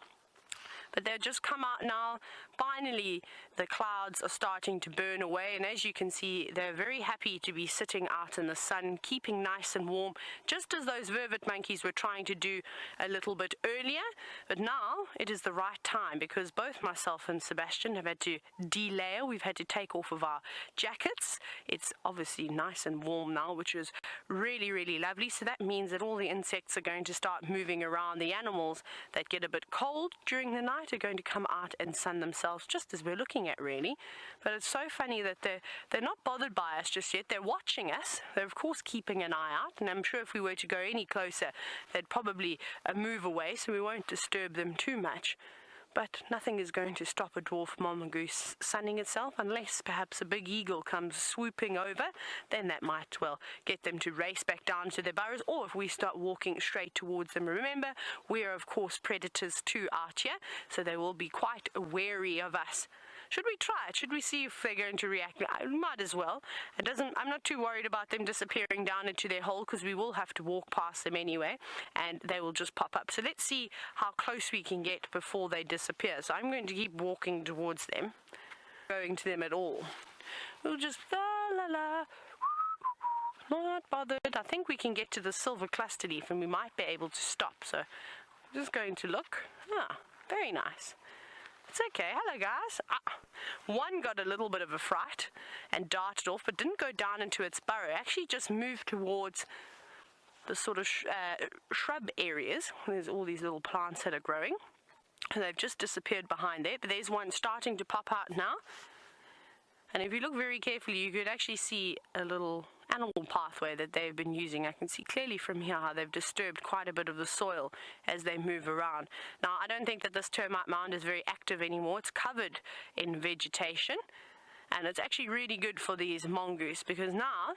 But they've just come out now. Finally, the clouds are starting to burn away, and as you can see, they're very happy to be sitting out in the sun, keeping nice and warm, just as those vervet monkeys were trying to do a little bit earlier. But now it is the right time, because both myself and Sebastian have had to delayer. We've had to take off of our jackets. It's obviously nice and warm now, which is really, really lovely. So that means that all the insects are going to start moving around. The animals that get a bit cold during the night are going to come out and sun themselves, just as we're looking at, really. But it's so funny that they're not bothered by us just yet. They're watching us. They're of course keeping an eye out, and I'm sure if we were to go any closer, they'd probably move away, so we won't disturb them too much. But nothing is going to stop a dwarf mongoose sunning itself, unless perhaps a big eagle comes swooping over. Then that might, well, get them to race back down to their burrows, or if we start walking straight towards them. Remember, we are, of course, predators too out here, so they will be quite wary of us. Should we try it? Should we see if they're going to react? I might as well. I'm not too worried about them disappearing down into their hole, because we will have to walk past them anyway, and they will just pop up. So let's see how close we can get before they disappear. So I'm going to keep walking towards them, going to them at all. We'll just la la la. Not bothered. I think we can get to the silver cluster leaf, and we might be able to stop. So I'm just going to look. Ah, very nice. It's okay. Hello, guys. One got a little bit of a fright and darted off, but didn't go down into its burrow. Actually just moved towards the sort of shrub areas. There's all these little plants that are growing. And they've just disappeared behind there, but there's one starting to pop out now. And if you look very carefully, you could actually see a little animal pathway that they've been using. I can see clearly from here how they've disturbed quite a bit of the soil as they move around. Now, I don't think that this termite mound is very active anymore. It's covered in vegetation, and it's actually really good for these mongoose, because now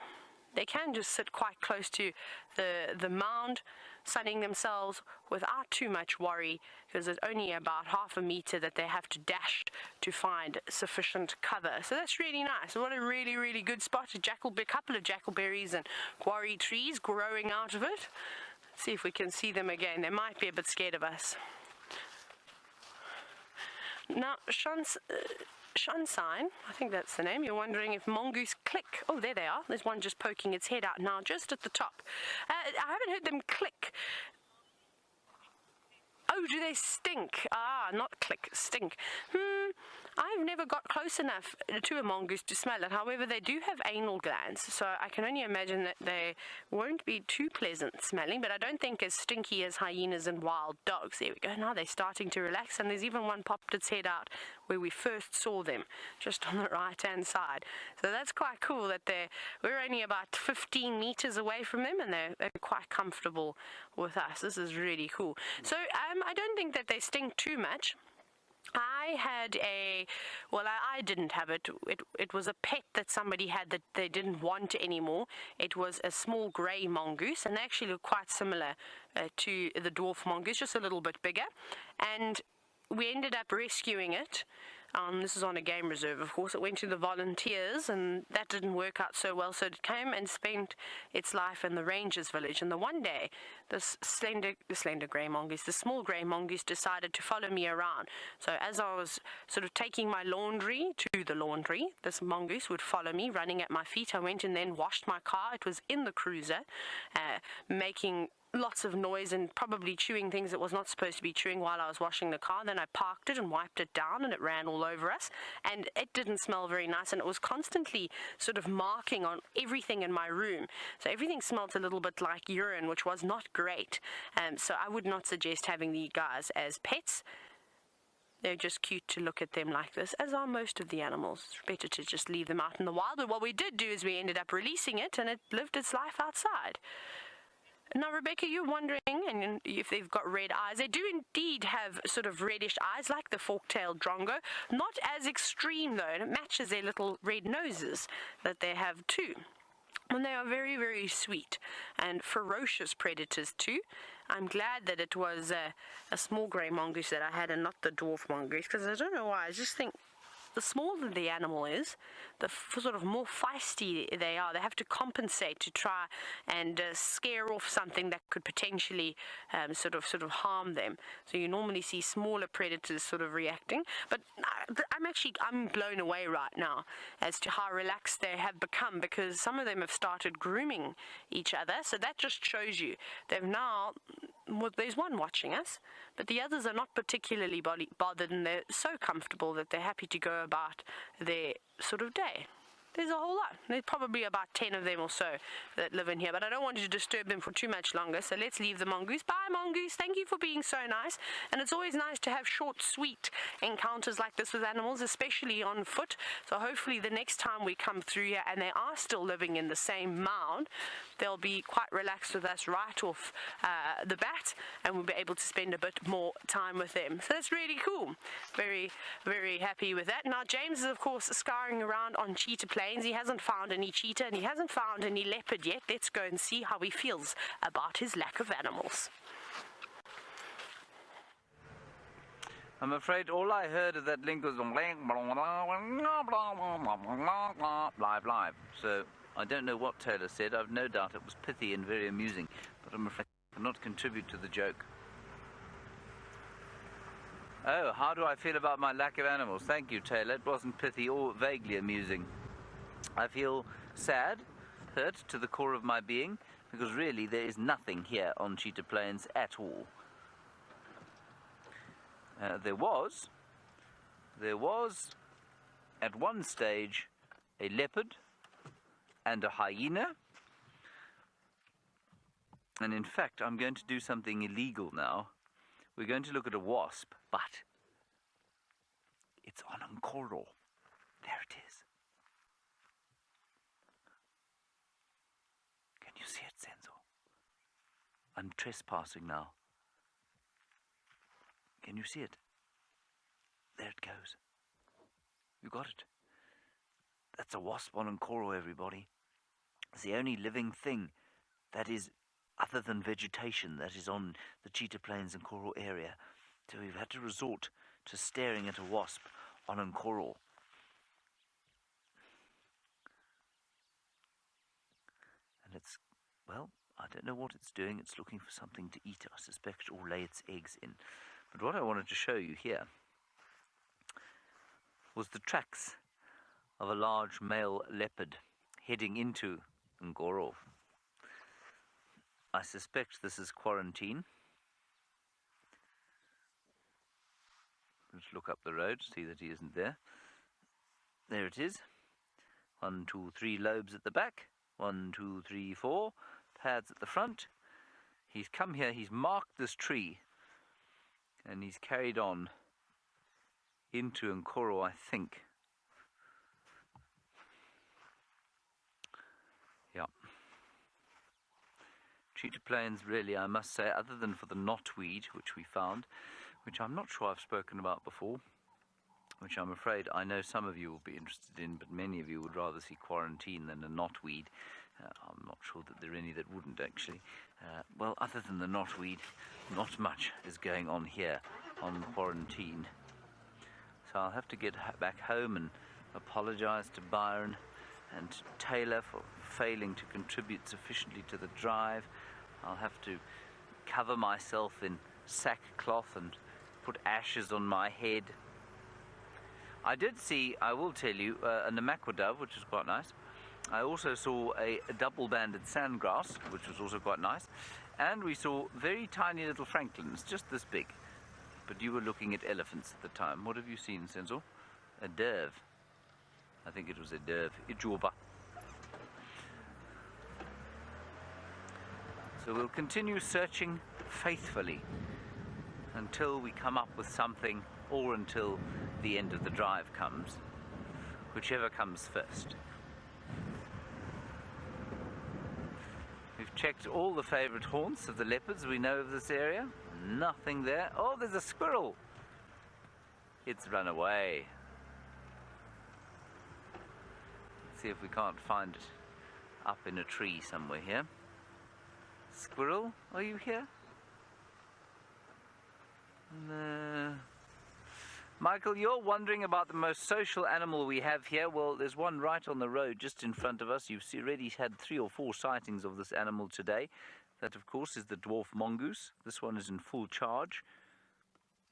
they can just sit quite close to the mound, sunning themselves without too much worry, because it's only about half a meter that they have to dash to find sufficient cover. So that's really nice. What a really, really good spot. A couple of jackalberries and quarry trees growing out of it. Let's see if we can see them again. They might be a bit scared of us. Now, Shansign, I think that's the name. You're wondering if mongoose click. Oh, there they are. There's one just poking its head out now, just at the top. I haven't heard them click. Oh, do they stink? Ah, not click, stink. I've never got close enough to a mongoose to smell it. However, they do have anal glands, so I can only imagine that they won't be too pleasant smelling, but I don't think as stinky as hyenas and wild dogs. There we go. Now they're starting to relax, and there's even one popped its head out where we first saw them, just on the right-hand side. So that's quite cool that we're only about 15 meters away from them, and they're quite comfortable with us. This is really cool. So I don't think that they stink too much. I didn't have it. It was a pet that somebody had that they didn't want anymore. It was a small grey mongoose, and they actually look quite similar to the dwarf mongoose, just a little bit bigger. And we ended up rescuing it This is on a game reserve, of course. It went to the volunteers, and that didn't work out so well. So it came and spent its life in the rangers village. And the one day, the slender grey mongoose, the small grey mongoose, decided to follow me around. So as I was sort of taking my laundry to the laundry, this mongoose would follow me, running at my feet. I went and then washed my car. It was in the cruiser, making lots of noise and probably chewing things it was not supposed to be chewing while I was washing the car. Then I parked it and wiped it down, and it ran all over us, and it didn't smell very nice, and it was constantly sort of marking on everything in my room. So everything smelled a little bit like urine, which was not great. So I would not suggest having these guys as pets. They're just cute to look at them like this, as are most of the animals. It's better to just leave them out in the wild. But what we did do is we ended up releasing it, and it lived its life outside. Now, Rebecca, you're wondering and if they've got red eyes. They do indeed have sort of reddish eyes, like the fork-tailed drongo. Not as extreme, though, and it matches their little red noses that they have, too. And they are very, very sweet and ferocious predators, too. I'm glad that it was a small grey mongoose that I had and not the dwarf mongoose, because I don't know why. I just think the smaller the animal is, the sort of more feisty they are. They have to compensate to try and scare off something that could potentially sort of harm them. So you normally see smaller predators sort of reacting. But I'm blown away right now as to how relaxed they have become, because some of them have started grooming each other. So that just shows you they've now. Well, there's one watching us, but the others are not particularly bothered, and they're so comfortable that they're happy to go about their sort of day. There's a whole lot. There's probably about 10 of them or so that live in here, but I don't want you to disturb them for too much longer, so let's leave the mongoose. Bye, mongoose. Thank you for being so nice. And it's always nice to have short, sweet encounters like this with animals, especially on foot. So hopefully the next time we come through here and they are still living in the same mound, they'll be quite relaxed with us right off the bat, and we'll be able to spend a bit more time with them. So that's really cool. Very, very happy with that. Now, James is, of course, scouring around on cheetah plains. He hasn't found any cheetah, and he hasn't found any leopard yet. Let's go and see how he feels about his lack of animals. I'm afraid all I heard of that link was live. So I don't know what Taylor said. I've no doubt it was pithy and very amusing, but I'm afraid I cannot contribute to the joke. Oh, how do I feel about my lack of animals? Thank you, Taylor. It wasn't pithy or vaguely amusing. I feel sad, hurt to the core of my being, because really there is nothing here on Cheetah Plains at all. There was at one stage a leopard and a hyena, and in fact I'm going to do something illegal now. We're going to look at a wasp, but it's on Nkoro. There it is. Can you see it, Senzo? I'm trespassing now. Can you see it? There it goes. You got it. That's a wasp on Nkoro, everybody. It's the only living thing that is other than vegetation that is on the Cheetah Plains and Nkoro area. So we've had to resort to staring at a wasp on Nkoro. And it's, well, I don't know what it's doing. It's looking for something to eat, I suspect, or lay its eggs in. But what I wanted to show you here was the tracks of a large male leopard heading into Nkoro. I suspect this is quarantine. Let's look up the road, see that he isn't there. There it is. 1, 2, 3 lobes at the back. 1, 2, 3, 4 pads at the front. He's come here, he's marked this tree, and he's carried on into Nkoro, I think. Yeah. Cheetah Plains, really, I must say, other than for the knotweed, which we found, which I'm not sure I've spoken about before, which I'm afraid I know some of you will be interested in, but many of you would rather see quarantine than a knotweed. I'm not sure that there are any that wouldn't, actually. Well, other than the knotweed, not much is going on here on quarantine. So So I'll have to get back home and apologize to Byron and to Taylor for failing to contribute sufficiently to the drive. I'll have to cover myself in sackcloth and put ashes on my head. I did see, I will tell you, a Namakwa dove, which was quite nice. I also saw a double-banded sandgrass, which was also quite nice. And we saw very tiny little francolins, just this big. But you were looking at elephants at the time. What have you seen, Senzo? A dove. I think it was a dove. Djuma. So we'll continue searching faithfully until we come up with something, or until the end of the drive comes, whichever comes first. We've checked all the favourite haunts of the leopards we know of this area. Nothing there. Oh, there's a squirrel. It's run away. Let's see if we can't find it up in a tree somewhere here. Squirrel, are you here? No. Michael, you're wondering about the most social animal we have here. Well, there's one right on the road just in front of us. You've already had 3 or 4 sightings of this animal today. That, of course, is the dwarf mongoose. This one is in full charge.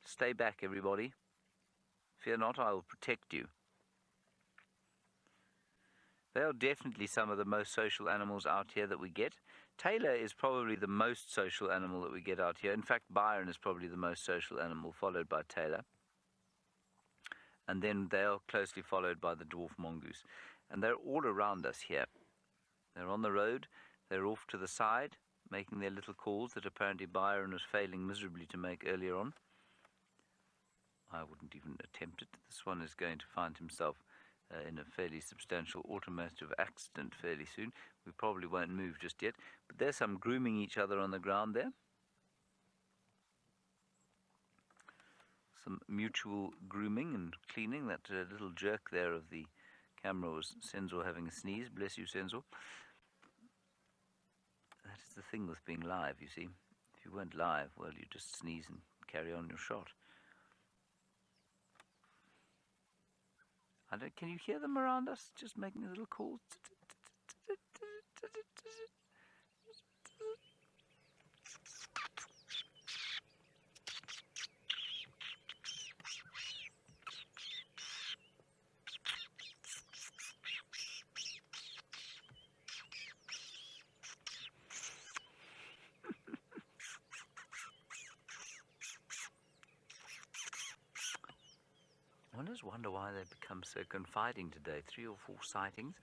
Stay back, everybody. Fear not, I will protect you. They are definitely some of the most social animals out here that we get. Taylor is probably the most social animal that we get out here. In fact, Byron is probably the most social animal, followed by Taylor. And then they are closely followed by the dwarf mongoose. And they're all around us here. They're on the road, they're off to the side, making their little calls that apparently Byron was failing miserably to make earlier on. I wouldn't even attempt it. This one is going to find himself in a fairly substantial automotive accident fairly soon. We probably won't move just yet. But there's some grooming each other on the ground there. Some mutual grooming and cleaning. That little jerk there of the camera was Senzo having a sneeze. Bless you, Senzo. That is the thing with being live, you see. If you weren't live, well, you just sneeze and carry on your shot. Can you hear them around us? Just making a little call. I just wonder why they've become so confiding today. 3 or 4 sightings.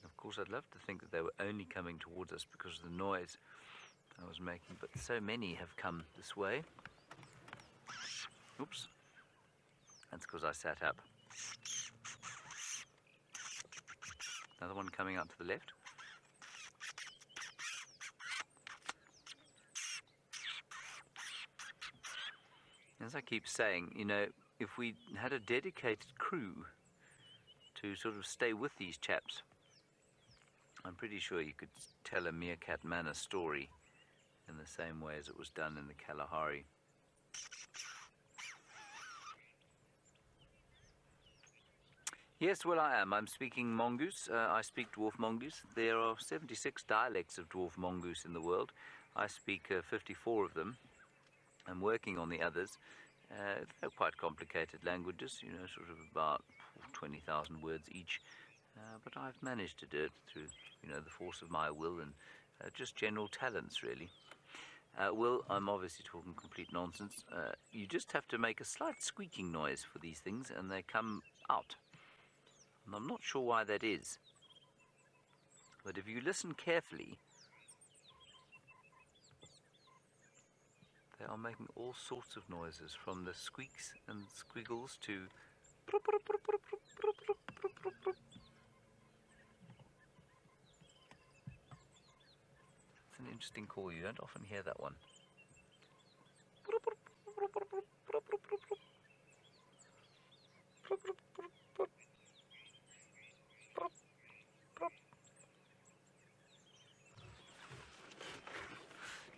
Of course, I'd love to think that they were only coming towards us because of the noise I was making, but so many have come this way. Oops. That's because I sat up. Another one coming out to the left. As I keep saying, you know, if we had a dedicated crew to sort of stay with these chaps, I'm pretty sure you could tell a Meerkat Manor story in the same way as it was done in the Kalahari. Yes, well, I am. I'm speaking mongoose. I speak dwarf mongoose. There are 76 dialects of dwarf mongoose in the world. I speak 54 of them. I'm working on the others. They're quite complicated languages, you know, sort of about 20,000 words each. But I've managed to do it through, you know, the force of my will and just general talents, really. Will, I'm obviously talking complete nonsense. You just have to make a slight squeaking noise for these things, and they come out. And I'm not sure why that is. But if you listen carefully, they are making all sorts of noises, from the squeaks and squiggles to it's an interesting call. You don't often hear that one.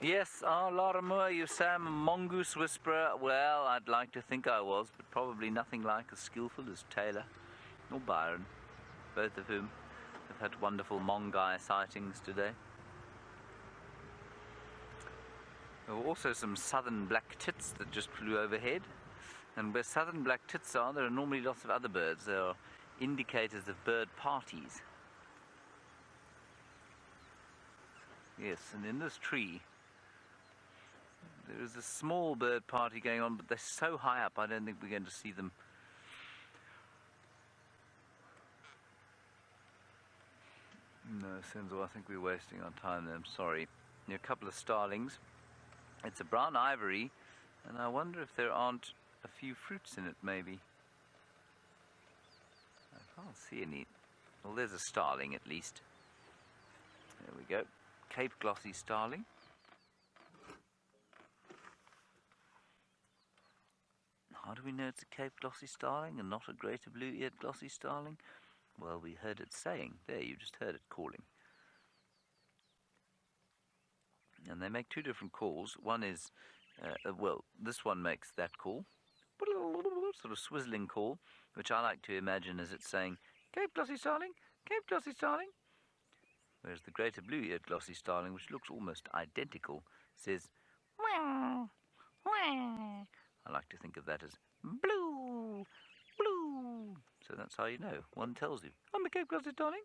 Yes, Larimua, you say I'm a mongoose whisperer. Well, I'd like to think I was, but probably nothing like as skillful as Taylor or Byron, both of whom have had wonderful mongai sightings today. There were also some southern black tits that just flew overhead. And where southern black tits are, there are normally lots of other birds. There are indicators of bird parties. Yes, and in this tree, there is a small bird party going on, but they're so high up, I don't think we're going to see them. No, Senzo, I think we're wasting our time there. I'm sorry. There are a couple of starlings. It's a brown ivory, and I wonder if there aren't a few fruits in it, maybe. I can't see any. Well, there's a starling at least. There we go. Cape glossy starling. How do we know it's a Cape glossy starling and not a greater blue-eared glossy starling? Well, we heard it saying. There, you just heard it calling. And they make two different calls. One is, well, this one makes that call, sort of swizzling call, which I like to imagine as it's saying, Cape glossy starling, Cape glossy starling. Whereas the greater blue-eared glossy starling, which looks almost identical, says, wow, wow. I like to think of that as blue, blue. So that's how you know. One tells you, I'm a Cape glossy starling.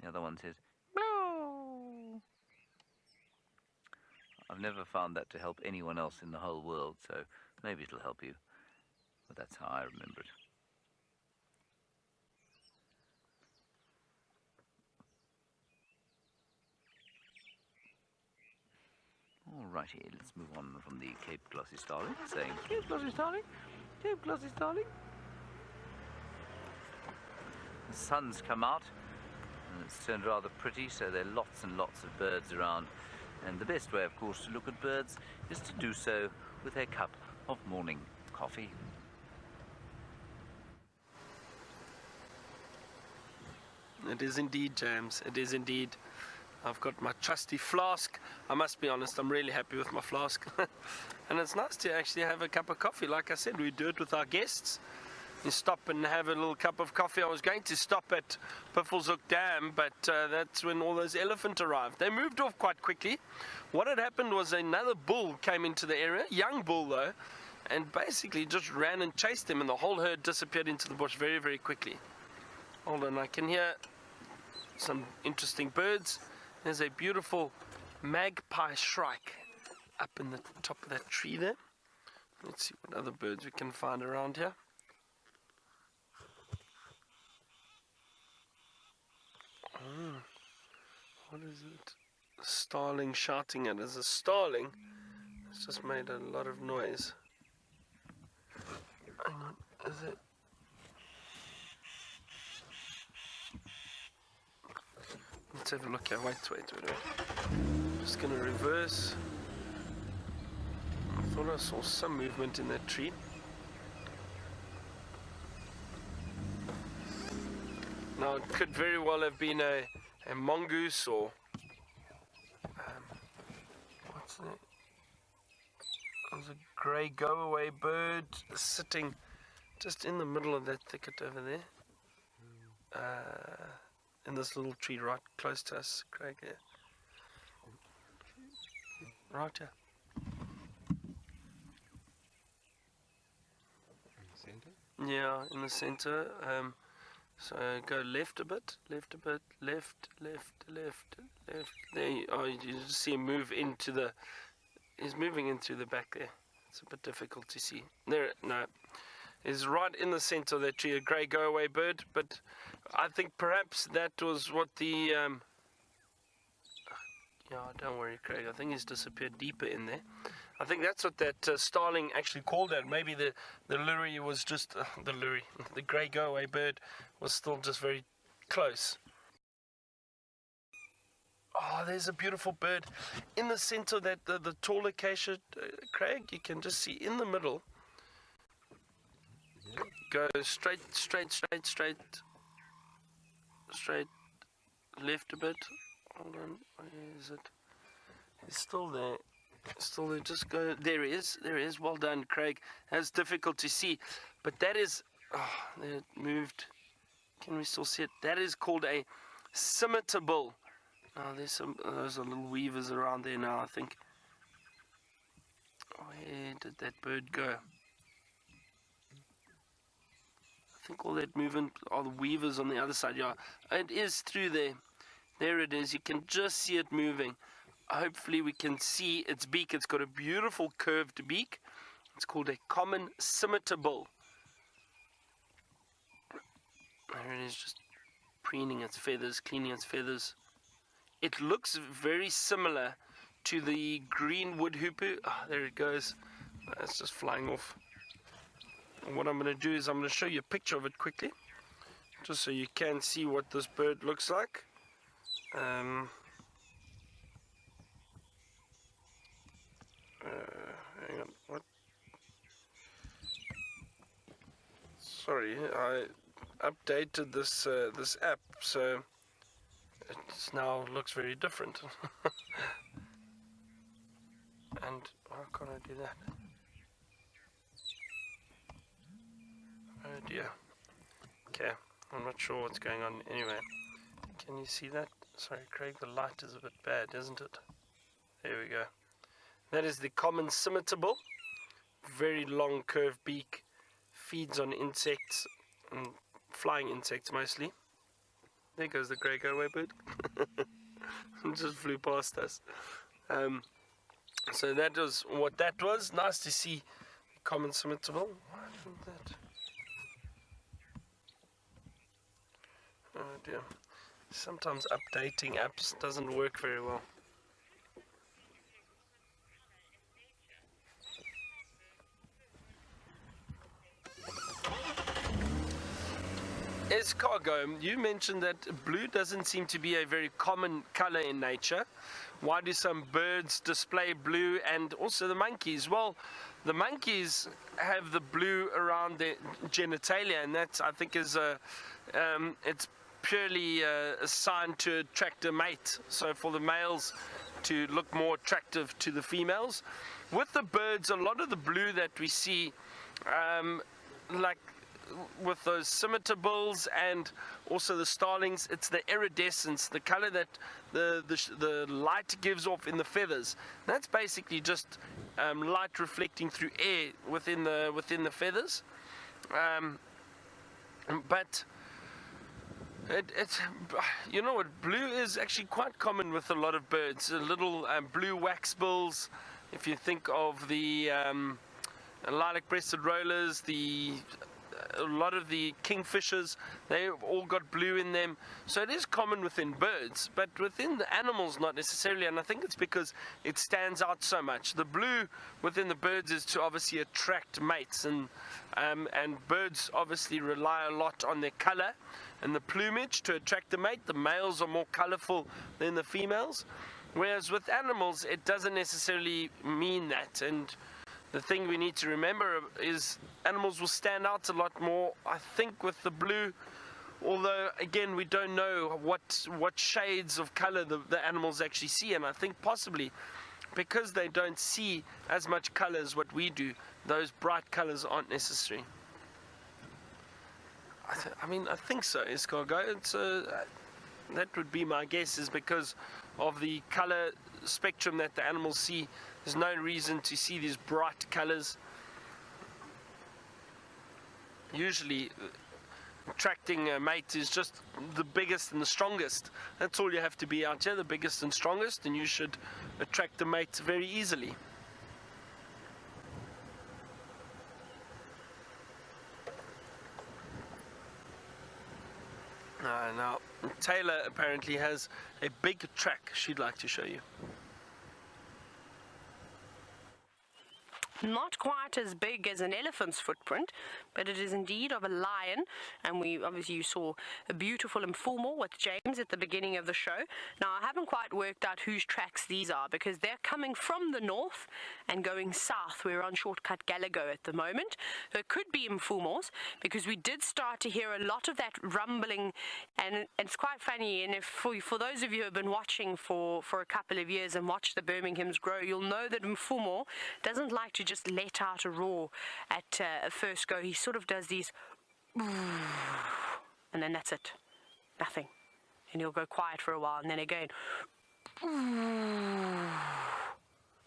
The other one says, blue. I've never found that to help anyone else in the whole world, so maybe it'll help you. But that's how I remember it. Alrighty, let's move on from the Cape glossy starling, saying Cape glossy starling, Cape glossy starling. The sun's come out, and it's turned rather pretty, so there are lots and lots of birds around. And the best way, of course, to look at birds is to do so with a cup of morning coffee. It is indeed, James. It is indeed. I've got my trusty flask. I must be honest, I'm really happy with my flask. And it's nice to actually have a cup of coffee. Like I said, we do it with our guests. You stop and have a little cup of coffee. I was going to stop at Piffleshoek Dam, but that's when all those elephants arrived. They moved off quite quickly. What had happened was another bull came into the area, young bull though, and basically just ran and chased them, and the whole herd disappeared into the bush very, very quickly. Hold on, I can hear some interesting birds. There's a beautiful magpie shrike up in the top of that tree there. Let's see what other birds we can find around here. Oh, what is it? A starling shouting at us. A starling. It's just made a lot of noise. Hang on, is it? Let's have a look here. Wait. Just gonna reverse. I thought I saw some movement in that tree. Now it could very well have been a mongoose or what's that? There's a grey go-away bird sitting just in the middle of that thicket over there. In this little tree right close to us, Craig. Yeah. Right here. In the center? Yeah, in the center. So go left a bit, left. There you, you just see him move into the. He's moving in through the back there. It's a bit difficult to see. There, no. Is right in the center of that tree, a grey go-away bird, but I think perhaps that was what the yeah, don't worry, Craig, I think he's disappeared deeper in there. I think that's what that starling actually called at. Maybe the lory was just the grey go-away bird was still just very close. Oh, there's a beautiful bird in the center of that the tall acacia, Craig. You can just see in the middle. Go straight, left a bit. Hold on, where is it? He's still there. Still, they just go. There he is. There he is. Well done, Craig. That's difficult to see, but that is. Oh, it moved. Can we still see it? That is called a scimitar bull. Oh, there's those are little weavers around there now, I think. Where did that bird go? I think all that movement are the weavers on the other side. Yeah, it is through there. There it is. You can just see it moving. Hopefully we can see its beak. It's got a beautiful curved beak. It's called a common scimitar bull. There it is, just preening its feathers, cleaning its feathers. It looks very similar to the green wood hoopoe. Oh, there it goes. It's just flying off. And what I'm going to do is I'm going to show you a picture of it quickly, just so you can see what this bird looks like. Hang on, what? Sorry, I updated this this app, so it now looks very different. And why can't I do that? Oh dear. Okay, I'm not sure what's going on. Anyway, can you see that? Sorry, Craig, the light is a bit bad, isn't it? There we go. That is the common scimitar bull. Very long curved beak. Feeds on insects, and flying insects mostly. There goes the grey go-away bird. Just flew past us. So that was what that was. Nice to see the common scimitar bull. Why didn't that? Oh dear. Sometimes updating apps doesn't work very well. Escargot, you mentioned that blue doesn't seem to be a very common color in nature. Why do some birds display blue, and also the monkeys? Well, the monkeys have the blue around their genitalia, and that, I think, is it's purely a sign to attract a mate, so for the males to look more attractive to the females. With the birds, a lot of the blue that we see, like with those scimitar bulls and also the starlings, it's the iridescence, the color that the light gives off in the feathers. That's basically just light reflecting through air within the feathers. But it's you know what, blue is actually quite common with a lot of birds. Little blue wax bills. If you think of the lilac-breasted rollers, a lot of the kingfishers, they've all got blue in them. So it is common within birds, but within the animals not necessarily, and I think it's because it stands out so much. The blue within the birds is to obviously attract mates, and birds obviously rely a lot on their color and the plumage to attract the mate. The males are more colorful than the females, whereas with animals it doesn't necessarily mean that. And the thing we need to remember is animals will stand out a lot more, I think, with the blue, although again we don't know what shades of color the animals actually see, and I think possibly because they don't see as much color as what we do, those bright colors aren't necessary. I think so, Escargot. That would be my guess, is because of the color spectrum that the animals see. There's no reason to see these bright colors. Usually attracting a mate is just the biggest and the strongest. That's all you have to be out here, the biggest and strongest, and you should attract the mate very easily. Now Taylor apparently has a big track she'd like to show you. not quite as big as an elephant's footprint, but it is indeed of a lion. And you saw a beautiful Mfumo with James at the beginning of the show. Now, I haven't quite worked out whose tracks these are, because they're coming from the north and going south. We're on Shortcut Galago at the moment. So it could be Mfumo's, because we did start to hear a lot of that rumbling, and it's quite funny. And if for those of you who have been watching for a couple of years and watched the Birminghams grow, you'll know that Mfumo doesn't like to just let out a roar at first go. He sort of does these, and then that's it, nothing, and he'll go quiet for a while, and then again,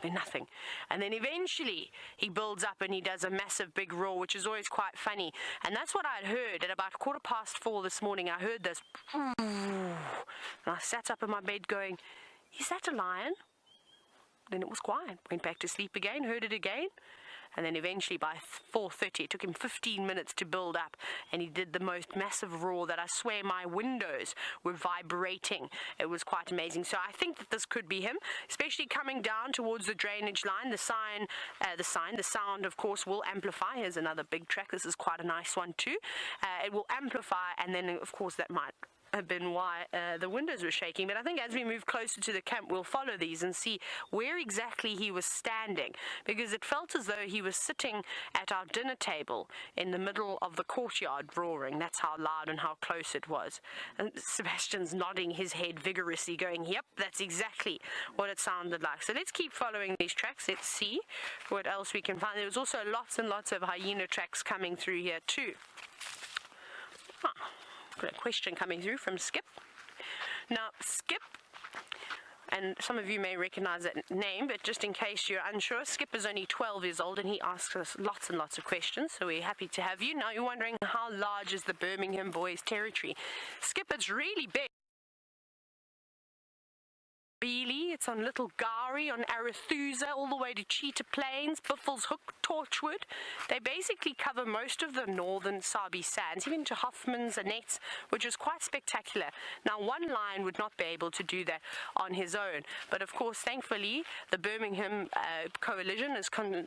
then nothing, and then eventually he builds up and he does a massive big roar, which is always quite funny. And that's what I'd heard at about 4:15 this morning. I heard this, and I sat up in my bed going, is that a lion? Then it was quiet. Went back to sleep again, heard it again. And then eventually by 4:30, it took him 15 minutes to build up, and he did the most massive roar that I swear my windows were vibrating. It was quite amazing. So I think that this could be him, especially coming down towards the drainage line. The sound, of course, will amplify. Here's another big track. This is quite a nice one too. It will amplify, and then, of course, that might have been why the windows were shaking. But I think as we move closer to the camp, we'll follow these and see where exactly he was standing, because it felt as though he was sitting at our dinner table in the middle of the courtyard roaring. That's how loud and how close it was. And Sebastian's nodding his head vigorously, going, yep, that's exactly what it sounded like. So let's keep following these tracks. Let's see what else we can find. There was also lots and lots of hyena tracks coming through here too. Got a question coming through from Skip. Now, Skip, and some of you may recognize that name, but just in case you're unsure, Skip is only 12 years old and he asks us lots and lots of questions, so we're happy to have you. Now, you're wondering, how large is the Birmingham Boys territory? Skip, it's really big. Beely, it's on Little Gowrie, on Arathusa, all the way to Cheetah Plains, Buffels Hook, Torchwood. They basically cover most of the northern Sabi sands, even to Hoffman's and Nets, which is quite spectacular. Now, one lion would not be able to do that on his own, but of course, thankfully, the Birmingham coalition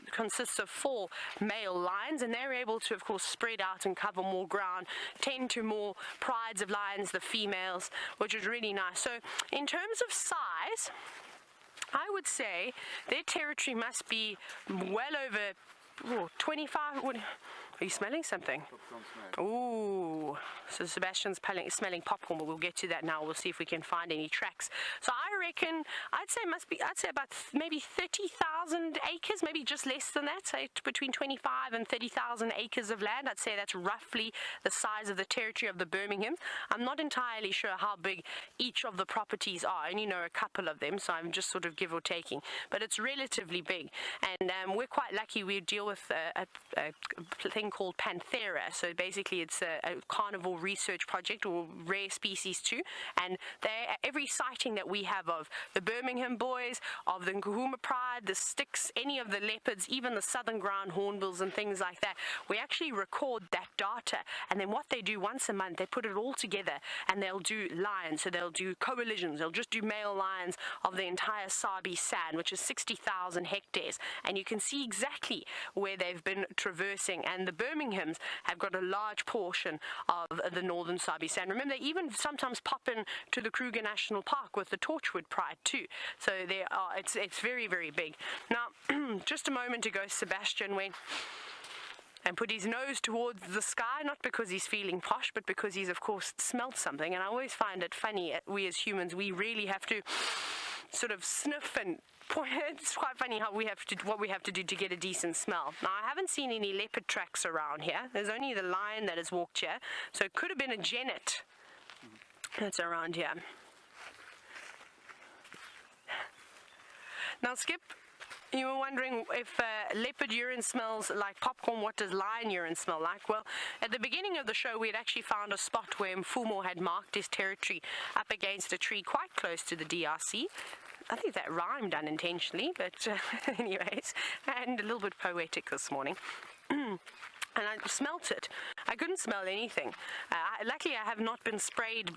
consists of 4 male lions, and they're able to, of course, spread out and cover more ground, tend to more prides of lions, the females, which is really nice. So, in terms of size, I would say their territory must be well over 25. Are you smelling something? Ooh, so Sebastian's smelling popcorn, but we'll get to that now. We'll see if we can find any tracks. So I reckon, I'd say about maybe 30,000 acres, maybe just less than that, say between 25 and 30,000 acres of land. I'd say that's roughly the size of the territory of the Birminghams. I'm not entirely sure how big each of the properties are. I only know a couple of them, so I'm just sort of give or taking. But it's relatively big, and we're quite lucky. We deal with a thing called Panthera. So basically it's a carnivore research project, or rare species too, and every sighting that we have of the Birmingham Boys, of the Nkuhuma Pride, the Sticks, any of the leopards, even the southern ground hornbills and things like that, we actually record that data, and then what they do once a month, they put it all together and they'll do lions. So they'll do coalitions, they'll just do male lions of the entire Sabi Sand, which is 60,000 hectares, and you can see exactly where they've been traversing. And the Birminghams have got a large portion of the northern Sabi Sand. Remember, they even sometimes pop in to the Kruger National Park with the Torchwood Pride too. So it's very, very big. Now, just a moment ago, Sebastian went and put his nose towards the sky, not because he's feeling posh, but because he's, of course, smelt something. And I always find it funny, we as humans, we really have to sort of sniff and it's quite funny how what we have to do to get a decent smell. Now, I haven't seen any leopard tracks around here. There's only the lion that has walked here, so it could have been a genet that's around here. Now, Skip, you were wondering if leopard urine smells like popcorn, what does lion urine smell like? Well, at the beginning of the show, we had actually found a spot where Mfumo had marked his territory up against a tree quite close to the DRC. I think that rhymed unintentionally, but anyways, and a little bit poetic this morning. And I smelt it. I couldn't smell anything. Luckily, I have not been sprayed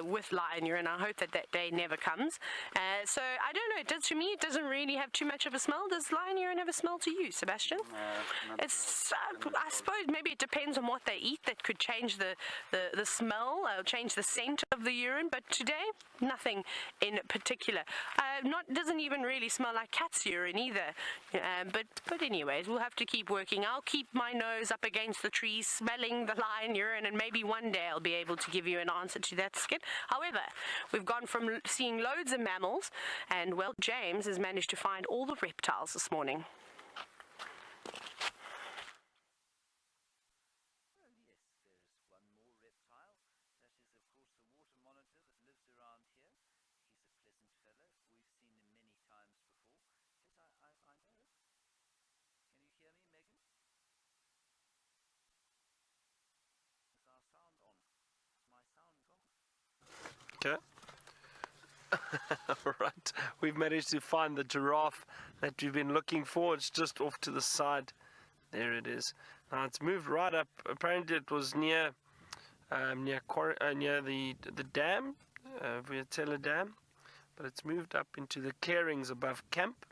with lion urine. I hope that that day never comes. So I don't know. To me, it doesn't really have too much of a smell. Does lion urine have a smell to you, Sebastian? It's. I suppose maybe it depends on what they eat. That could change the smell, change the scent of the urine. But today, nothing in particular. Doesn't even really smell like cat's urine either. But anyways, we'll have to keep working. I'll keep my nose up against the trees, smelling the lion urine, and maybe one day I'll be able to give you an answer to that, Skip. However, we've gone from seeing loads of mammals, and well, James has managed to find all the reptiles this morning. Okay. Right, we've managed to find the giraffe that we've been looking for. It's just off to the side. There it is. Now it's moved right up. Apparently it was near the dam, Viatela Dam, but it's moved up into the clearings above camp.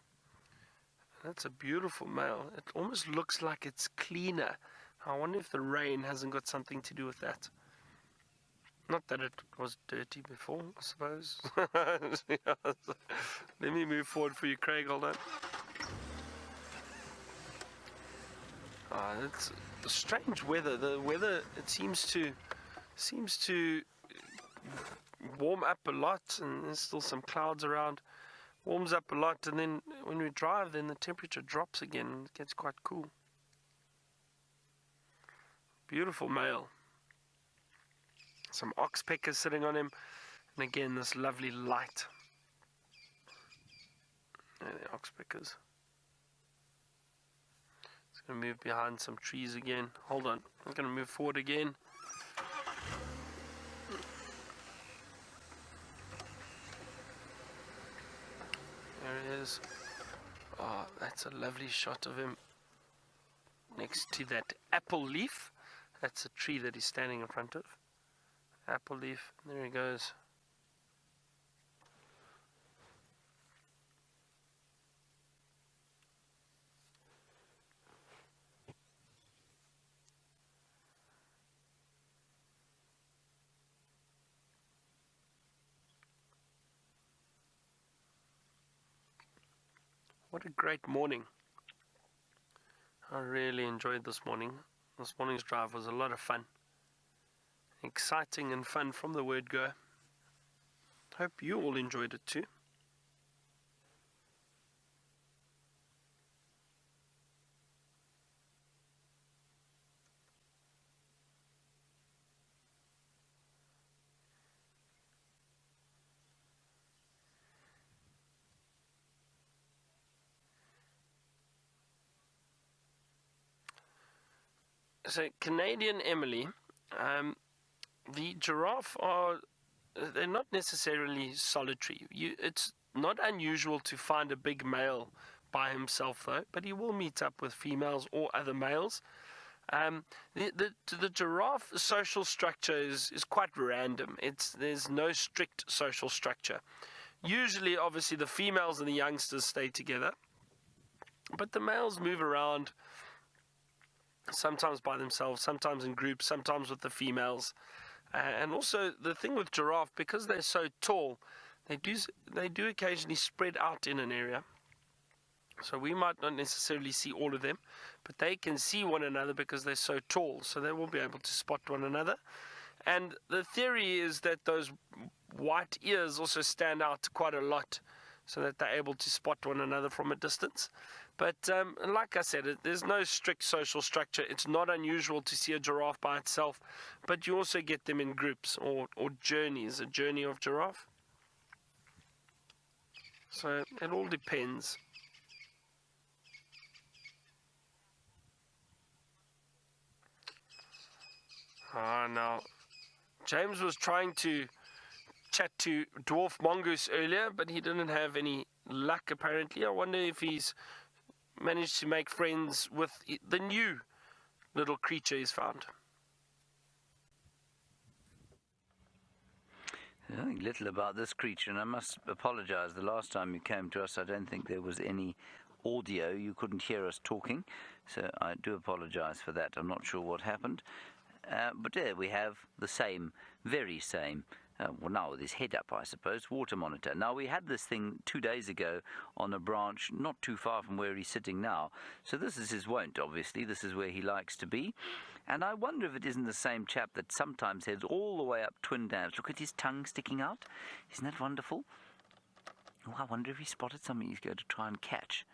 That's a beautiful male. It almost looks like it's cleaner. I wonder if the rain hasn't got something to do with that. Not that it was dirty before, I suppose. Let me move forward for you, Craig. Hold on. It's strange weather. The weather, it seems to warm up a lot, and there's still some clouds around. Warms up a lot, and then when we drive, then the temperature drops again, and it gets quite cool. Beautiful male. Some oxpeckers sitting on him, and again this lovely light. There the oxpeckers. It's going to move behind some trees again. Hold on, I'm going to move forward again. There he is. Oh, that's a lovely shot of him next to that apple leaf. That's a tree that he's standing in front of. Apple leaf, there he goes. What a great morning. I really enjoyed this morning. This morning's drive was a lot of fun. Exciting and fun from the word go. Hope you all enjoyed it too. So Canadian Emily, the giraffe they're not necessarily solitary. It's not unusual to find a big male by himself though, but he will meet up with females or other males. The giraffe social structure is quite random. There's no strict social structure. Usually, obviously, the females and the youngsters stay together, but the males move around, sometimes by themselves, sometimes in groups, sometimes with the females. And also the thing with giraffe, because they're so tall, they do occasionally spread out in an area. So we might not necessarily see all of them, but they can see one another because they're so tall, so they will be able to spot one another. And the theory is that those white ears also stand out quite a lot, so that they're able to spot one another from a distance. But like I said, there's no strict social structure. It's not unusual to see a giraffe by itself, but you also get them in groups or journeys, a journey of giraffe. So it all depends. Now, James was trying to chat to Dwarf Mongoose earlier, but he didn't have any luck apparently. I wonder if he's managed to make friends with the new little creature he's found. Knowing little about this creature, and I must apologize. The last time you came to us, I don't think there was any audio. You couldn't hear us talking, so I do apologize for that. I'm not sure what happened. But there we have the same, very same, well, now with his head up, I suppose, water monitor. Now, we had this thing 2 days ago on a branch not too far from where he's sitting now. So this is his wont, obviously. This is where he likes to be. And I wonder if it isn't the same chap that sometimes heads all the way up Twin Dams. Look at his tongue sticking out. Isn't that wonderful? Oh, I wonder if he spotted something he's going to try and catch.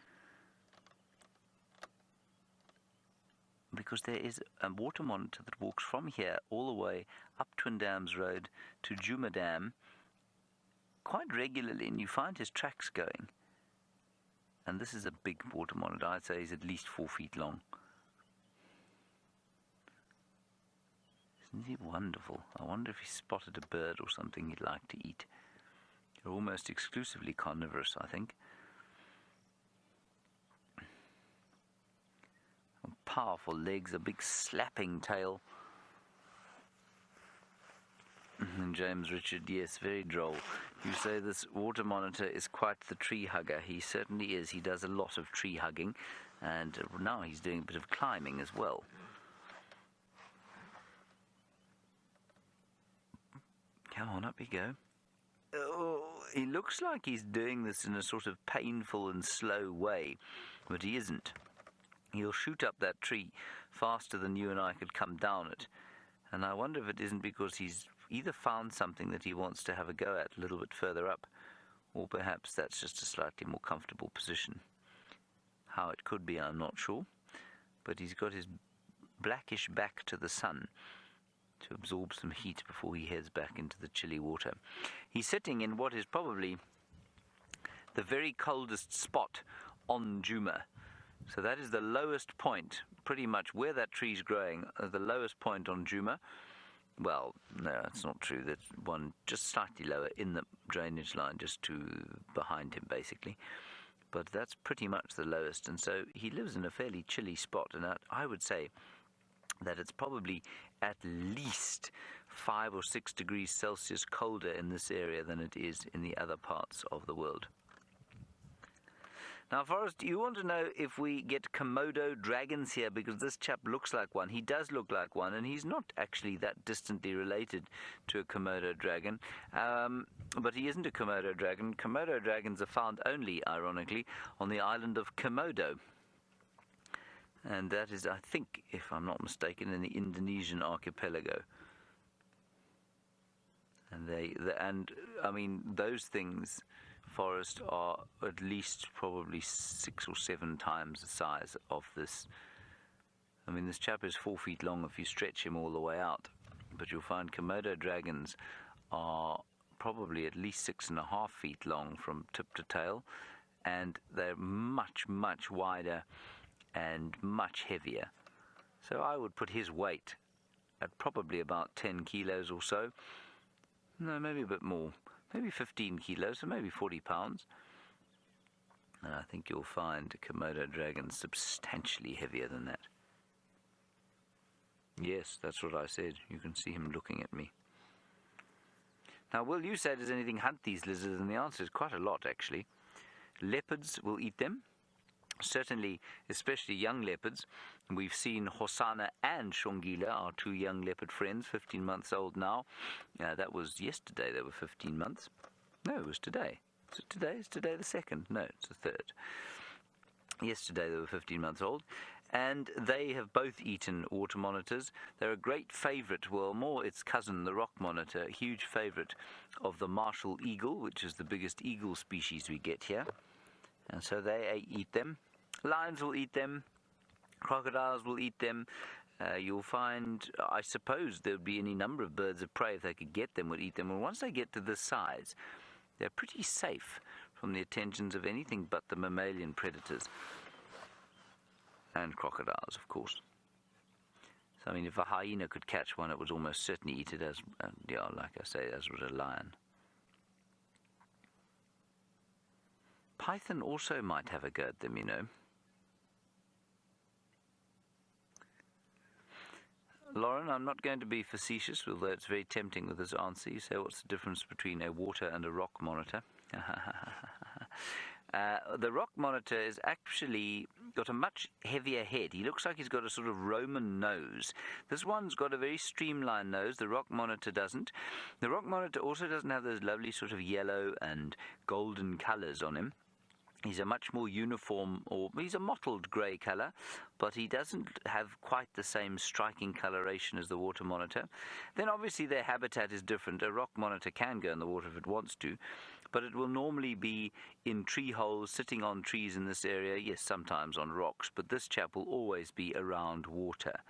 Because there is a water monitor that walks from here all the way up Twin Dams Road to Djuma Dam quite regularly, and you find his tracks going. And this is a big water monitor. I'd say he's at least 4 feet long. Isn't he wonderful? I wonder if he spotted a bird or something he'd like to eat. They're almost exclusively carnivorous, I think. Powerful legs, a big slapping tail. And James Richard, yes, very droll. You say this water monitor is quite the tree hugger. He certainly is. He does a lot of tree hugging, and now he's doing a bit of climbing as well. Come on, up you go. Oh, he looks like he's doing this in a sort of painful and slow way, but he isn't. He'll shoot up that tree faster than you and I could come down it. And I wonder if it isn't because he's either found something that he wants to have a go at a little bit further up, or perhaps that's just a slightly more comfortable position. How it could be, I'm not sure. But he's got his blackish back to the sun to absorb some heat before he heads back into the chilly water. He's sitting in what is probably the very coldest spot on Djuma. So that is the lowest point, pretty much where that tree's growing, the lowest point on Djuma. Well, no, that's not true. There's one just slightly lower in the drainage line, just to behind him, basically. But that's pretty much the lowest, and so he lives in a fairly chilly spot, and I would say that it's probably at least 5 or 6 degrees Celsius colder in this area than it is in the other parts of the world. Now, Forrest, you want to know if we get Komodo dragons here, because this chap looks like one. He does look like one, and he's not actually that distantly related to a Komodo dragon. But he isn't a Komodo dragon. Komodo dragons are found only, ironically, on the island of Komodo. And that is, I think, if I'm not mistaken, in the Indonesian archipelago. And I mean, those things, Forest, are at least probably 6 or 7 times the size of this. I mean, this chap is 4 feet long if you stretch him all the way out. But you'll find Komodo dragons are probably at least 6.5 feet long from tip to tail. And they're much, much wider and much heavier. So I would put his weight at probably about 10 kilos or so. No, maybe a bit more. Maybe 15 kilos, so maybe 40 pounds. And I think you'll find a Komodo dragon substantially heavier than that. Yes, that's what I said. You can see him looking at me. Now, will you say, does anything hunt these lizards? And the answer is quite a lot, actually. Leopards will eat them. Certainly, especially young leopards. We've seen Hosana and Shongila, our 2 young leopard friends, 15 months old now. That was yesterday, they were 15 months. No, it was today. Is it today? Is today the 2nd? No, it's the 3rd. Yesterday they were 15 months old. And they have both eaten water monitors. They're a great favourite, well, more its cousin, the rock monitor, a huge favourite of the martial eagle, which is the biggest eagle species we get here. And so they eat them. Lions will eat them. Crocodiles will eat them. You'll find, I suppose, there would be any number of birds of prey, if they could get them, would eat them. And once they get to this size, they're pretty safe from the attentions of anything but the mammalian predators. And crocodiles, of course. So, I mean, if a hyena could catch one, it would almost certainly eat it, as, like I say, as would a lion. Python also might have a go at them, you know. Lauren, I'm not going to be facetious, although it's very tempting with this answer. You say, what's the difference between a water and a rock monitor? The rock monitor is actually got a much heavier head. He looks like he's got a sort of Roman nose. This one's got a very streamlined nose. The rock monitor doesn't. The rock monitor also doesn't have those lovely sort of yellow and golden colours on him. He's a much more uniform, or he's a mottled grey colour, but he doesn't have quite the same striking coloration as the water monitor. Then obviously their habitat is different. A rock monitor can go in the water if it wants to, but it will normally be in tree holes, sitting on trees in this area, yes, sometimes on rocks, but this chap will always be around water.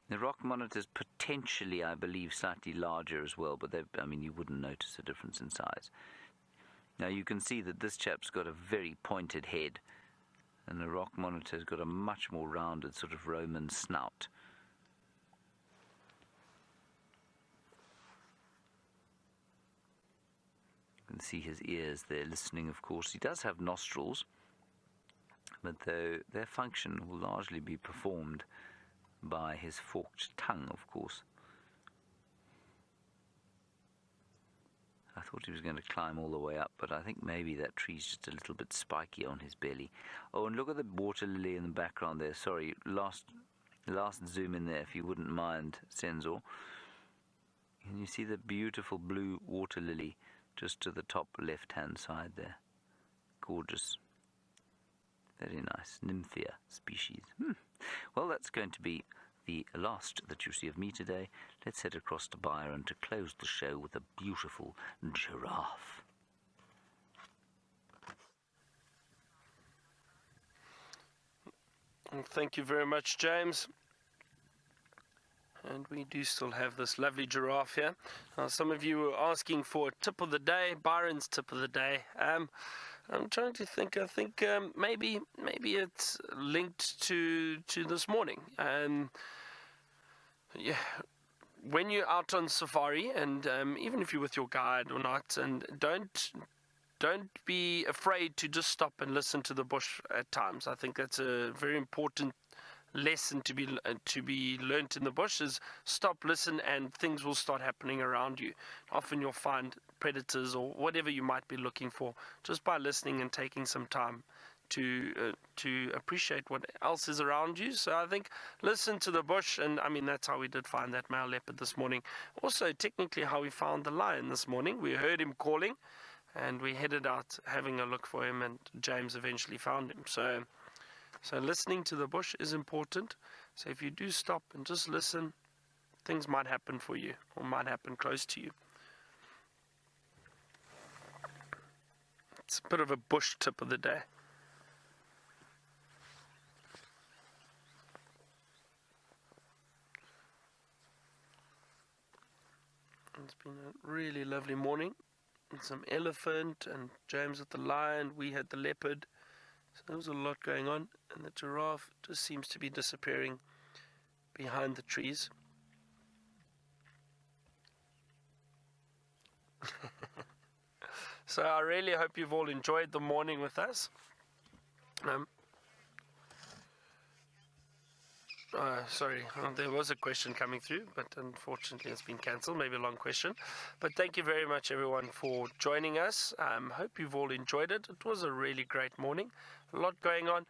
The rock monitor is potentially, I believe, slightly larger as well, but you wouldn't notice a difference in size. Now you can see that this chap's got a very pointed head, and the rock monitor's got a much more rounded sort of Roman snout. You can see his ears there listening, of course. He does have nostrils, but their function will largely be performed by his forked tongue, of course. I thought he was going to climb all the way up, but I think maybe that tree's just a little bit spiky on his belly. Oh, and look at the water lily in the background there. Sorry, last zoom in there, if you wouldn't mind, Senzor. Can you see the beautiful blue water lily just to the top left-hand side there? Gorgeous. Very nice. Nymphia species. Well, that's going to be the last that you see of me today. Let's head across to Byron to close the show with a beautiful giraffe. Thank you very much, James. And we do still have this lovely giraffe here. Now, some of you were asking for a tip of the day, Byron's tip of the day. I'm trying to think. I think maybe it's linked to this morning. Yeah, when you're out on safari, and even if you're with your guide or not, and don't be afraid to just stop and listen to the bush at times. I think that's a very important lesson to be learnt in the bush. Is stop, listen, and things will start happening around you. Often you'll find predators or whatever you might be looking for just by listening and taking some time to appreciate what else is around you. So I think listen to the bush, and that's how we did find that male leopard this morning. Also, technically, how we found the lion this morning. We heard him calling, and we headed out having a look for him, and James eventually found him. So listening to the bush is important. So if you do stop and just listen, things might happen for you, or might happen close to you. It's a bit of a bush tip of the day. It's been a really lovely morning. And some elephant, and James with the lion, we had the leopard. So there was a lot going on, and the giraffe just seems to be disappearing behind the trees. So I really hope you've all enjoyed the morning with us. Sorry, there was a question coming through, but unfortunately it's been cancelled. Maybe a long question. But thank you very much, everyone, for joining us. Hope you've all enjoyed it. It was a really great morning. A lot going on.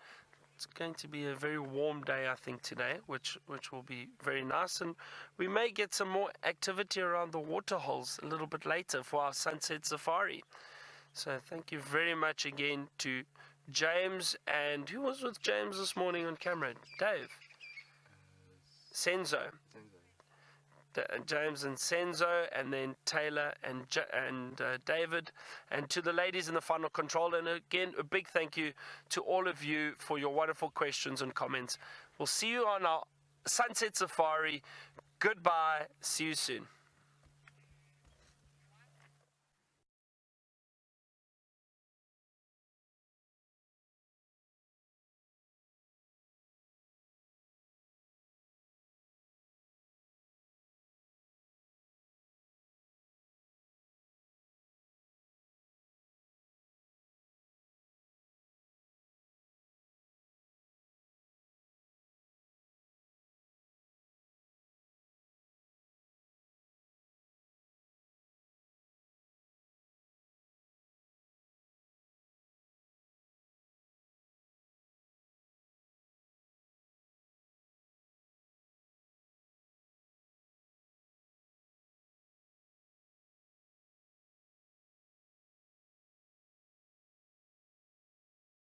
It's going to be a very warm day, I think, today, which will be very nice. And we may get some more activity around the waterholes a little bit later for our sunset safari. So thank you very much again to James. And who was with James this morning on camera? Dave? Senzo. James and Senzo, and then Taylor and David, and to the ladies in the final control. And again, a big thank you to all of you for your wonderful questions and comments. We'll see you on our sunset safari. Goodbye. See you soon.